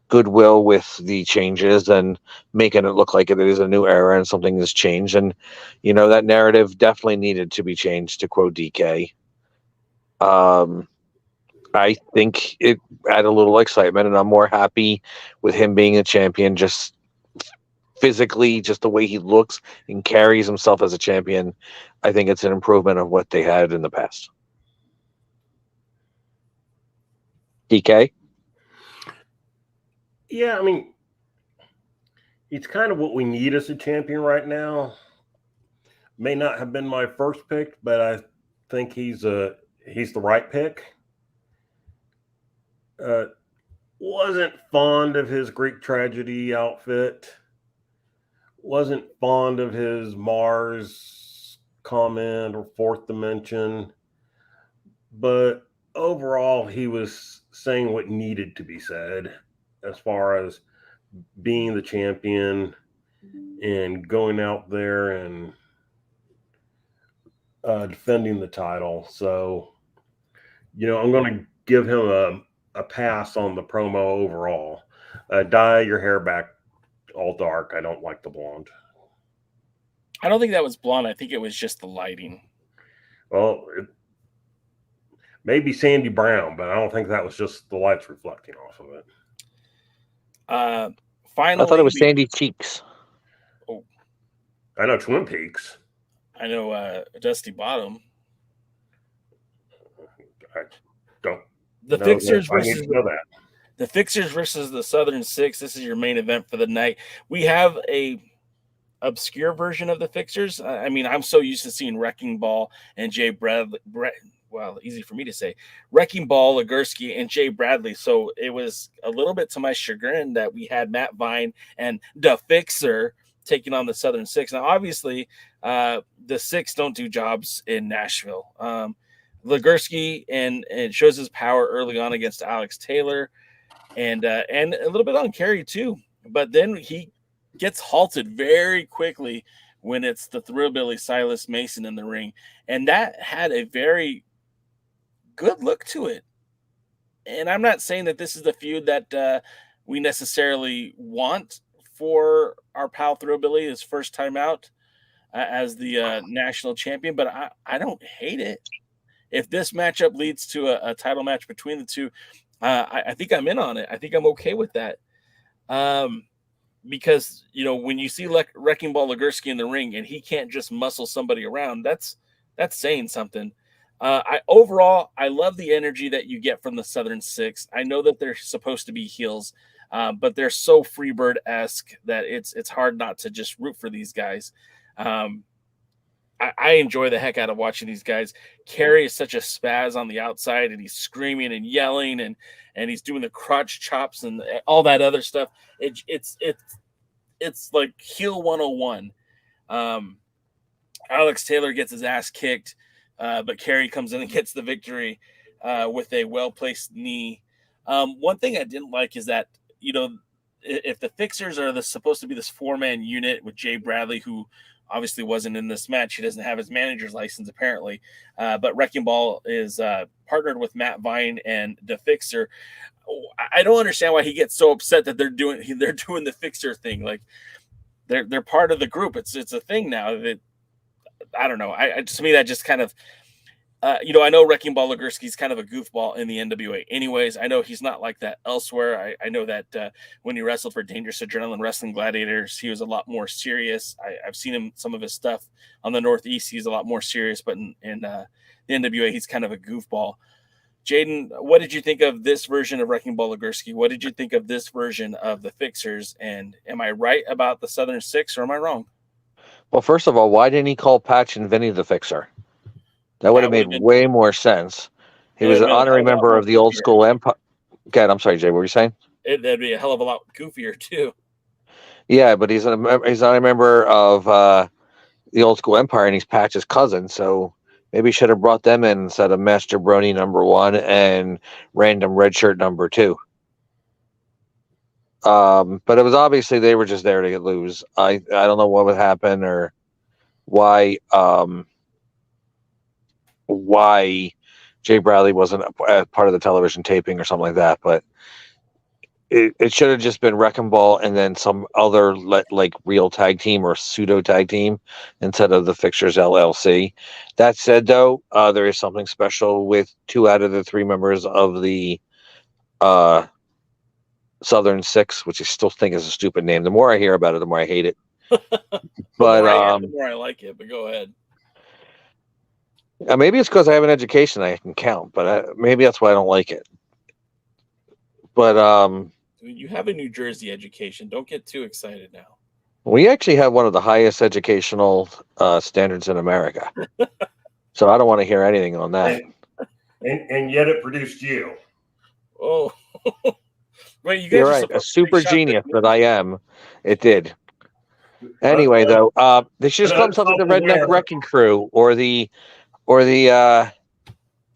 goodwill with the changes and making it look like it is a new era and something has changed. And, that narrative definitely needed to be changed, to quote DK. I think it added a little excitement, and I'm more happy with him being a champion just physically, just the way he looks and carries himself as a champion. I think it's an improvement of what they had in the past. DK? Yeah, I mean, it's kind of what we need as a champion right now. May not have been my first pick, but I think he's the right pick. Wasn't fond of his Greek tragedy outfit. Wasn't fond of his Mars comment or fourth dimension. But overall, he was saying what needed to be said as far as being the champion and going out there and defending the title. So, I'm going to give him a pass on the promo overall. Dye your hair back all dark. I don't like the blonde. I don't think that was blonde. I think it was just the lighting. Well, maybe Sandy Brown, but I don't think that was just the lights reflecting off of it. Finally, I thought it was Sandy Cheeks. Oh, I know Twin Peaks. I know Dusty Bottom. I don't. The know Fixers that. I need versus to know that. The Fixers versus the Southern Six. This is your main event for the night. We have a obscure version of the Fixers. I mean, I'm so used to seeing Wrecking Ball and Jay Bradley. Well, easy for me to say. Wrecking Ball, Legursky, and Jay Bradley. So it was a little bit to my chagrin that we had Matt Vine and the Fixer taking on the Southern Six. Now, obviously, the Six don't do jobs in Nashville. Legursky and shows his power early on against Alex Taylor. And a little bit on Kerry too, but then he gets halted very quickly when it's the Thrillbilly Silas Mason in the ring, and that had a very good look to it. And I'm not saying that this is the feud that we necessarily want for our pal Thrillbilly his first time out as the national champion, but I don't hate it. If this matchup leads to a title match between the two, I think I'm in on it. I think I'm okay with that. Because, when you see Wrecking Ball Legursky in the ring and he can't just muscle somebody around, that's saying something. Overall, I love the energy that you get from the Southern Six. I know that they're supposed to be heels, but they're so Freebird-esque that it's hard not to just root for these guys. I enjoy the heck out of watching these guys. Kerry is such a spaz on the outside, and he's screaming and yelling, and he's doing the crotch chops and all that other stuff. It's like heel 101. Alex Taylor gets his ass kicked, but Kerry comes in and gets the victory with a well-placed knee. One thing I didn't like is that, if the Fixers are supposed to be this four-man unit with Jay Bradley, who obviously wasn't in this match. He doesn't have his manager's license, apparently. But Wrecking Ball is partnered with Matt Vine and the Fixer. I don't understand why he gets so upset that they're doing the Fixer thing. Like they're part of the group. It's a thing now. That I don't know. To me that just kind of I know Wrecking Ball Legursky's kind of a goofball in the NWA. Anyways, I know he's not like that elsewhere. I know that when he wrestled for Dangerous Adrenaline Wrestling Gladiators, he was a lot more serious. I've seen him, some of his stuff on the Northeast, he's a lot more serious, but in the NWA, he's kind of a goofball. Jaden, what did you think of this version of Wrecking Ball Legursky? What did you think of this version of the Fixers? And am I right about the Southern Six, or am I wrong? Well, first of all, why didn't he call Patch and Vinny the Fixer? That would have made way more sense. He was an honorary member of the old school Empire. God, I'm sorry, Jay. What were you saying? That'd be a hell of a lot goofier too. Yeah, but he's not a member of the old school Empire, and he's Patch's cousin. So maybe should have brought them in instead of Master Brony #1 and Random Red Shirt #2. But it was obviously they were just there to lose. I don't know what would happen or why Jay Bradley wasn't a part of the television taping or something like that. But it should have just been Wrecking Ball and then some other like real tag team or pseudo tag team instead of the Fixers LLC. That said, though, there is something special with 2 out of the 3 members of the Southern Six, which I still think is a stupid name. The more I hear about it, the more I hate it. The more I like it. But go ahead. Maybe it's because I have an education I can count, but maybe that's why I don't like it. But you have a New Jersey education. Don't get too excited now. We actually have one of the highest educational standards in America. So I don't want to hear anything on that. And yet it produced you. Oh. Wait, you guys You're right. A super genius that I am. It did. Anyway, though, they should just call themselves the Redneck Wrecking Crew or the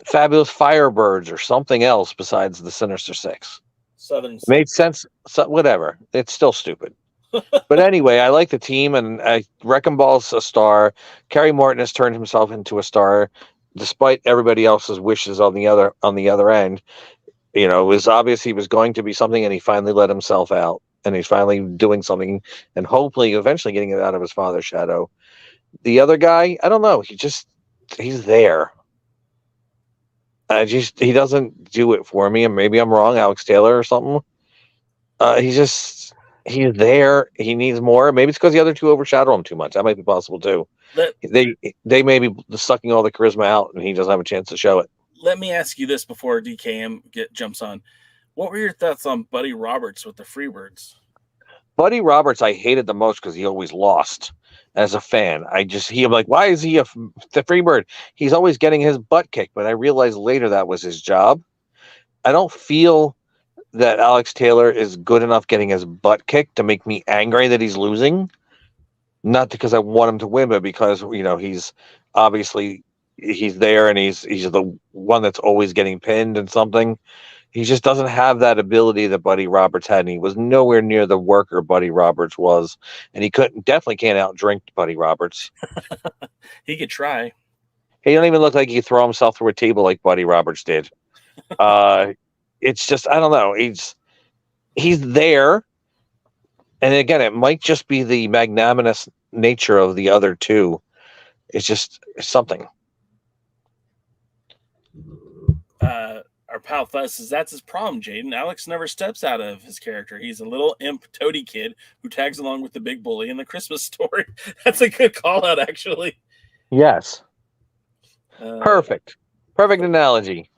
Fabulous Firebirds or something else besides the Sinister Six. Southern made sense. So, whatever. It's still stupid. But anyway, I like the team, and Wrecking Ball's a star. Kerry Morton has turned himself into a star, despite everybody else's wishes on the other end. You know, it was obvious he was going to be something, and he finally let himself out, and he's finally doing something, and hopefully, eventually, getting it out of his father's shadow. The other guy, I don't know. He's there. He doesn't do it for me, and maybe I'm wrong, Alex Taylor or something. He's there. He needs more. Maybe it's because the other two overshadow him too much. That might be possible too. They may be sucking all the charisma out, and he doesn't have a chance to show it. Let me ask you this before DKM jumps on. What were your thoughts on Buddy Roberts with the Freebirds? Buddy Roberts, I hated the most because he always lost. As a fan, I'm like, why is he the Freebird? He's always getting his butt kicked. But I realized later that was his job. I don't feel that Alex Taylor is good enough getting his butt kicked to make me angry that he's losing. Not because I want him to win, but because he's obviously he's there and he's the one that's always getting pinned and something. He just doesn't have that ability that Buddy Roberts had, and he was nowhere near the worker Buddy Roberts was, and he definitely can't outdrink Buddy Roberts. He could try. He don't even look like he could throw himself through a table like Buddy Roberts did. It's just, I don't know. He's there, and again, it might just be the magnanimous nature of the other two. It's something. Our pal Fuzz says that's his problem, Jaden. Alex never steps out of his character. He's a little imp toady kid who tags along with the big bully in the Christmas Story. That's a good call out, actually. Yes. Perfect analogy.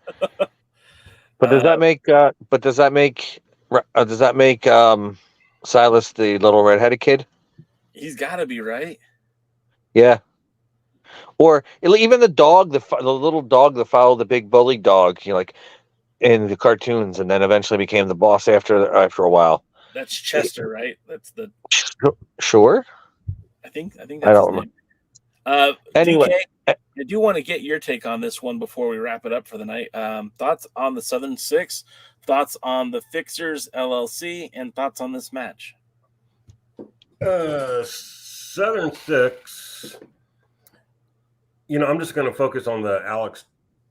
But does that make Silas the little redheaded kid? He's got to be, right? Yeah. Or even the dog, the little dog that followed the big bully dog, in the cartoons, and then eventually became the boss after a while. That's Chester, right? That's the sure. I think that's I don't remember. Anyway, DK, I do want to get your take on this one before we wrap it up for the night. Thoughts on the Southern Six, thoughts on the Fixers LLC, and thoughts on this match. Southern Six. I'm just going to focus on the Alex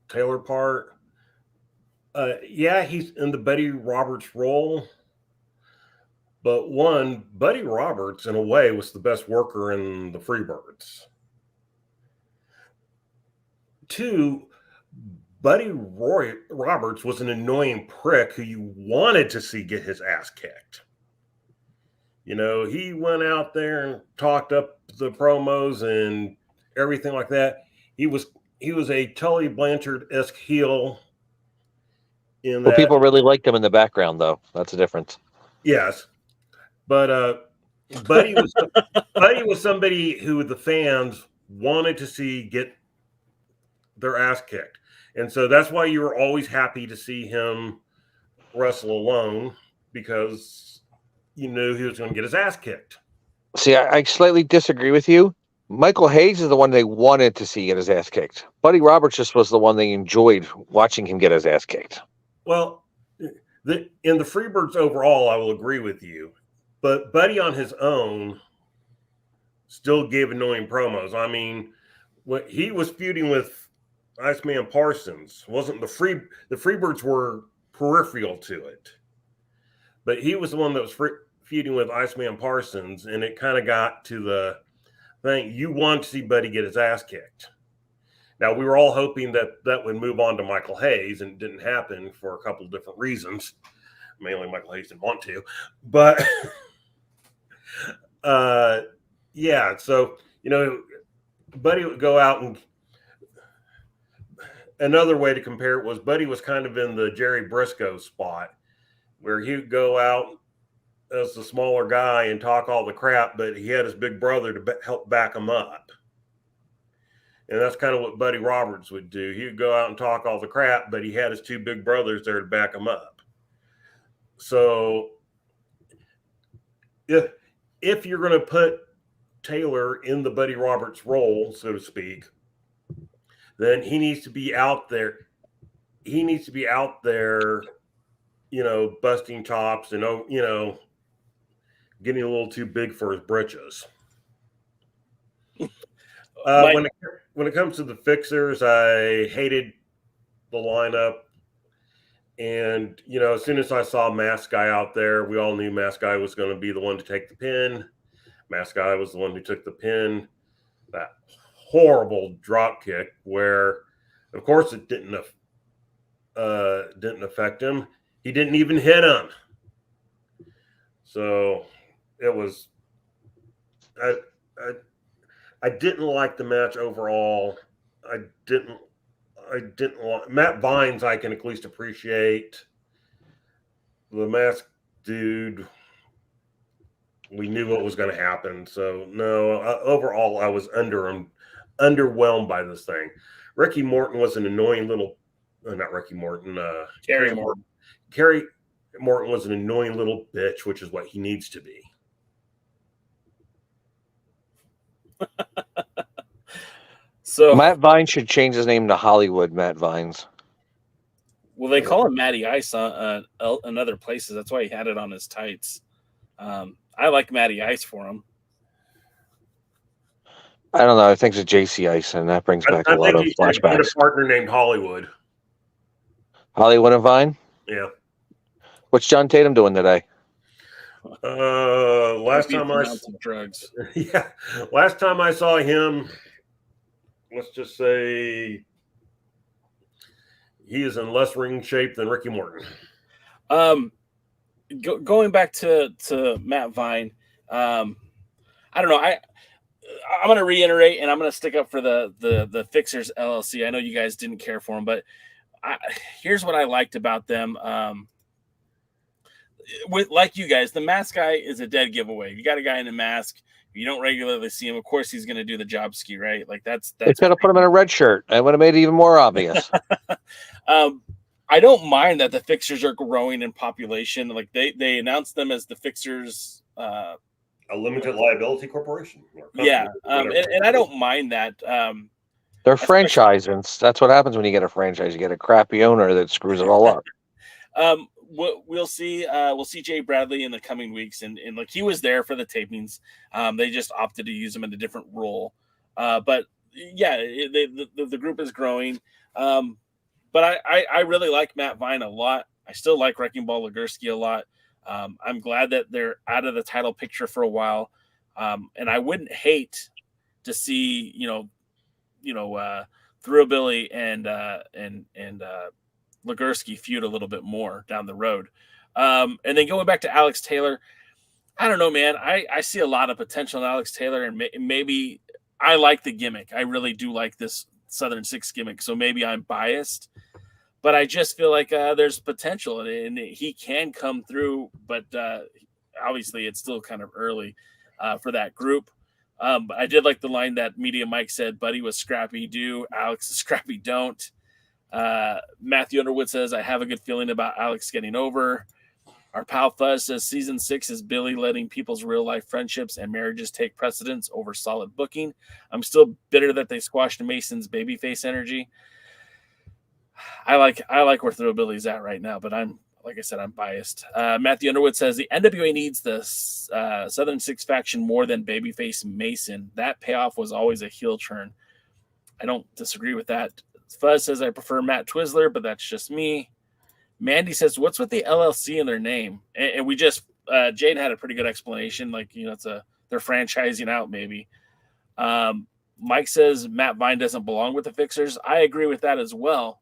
Taylor part. Yeah, he's in the Buddy Roberts role. But one, Buddy Roberts, in a way, was the best worker in the Freebirds. Two, Buddy Roberts was an annoying prick who you wanted to see get his ass kicked. You know, he went out there and talked up the promos and everything like that. He was a Tully Blanchard-esque heel. Well, people really liked him in the background, though. That's the difference. Yes, but Buddy was somebody who the fans wanted to see get their ass kicked, and so that's why you were always happy to see him wrestle alone, because you knew he was going to get his ass kicked. See, I slightly disagree with you. Michael Hayes is the one they wanted to see get his ass kicked. Buddy Roberts just was the one they enjoyed watching him get his ass kicked. Well, in the Freebirds overall, I will agree with you. But Buddy on his own still gave annoying promos. I mean, when he was feuding with Iceman Parsons, wasn't the Freebirds were peripheral to it. But he was the one that was feuding with Iceman Parsons, and it kind of got to the thing. You want to see Buddy get his ass kicked. Now, we were all hoping that would move on to Michael Hayes, and it didn't happen for a couple of different reasons. Mainly Michael Hayes didn't want to. But, yeah, so, you know, Buddy would go out, and another way to compare it was Buddy was kind of in the Jerry Briscoe spot, where he would go out as the smaller guy and talk all the crap, but he had his big brother to help back him up. And that's kind of what Buddy Roberts would do. He would go out and talk all the crap, but he had his two big brothers there to back him up. So if you're going to put Taylor in the Buddy Roberts role, so to speak, then he needs to be out there. He needs to be out there, you know, busting chops and, you know, getting a little too big for his britches. When it comes to the Fixers, I hated the lineup. And, you know, as soon as I saw Mask Guy out there, we all knew Mask Guy was going to be the one to take the pin. Mask Guy was the one who took the pin. That horrible drop kick where, of course, it didn't affect him. He didn't even hit him. So it was I didn't like the match overall. I didn't like Matt Vines. I can at least appreciate. The Mask dude, we knew what was going to happen. So no, overall I was underwhelmed by this thing. Ricky Morton was an annoying little, not Ricky Morton. Kerry Morton. Kerry Morton was an annoying little bitch, which is what he needs to be. So Matt Vines should change his name to Hollywood Matt Vines. Well, they call him Matty Ice in other places. That's why he had it on his tights. I like Matty Ice for him. I don't know. I think it's JC Ice, and that brings back a lot of flashbacks. He had a partner named Hollywood. Hollywood and Vine? Yeah. What's John Tatum doing today? Last time I saw him, let's just say he is in less ring shape than Ricky Morton. Going back to Matt Vine, I don't know. I'm going to reiterate, and I'm going to stick up for the Fixers LLC. I know you guys didn't care for them, but here's what I liked about them. Like you guys, the Mask Guy is a dead giveaway. You got a guy in a mask. You don't regularly see him. Of course, he's going to do the job ski, right? Like that's. They could have put him in a red shirt. I would have made it even more obvious. I don't mind that the Fixers are growing in population. Like they announced them as the Fixers, a limited liability corporation. Yeah, and I don't mind that. They're franchising. That's what happens when you get a franchise. You get a crappy owner that screws it all up. We'll see. We'll see Jay Bradley in the coming weeks, and like he was there for the tapings. They just opted to use him in a different role. But yeah, the group is growing. But I really like Matt Vine a lot. I still like Wrecking Ball Legursky a lot. I'm glad that they're out of the title picture for a while. And I wouldn't hate to see, the Thrubilly and Legursky feud a little bit more down the road. And then going back to Alex Taylor, I don't know, man. I see a lot of potential in Alex Taylor, and maybe I like the gimmick. I really do like this Southern Six gimmick, so maybe I'm biased. But I just feel like there's potential, and he can come through. But obviously, it's still kind of early for that group. But I did like the line that Media Mike said, Buddy was scrappy do, Alex is scrappy don't. Matthew Underwood says, I have a good feeling about Alex getting over. Our pal Fuzz says, Season 6 is Billy letting people's real-life friendships and marriages take precedence over solid booking. I'm still bitter that they squashed Mason's babyface energy. I like where Thrubilly's at right now, but like I said, I'm biased. Matthew Underwood says the NWA needs the Southern Six faction more than babyface Mason. That payoff was always a heel turn. I don't disagree with that. Fuzz says I prefer Matt Twizzler, but that's just me. Mandy says, what's with the LLC in their name? And we just Jade had a pretty good explanation. Like, they're franchising out maybe. Mike says Matt Vine doesn't belong with the Fixers. I agree with that as well.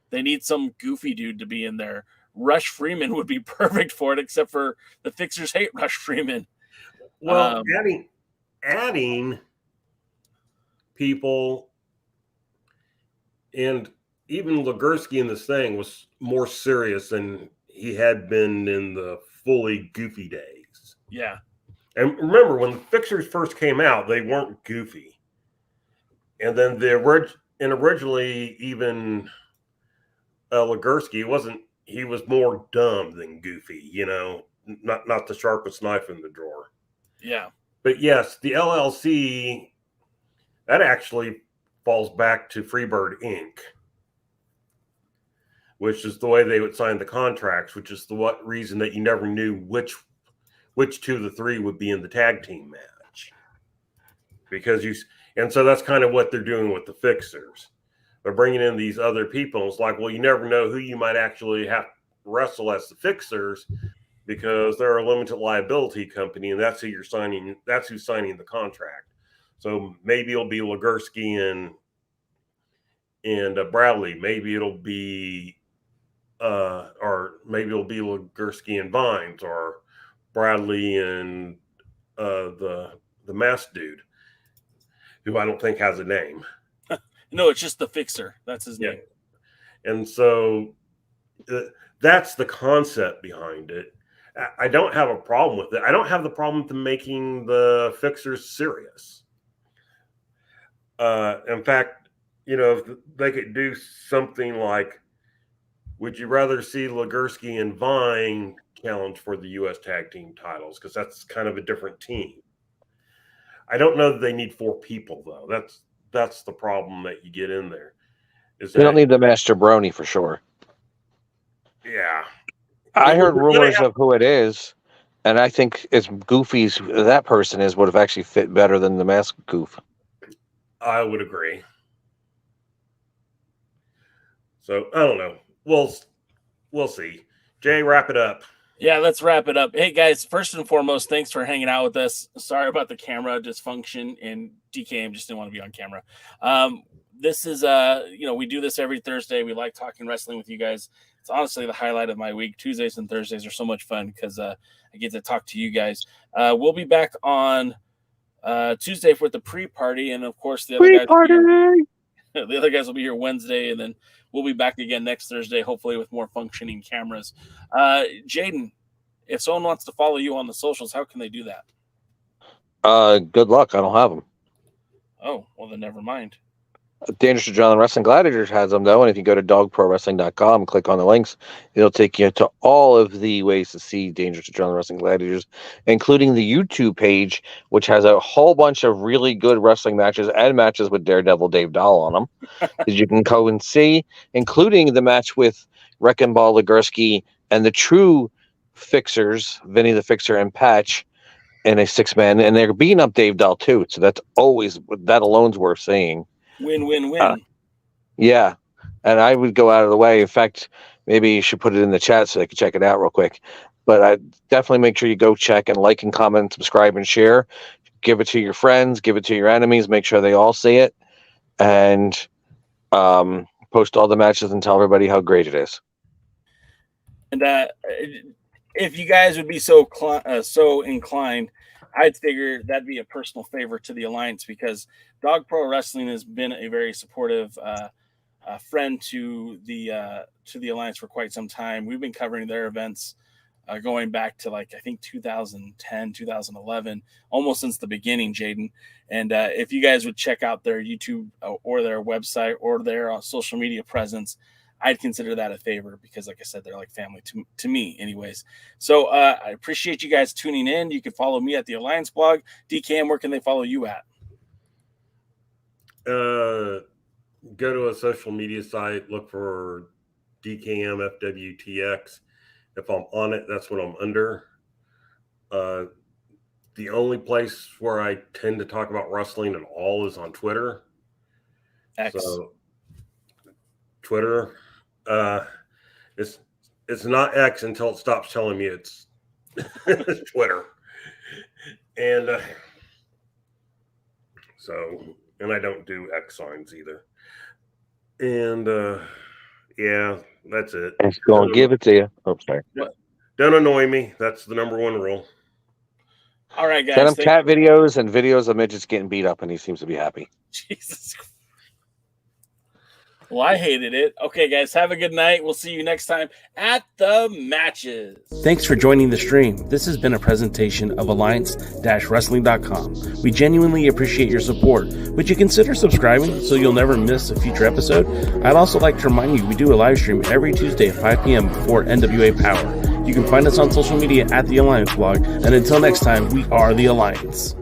They need some goofy dude to be in there. Rush Freeman would be perfect for it, except for the Fixers hate Rush Freeman. Well, adding people, and even Legursky in this thing was more serious than he had been in the fully goofy days. Yeah. And remember, when the Fixers first came out, they weren't goofy. And then originally even Legursky he was more dumb than goofy, not the sharpest knife in the drawer. Yeah. But yes, the LLC, that actually falls back to Freebird Inc., which is the way they would sign the contracts, which is the reason that you never knew which two of the three would be in the tag team match. And so that's kind of what they're doing with the Fixers. They're bringing in these other people. It's like, well, you never know who you might actually have to wrestle as the Fixers because they're a limited liability company, and that's who you're signing. That's who's signing the contract. So maybe it'll be Legursky and Bradley. Maybe it'll be, or maybe it'll be Legursky and Vines, or Bradley and the masked dude, who I don't think has a name. No, it's just the Fixer. That's his name. And so that's the concept behind it. I don't have a problem with it. I don't have the problem with them making the Fixers serious. In fact, if they could do something like, would you rather see Legursky and Vine challenge for the U.S. tag team titles? Because that's kind of a different team. I don't know that they need 4 people, though. That's the problem that you get in there. You don't need the Master Brony for sure. Yeah. I heard rumors of who it is, and I think as goofy as that person is would have actually fit better than the mask goof. I would agree. So, I don't know. We'll see. Jay, wrap it up. Yeah, let's wrap it up. Hey, guys, first and foremost, thanks for hanging out with us. Sorry about the camera dysfunction, and DKM just didn't want to be on camera. This is, we do this every Thursday. We like talking wrestling with you guys. It's honestly the highlight of my week. Tuesdays and Thursdays are so much fun because I get to talk to you guys. We'll be back on Tuesday for the pre-party, and, of course, the other guys will be here Wednesday, and then we'll be back again next Thursday, hopefully with more functioning cameras. Jaden, if someone wants to follow you on the socials, how can they do that? Good luck. I don't have them. Oh, well, then never mind. Dangerous to John Wrestling Gladiators has them, though, and if you go to dogprowrestling.com and click on the links, it'll take you to all of the ways to see Dangerous to John Wrestling Gladiators, including the YouTube page, which has a whole bunch of really good wrestling matches and matches with Daredevil Dave Dahl on them that you can go and see, including the match with Wrecking Ball Legursky and the true Fixers, Vinny the Fixer and Patch, in a 6-man, and they're beating up Dave Dahl too, so that alone's worth seeing. Win. Yeah, and I would go out of the way. In fact, maybe you should put it in the chat so they can check it out real quick. But I definitely make sure you go check and like and comment, subscribe and share. Give it to your friends, give it to your enemies. Make sure they all see it. And Post all the matches and tell everybody how great it is. And if you guys would be so inclined, I'd figure that'd be a personal favor to the Alliance, because Dog Pro Wrestling has been a very supportive friend to the Alliance for quite some time. We've been covering their events going back to I think 2010, 2011, almost since the beginning, Jaden. And if you guys would check out their YouTube or their website or their social media presence, I'd consider that a favor, because like I said, they're like family to me anyways. So I appreciate you guys tuning in. You can follow me at the Alliance blog. DKM, where can they follow you at? Go to a social media site, look for DKM FWTX. If I'm on it, that's what I'm under. The only place where I tend to talk about wrestling at all is on Twitter. X. So Twitter, it's not X until it stops telling me it's Twitter. And and I don't do X signs either. And yeah, that's it. It's going to give it to you. Oh, sorry. Don't annoy me. That's the number one rule. All right, guys. Send him cat videos and videos of midgets getting beat up, and he seems to be happy. Jesus Christ. Well, I hated it. Okay, guys, have a good night. We'll see you next time at the matches. Thanks for joining the stream. This has been a presentation of Alliance-Wrestling.com. We genuinely appreciate your support. Would you consider subscribing so you'll never miss a future episode? I'd also like to remind you we do a live stream every Tuesday at 5 p.m. before NWA Powerrr. You can find us on social media at The Alliance Blog. And until next time, we are The Alliance.